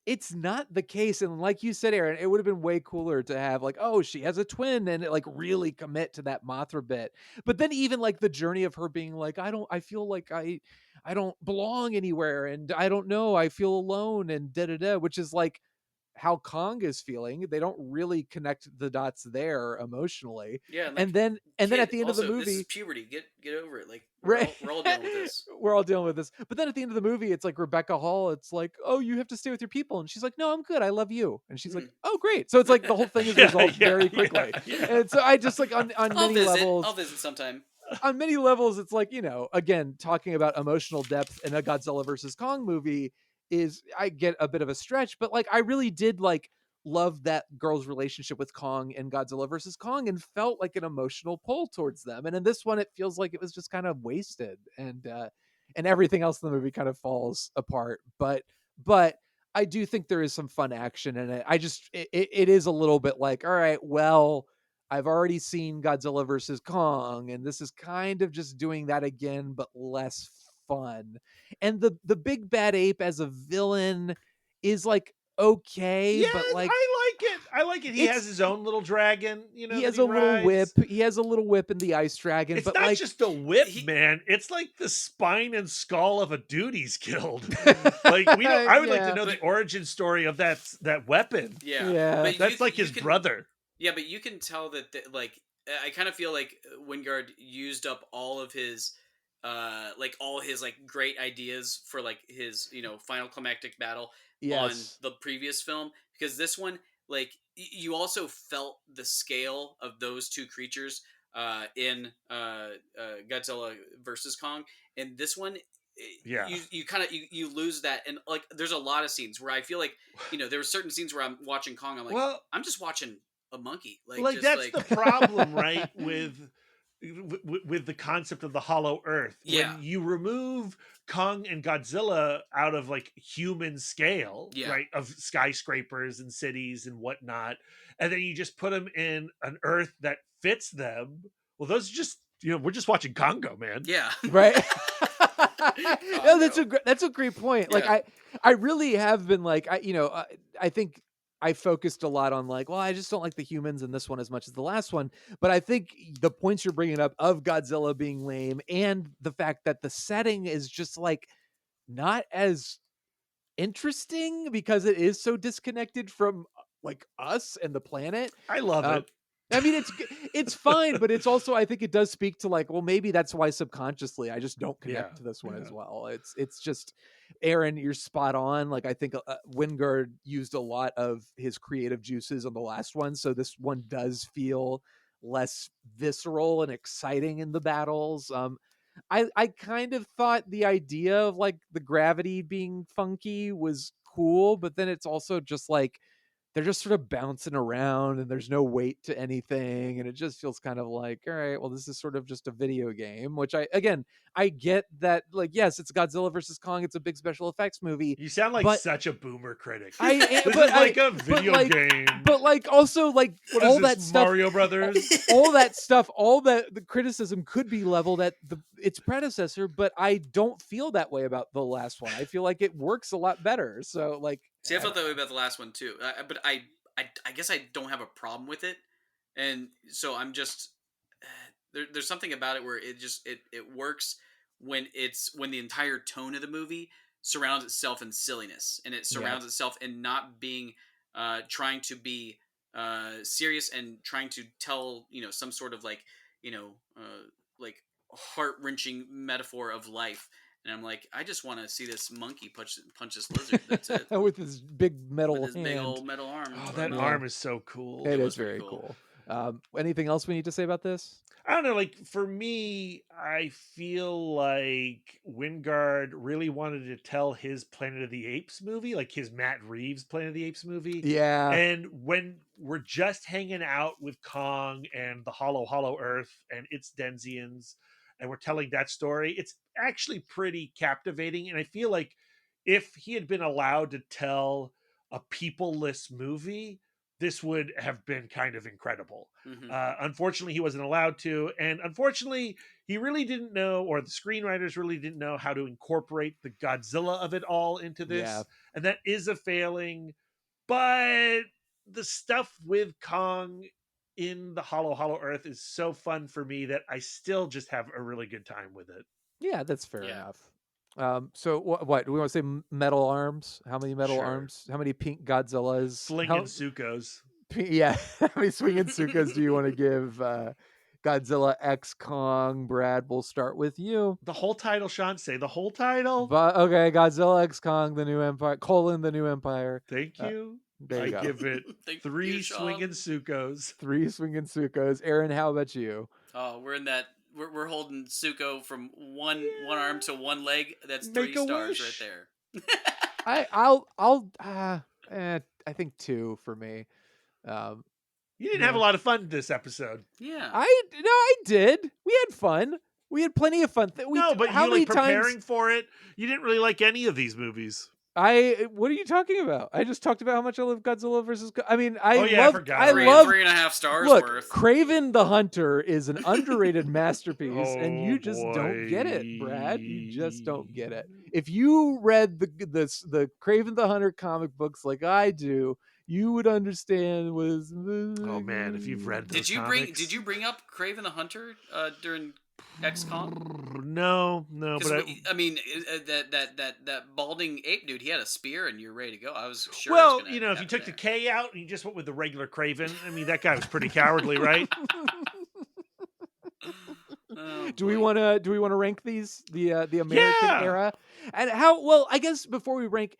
Speaker 2: it's not the case. And like you said, Aaron, it would have been way cooler to have like, oh, she has a twin, and like really commit to that Mothra bit. But then even like the journey of her being like, I feel like I don't belong anywhere, and I don't know, I feel alone, and which is like how Kong is feeling. They don't really connect the dots there emotionally.
Speaker 4: Yeah,
Speaker 2: and then at the end of the movie,
Speaker 4: this is puberty. Get over it. Like
Speaker 2: right,
Speaker 4: we're all dealing with this.
Speaker 2: We're all dealing with this. But then at the end of the movie, it's like Rebecca Hall. It's like, oh, you have to stay with your people, and she's like, no, I'm good. I love you. And she's like, oh, great. So it's like the whole thing is resolved very quickly. And so I just like on many levels.
Speaker 4: I'll visit sometime.
Speaker 2: On many levels, it's like, again, talking about emotional depth in a Godzilla versus Kong movie is, I get a bit of a stretch, but like I really did like love that girl's relationship with Kong in Godzilla versus Kong, and felt like an emotional pull towards them. And in this one, it feels like it was just kind of wasted, and everything else in the movie kind of falls apart. But I do think there is some fun action in it. It is a little bit like, all right, well, I've already seen Godzilla versus Kong, and this is kind of just doing that again, but less fun. And the big bad ape as a villain is like okay, but like
Speaker 3: I like it. He has his own little dragon. He has
Speaker 2: a little whip. He has a little whip in the ice dragon.
Speaker 3: It's
Speaker 2: but
Speaker 3: not
Speaker 2: like,
Speaker 3: just a whip, man. It's like the spine and skull of a dude he's killed. Like we don't. I would like to know the origin story of that weapon.
Speaker 4: Yeah. But
Speaker 3: that's like his brother.
Speaker 4: Yeah, but you can tell that like I kind of feel like Wingard used up all of his all his like great ideas for like his final climactic battle on the previous film, because this one, like, you also felt the scale of those two creatures in Godzilla versus Kong, and this one, you kind of you lose that. And like there's a lot of scenes where I feel like there were certain scenes where I'm watching Kong, I'm like, well, I'm just watching a monkey. Like
Speaker 3: that's the problem, right? with the concept of the Hollow Earth. When you remove Kong and Godzilla out of like human scale, right, of skyscrapers and cities and whatnot, and then you just put them in an Earth that fits them, well, those are just we're just watching Congo, man.
Speaker 2: Right. No, that's a great point. Like
Speaker 4: Yeah.
Speaker 2: I really have been like I think I focused a lot on like, well, I just don't like the humans in this one as much as the last one. But I think the points you're bringing up of Godzilla being lame and the fact that the setting is just like not as interesting because it is so disconnected from like us and the planet.
Speaker 3: I love
Speaker 2: Um,
Speaker 3: it.
Speaker 2: I mean, it's fine, but it's also I think it does speak to like, well, maybe that's why subconsciously I just don't connect
Speaker 3: Yeah,
Speaker 2: to this one as
Speaker 3: yeah.
Speaker 2: well. It's just, Aaron, you're spot on. Like I think Wingard used a lot of his creative juices on the last one, so this one does feel less visceral and exciting in the battles. I kind of thought the idea of like the gravity being funky was cool, but then it's also just like they're just sort of bouncing around and there's no weight to anything, and it just feels kind of like, all right, well, this is sort of just a video game, which I get that, like, yes, it's Godzilla versus Kong, it's a big special effects movie,
Speaker 3: You sound like
Speaker 2: but
Speaker 3: such a boomer critic.
Speaker 2: this
Speaker 3: This is like a video game.
Speaker 2: but like also like
Speaker 3: What
Speaker 2: all
Speaker 3: is
Speaker 2: that
Speaker 3: this,
Speaker 2: stuff,
Speaker 3: Mario Brothers?
Speaker 2: all that stuff, all that the criticism could be leveled at its predecessor, but I don't feel that way about the last one. I feel like it works a lot better. So like,
Speaker 4: See, I felt that way about the last one too, but I guess I don't have a problem with it, and so I'm just there's something about it where it works when the entire tone of the movie surrounds itself in silliness, and it surrounds itself in not being trying to be serious and trying to tell some sort of like like heart-wrenching metaphor of life. And I'm like, I just want to see this monkey punch this lizard. That's it.
Speaker 2: with his big metal
Speaker 4: With his big
Speaker 2: hand.
Speaker 4: old metal arm.
Speaker 3: Oh, that arm is so cool.
Speaker 2: It
Speaker 4: was
Speaker 2: is very
Speaker 4: pretty
Speaker 2: cool. Anything else we need to say about this?
Speaker 3: I don't know. Like for me, I feel like Wingard really wanted to tell his Planet of the Apes movie, like his Matt Reeves Planet of the Apes movie.
Speaker 2: Yeah.
Speaker 3: And when we're just hanging out with Kong and the Hollow Earth and its Denzians, and we're telling that story, it's actually pretty captivating. And I feel like if he had been allowed to tell a people-less movie, this would have been kind of incredible.
Speaker 4: Mm-hmm.
Speaker 3: Unfortunately, he wasn't allowed to. And unfortunately, he really didn't know, or the screenwriters really didn't know how to incorporate the Godzilla of it all into this.
Speaker 2: Yeah.
Speaker 3: And that is a failing. But the stuff with Kong in the Hollow Earth is so fun for me that I still just have a really good time with it.
Speaker 2: Yeah, that's fair enough. So what do we want to say? Metal arms? How many metal
Speaker 3: Sure.
Speaker 2: arms? How many pink Godzillas?
Speaker 3: Slinging Sukos.
Speaker 2: Yeah, how many swinging Sukos do you want to give Godzilla X Kong? Brad, we'll start with you.
Speaker 3: The whole title, Sean. Say the whole title.
Speaker 2: But okay, Godzilla X Kong, the new empire, : the new empire.
Speaker 3: Thank you.
Speaker 2: There you
Speaker 3: I
Speaker 2: go.
Speaker 3: give it
Speaker 4: Thank
Speaker 3: 3
Speaker 4: you, Sean.
Speaker 3: swinging Sukos.
Speaker 2: 3 swinging Sukos. Aaron, how about you?
Speaker 4: Oh, we're in that. We're holding Suko from one arm to one leg. That's 3
Speaker 3: Make a
Speaker 4: stars
Speaker 3: wish.
Speaker 4: right there.
Speaker 2: I think 2 for me.
Speaker 3: You didn't have a lot of fun this episode.
Speaker 4: Yeah.
Speaker 2: I did. We had fun. We had plenty of fun.
Speaker 3: No, but
Speaker 2: how
Speaker 3: you
Speaker 2: many
Speaker 3: like preparing
Speaker 2: times?
Speaker 3: for it. You didn't really like any of these movies.
Speaker 2: What are you talking about? I just talked about how much I love Godzilla versus. I mean, I
Speaker 3: I
Speaker 2: love.
Speaker 3: forgot.
Speaker 2: I
Speaker 4: Three
Speaker 2: love.
Speaker 4: 3.5 stars
Speaker 2: Look,
Speaker 4: worth.
Speaker 2: Craven the Hunter is an underrated masterpiece, and you
Speaker 3: Oh,
Speaker 2: just don't get it, Brad. You just don't
Speaker 3: boy.
Speaker 2: get it. If you read the Craven the Hunter comic books like I do, you would understand.
Speaker 3: Oh man, if you've read those comics.
Speaker 4: Did you bring up Craven the Hunter during XCOM?
Speaker 3: No, but
Speaker 4: I mean that balding ape dude, he had a spear, and you're ready to go. I was sure.
Speaker 3: well, if you took the K out and you just went with the regular Craven, I mean that guy was pretty cowardly, right?
Speaker 2: Do we want to rank these the American era, and how? Well, I guess before we rank,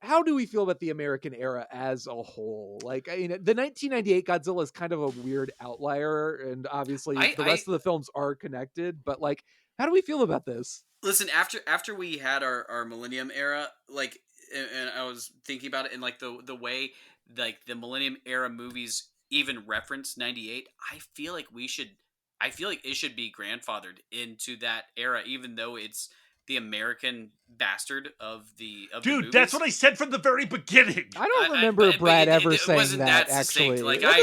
Speaker 2: how do we feel about the American era as a whole? Like, the 1998 Godzilla is kind of a weird outlier, and obviously the rest of the films are connected. But like, how do we feel about this?
Speaker 4: Listen, after we had our Millennium era, like, and I was thinking about it, and like the way like the Millennium era movies even reference 98, I feel like it should be grandfathered into that era, even though it's the American bastard of the
Speaker 3: Dude,
Speaker 4: movies.
Speaker 3: that's what I said from the very beginning.
Speaker 2: I don't remember Brad ever saying that. Actually,
Speaker 4: Like
Speaker 2: that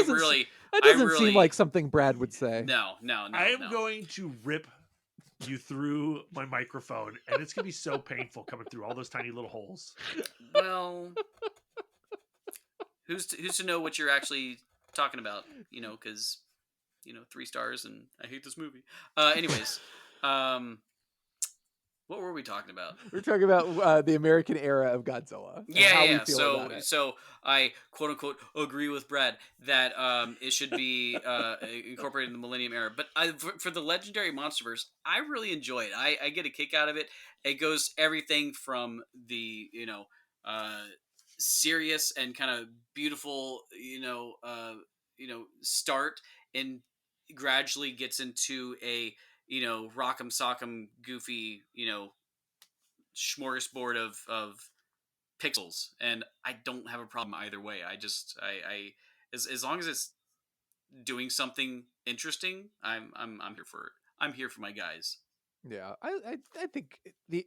Speaker 2: doesn't seem like something Brad would say.
Speaker 4: No.
Speaker 3: I am going to rip you through my microphone, and it's gonna be so painful coming through all those tiny little holes.
Speaker 4: Well, who's to know what you're actually talking about? Because 3 stars, and I hate this movie. Anyways, what were we talking about?
Speaker 2: We're talking about the American era of Godzilla. And
Speaker 4: Yeah,
Speaker 2: how
Speaker 4: yeah.
Speaker 2: we feel about it.
Speaker 4: So I quote unquote agree with Brad that it should be incorporated in the Millennium Era. But for the Legendary Monsterverse, I really enjoy it. I get a kick out of it. It goes everything from the serious and kind of beautiful start, and gradually gets into a rock'em sock'em goofy smorgasbord of pixels, and I don't have a problem either way. I as long as it's doing something interesting, I'm here for it. I'm here for my guys.
Speaker 2: Yeah, I think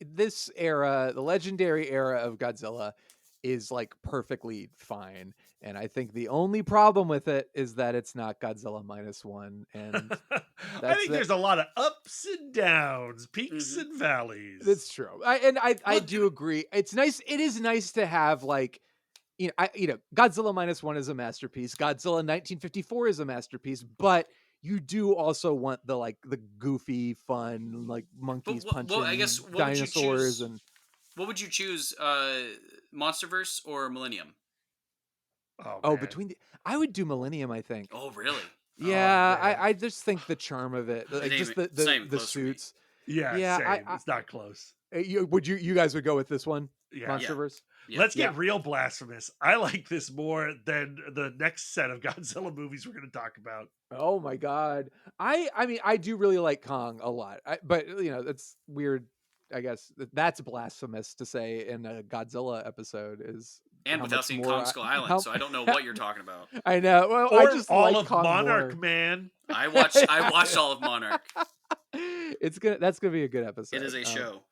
Speaker 2: this era, the legendary era of Godzilla, is like perfectly fine, and I think the only problem with it is that it's not Godzilla -1, and
Speaker 3: I think there's a lot of ups and downs, peaks
Speaker 4: Mhm.
Speaker 3: and valleys.
Speaker 2: that's true. I
Speaker 4: Well,
Speaker 2: do agree. It's nice. It is nice to have like Godzilla -1 is a masterpiece. Godzilla 1954 is a masterpiece, but you do also want the goofy, fun, like monkeys punching
Speaker 4: I guess what would you
Speaker 2: dinosaurs
Speaker 4: choose?
Speaker 2: and
Speaker 4: What would you choose? Monsterverse or Millennium?
Speaker 2: oh,
Speaker 3: Man.
Speaker 2: I would do Millennium, I think.
Speaker 4: Oh, really?
Speaker 2: Yeah,
Speaker 3: man.
Speaker 2: I just think the charm of it, like just
Speaker 4: It's not even
Speaker 2: the
Speaker 4: close for me.
Speaker 2: suits.
Speaker 3: Yeah,
Speaker 2: Yeah,
Speaker 3: same. It's not close.
Speaker 2: you guys would go with this one,
Speaker 3: Yeah.
Speaker 2: Monsterverse?
Speaker 4: Yeah.
Speaker 3: Let's get real blasphemous. I like this more than the next set of Godzilla movies we're going to talk about.
Speaker 2: Oh my god. I mean, I do really like Kong a lot. But it's weird. I guess that's blasphemous to say in a Godzilla episode is
Speaker 4: And
Speaker 2: how
Speaker 4: without
Speaker 2: much
Speaker 4: seeing
Speaker 2: more
Speaker 4: Kong Skull Island, so I don't know what you're talking about.
Speaker 2: I know. Well,
Speaker 3: Or
Speaker 2: I just
Speaker 3: all
Speaker 2: like
Speaker 3: of
Speaker 2: Kong
Speaker 3: Monarch
Speaker 2: more.
Speaker 3: Man.
Speaker 4: I watched all of Monarch.
Speaker 2: That's gonna be a good episode.
Speaker 4: It is a show.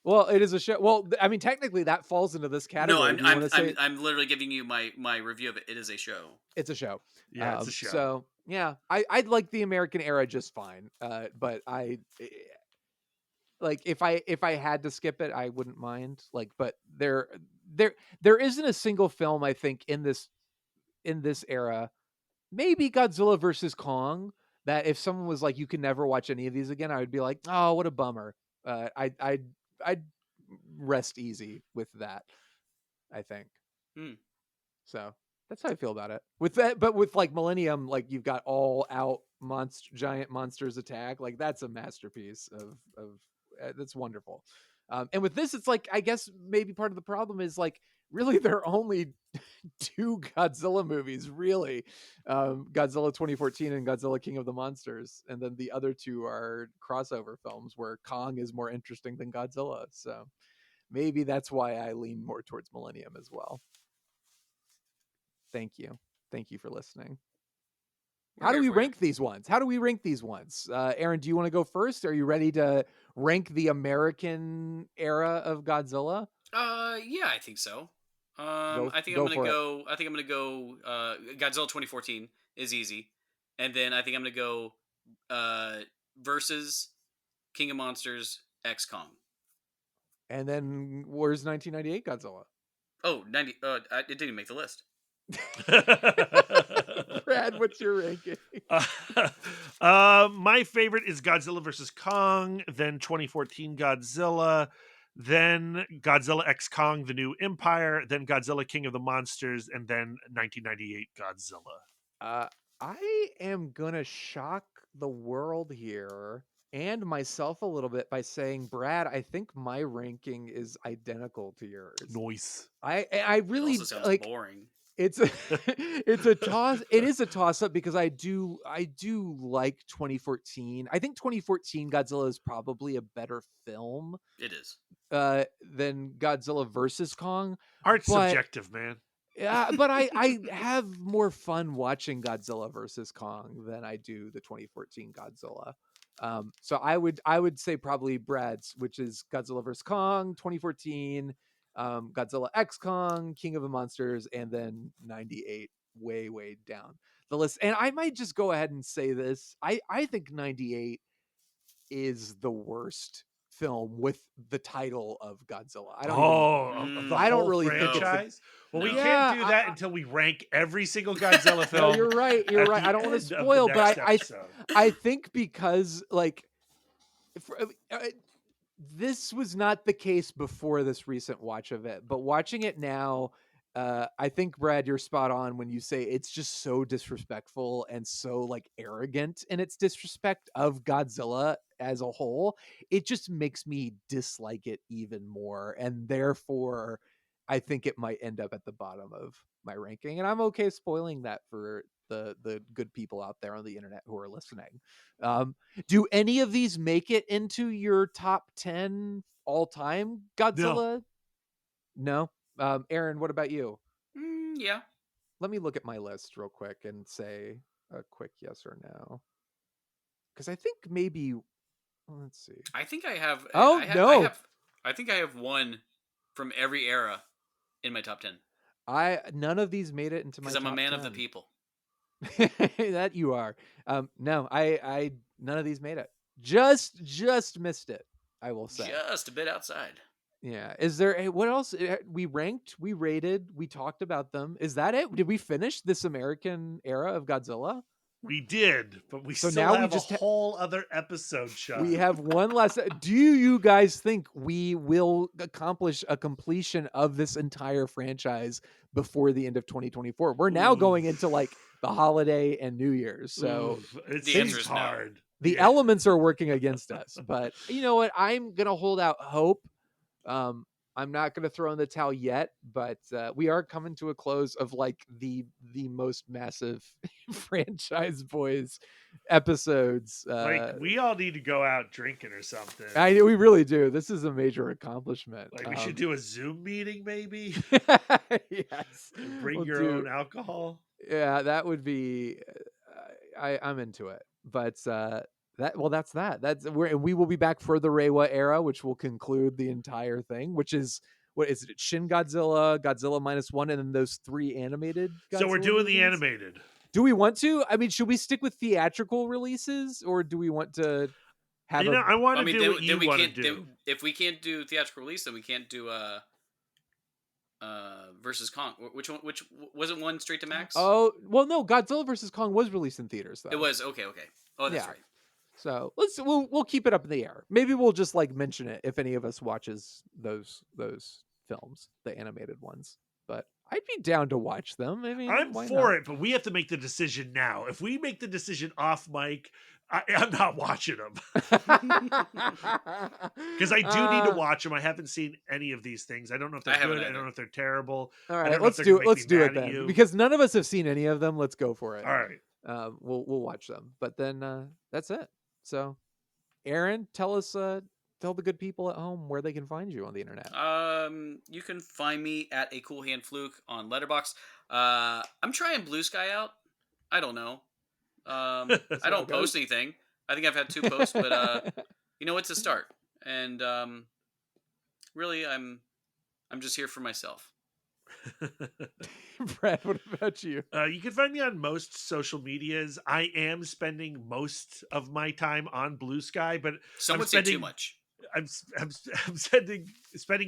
Speaker 2: Well, it is a show. Well, I mean, technically that falls into this category.
Speaker 4: No,
Speaker 2: Do you want to say
Speaker 4: I'm literally giving you my review of it. It is a show.
Speaker 2: it's a show?
Speaker 3: Yeah, it's a show.
Speaker 2: So yeah, I'd like the American era just fine. But like if I had to skip it, I wouldn't mind. Like, but there isn't a single film I think in this era, maybe Godzilla versus Kong, that if someone was like, you can never watch any of these again, I would be like, oh, what a bummer. I'd rest easy with that, I think. So that's how I feel about it. With that, but with like Millennium, like you've got all out giant monsters attack. Like that's a masterpiece of that's wonderful. And with this, it's like I guess maybe part of the problem is like really there are only 2 Godzilla movies, really. Godzilla 2014 and Godzilla King of the Monsters, and then the other 2 are crossover films where Kong is more interesting than Godzilla. So maybe that's why I lean more towards Millennium as well. Thank you for listening. How do we rank these ones? Aaron, do you want to go first? Are you ready to rank the American era of Godzilla?
Speaker 4: Yeah, I think so. I think I'm gonna go Godzilla 2014 is easy, and then I think I'm gonna go versus King of Monsters X Kong.
Speaker 2: And then where's 1998 Godzilla?
Speaker 4: Oh, 90. It didn't even make the list.
Speaker 2: Brad, what's your ranking?
Speaker 3: My favorite is Godzilla versus Kong, then 2014 Godzilla, then Godzilla X Kong, The New Empire, then Godzilla King of the Monsters, and then 1998 Godzilla.
Speaker 2: I am gonna shock the world here and myself a little bit by saying, Brad, I think my ranking is identical to yours.
Speaker 3: Noise.
Speaker 2: I really
Speaker 4: it also sounds
Speaker 2: like
Speaker 4: boring.
Speaker 2: it's a toss. It is a toss up because I do like 2014. I think 2014 Godzilla is probably a better film.
Speaker 4: It is.
Speaker 2: Than Godzilla versus Kong.
Speaker 3: Art's subjective, man.
Speaker 2: Yeah, but I have more fun watching Godzilla versus Kong than I do the 2014 Godzilla. So I would say probably Brad's, which is Godzilla vs. Kong 2014, Godzilla X Kong, King of the Monsters, and then 98 way down the list. And I might just go ahead and say this. I think 98 is the worst film with the title of Godzilla. I don't even.
Speaker 3: Of the
Speaker 2: I don't
Speaker 3: whole
Speaker 2: really think it's a,
Speaker 3: franchise. Well, we
Speaker 4: No.
Speaker 3: can't do
Speaker 2: Yeah,
Speaker 3: that until we rank every single Godzilla
Speaker 2: no,
Speaker 3: film.
Speaker 2: you're right. You're
Speaker 3: at
Speaker 2: right.
Speaker 3: the
Speaker 2: I don't want to
Speaker 3: end of the
Speaker 2: spoil, but
Speaker 3: next
Speaker 2: I
Speaker 3: episode.
Speaker 2: I think because like this was not the case before this recent watch of it, but watching it now, I think Brad, you're spot on when you say it's just so disrespectful and so like arrogant in its disrespect of Godzilla as a whole. It just makes me dislike it even more, and therefore I think it might end up at the bottom of my ranking, and I'm okay spoiling that for the good people out there on the internet who are listening. Do any of these make it into your top 10 all-time Godzilla? No. Aaron, what about you?
Speaker 4: Yeah.
Speaker 2: Let me look at my list real quick and say a quick yes or no. Because I think maybe, let's see.
Speaker 4: I think I have.
Speaker 2: Oh, no.
Speaker 4: I think I have one from every era in my top 10
Speaker 2: None of these made it into my
Speaker 4: because
Speaker 2: top
Speaker 4: I'm a man
Speaker 2: 10.
Speaker 4: of the people.
Speaker 2: That you are. No, I none of these made it. Just missed it, I will say.
Speaker 4: Just a bit outside.
Speaker 2: Yeah. Is there what else? We ranked, we rated, we talked about them. Is that it? Did we finish this American era of Godzilla?
Speaker 3: We did, but we
Speaker 2: So
Speaker 3: still
Speaker 2: now we
Speaker 3: have
Speaker 2: just
Speaker 3: a whole other episode, Sean.
Speaker 2: We have one last. Do you guys think we will accomplish a completion of this entire franchise before the end of 2024? We're now going into like the holiday and New Year's, so
Speaker 3: It
Speaker 4: The answer
Speaker 3: seems
Speaker 4: is no.
Speaker 3: hard.
Speaker 2: the elements are working against us. But you know what? I'm gonna hold out hope. I'm not going to throw in the towel yet, but we are coming to a close of like the most massive Franchyze Boiz episodes.
Speaker 3: Like we all need to go out drinking or something.
Speaker 2: We really do. This is a major accomplishment.
Speaker 3: Like we should do a Zoom meeting, maybe.
Speaker 2: Yes,
Speaker 3: Bring
Speaker 2: we'll
Speaker 3: your
Speaker 2: do-
Speaker 3: own alcohol.
Speaker 2: Yeah, that would be. I'm into it, but that's that. We will be back for the Reiwa era, which will conclude the entire thing. Which is what is it? Shin Godzilla, Godzilla -1, and then those 3 animated.
Speaker 3: So we're
Speaker 2: Godzilla
Speaker 3: doing the
Speaker 2: movies?
Speaker 3: animated.
Speaker 2: Do we want to? I mean, should we stick with theatrical releases, or do we want to have?
Speaker 3: I want
Speaker 4: I
Speaker 3: to
Speaker 4: mean,
Speaker 3: do what you
Speaker 4: we
Speaker 3: want to
Speaker 4: can't.
Speaker 3: do.
Speaker 4: If we can't do theatrical release, then we can't do versus Kong. Which one? Which wasn't one straight to Max?
Speaker 2: Oh well, no. Godzilla vs Kong was released in theaters, though.
Speaker 4: It was okay. Oh, that's
Speaker 2: Yeah.
Speaker 4: right.
Speaker 2: So we'll keep it up in the air. Maybe we'll just like mention it if any of us watches those films, the animated ones. But I'd be down to watch them. I mean,
Speaker 3: I'm
Speaker 2: why
Speaker 3: for
Speaker 2: not?
Speaker 3: it, but we have to make the decision now. If we make the decision off mic, I'm not watching them because I do need to watch them. I haven't seen any of these things. I don't know if they're
Speaker 4: I haven't
Speaker 3: good. I
Speaker 4: either.
Speaker 3: don't know if they're terrible.
Speaker 2: All
Speaker 3: I
Speaker 2: right,
Speaker 3: don't know
Speaker 2: let's
Speaker 3: if they're
Speaker 2: do
Speaker 3: gonna
Speaker 2: it.
Speaker 3: make
Speaker 2: Let's
Speaker 3: me
Speaker 2: do it
Speaker 3: mad at
Speaker 2: then,
Speaker 3: you.
Speaker 2: because none of us have seen any of them. Let's go for it.
Speaker 3: All right.
Speaker 2: We'll watch them. But then that's it. So, Aaron, tell the good people at home where they can find you on the internet.
Speaker 4: You can find me at a cool hand fluke on Letterboxd. I'm trying Blue Sky out. I don't know. I don't post anything. I think I've had 2 posts, but it's a start. And really, I'm just here for myself.
Speaker 2: Brad, what about you?
Speaker 3: You can find me on most social medias. I am spending most of my time on Blue Sky, but
Speaker 4: Some would say too much.
Speaker 3: I'm spending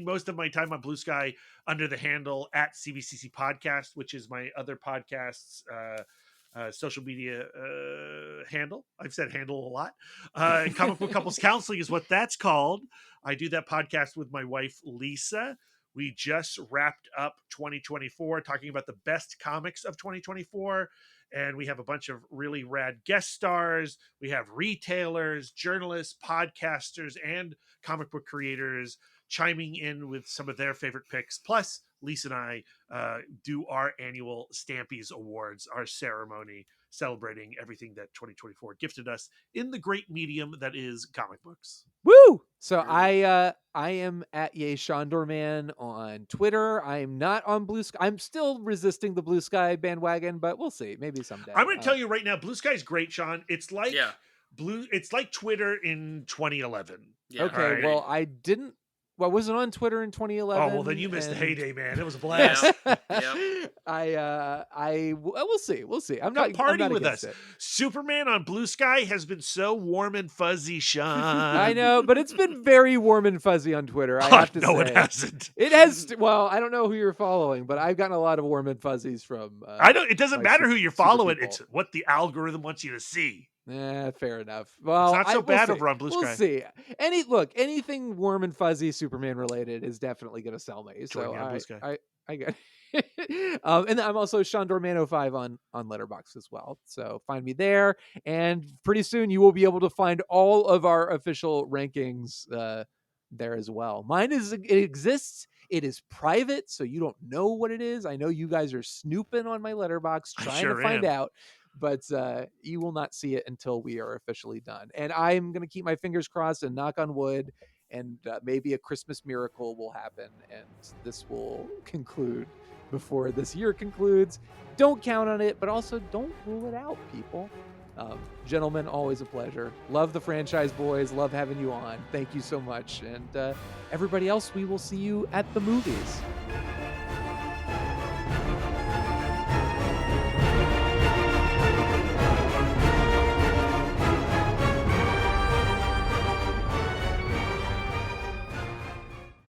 Speaker 3: most of my time on Blue Sky under the handle at CBCC Podcast, which is my other podcast's social media handle. I've said handle a lot. Comic Book Couples Counseling is what that's called. I do that podcast with my wife, Lisa. We just wrapped up 2024, talking about the best comics of 2024. And we have a bunch of really rad guest stars. We have retailers, journalists, podcasters, and comic book creators chiming in with some of their favorite picks. Plus, Lisa and I do our annual Stampies Awards, our ceremony celebrating everything that 2024 gifted us in the great medium that is comic books.
Speaker 2: Woo! So I am at Yay Shondorman on Twitter. I'm not on Blue Sky. I'm still resisting the Blue Sky bandwagon, but we'll see. Maybe someday.
Speaker 3: I'm going to tell you right now, Blue Sky is great, Sean. It's like
Speaker 4: Yeah.
Speaker 3: It's like Twitter in 2011.
Speaker 4: Yeah.
Speaker 2: Okay,
Speaker 3: Alright.
Speaker 2: well, I didn't Well, I wasn't on Twitter in 2011.
Speaker 3: Oh, well, then you missed the
Speaker 2: and-
Speaker 3: heyday, man. It was a blast.
Speaker 4: Yep.
Speaker 2: We'll see. I'm
Speaker 3: Come
Speaker 2: not
Speaker 3: party
Speaker 2: I'm not
Speaker 3: with
Speaker 2: against
Speaker 3: us.
Speaker 2: it.
Speaker 3: Superman on Blue Sky has been so warm and fuzzy, Sean.
Speaker 2: I know, but it's been very warm and fuzzy on Twitter. I have to
Speaker 3: no,
Speaker 2: say,
Speaker 3: it hasn't.
Speaker 2: It has. Well, I don't know who you're following, but I've gotten a lot of warm and fuzzies from.
Speaker 3: I don't. It doesn't
Speaker 2: like
Speaker 3: matter who you're following.
Speaker 2: people.
Speaker 3: It's what the algorithm wants you to see.
Speaker 2: Fair enough. Well,
Speaker 3: It's not so
Speaker 2: we'll
Speaker 3: bad
Speaker 2: see.
Speaker 3: over on Blue
Speaker 2: We'll
Speaker 3: Sky.
Speaker 2: see. Anything warm and fuzzy Superman related is definitely going to sell me.
Speaker 3: Join
Speaker 2: So
Speaker 3: me on Blue Sky.
Speaker 2: I get. And I'm also Sean Dormano 5 on Letterboxd as well. So find me there, and pretty soon you will be able to find all of our official rankings there as well. It exists. It is private, so you don't know what it is. I know you guys are snooping on my Letterboxd
Speaker 3: I
Speaker 2: trying
Speaker 3: sure
Speaker 2: to find
Speaker 3: am.
Speaker 2: out, but you will not see it until we are officially done. And I'm going to keep my fingers crossed and knock on wood, and maybe a Christmas miracle will happen, and this will conclude before this year concludes. Don't count on it, but also don't rule it out, people. Gentlemen, always a pleasure. Love the Franchyze Boiz. Love having you on. Thank you so much. And everybody else, we will see you at the movies.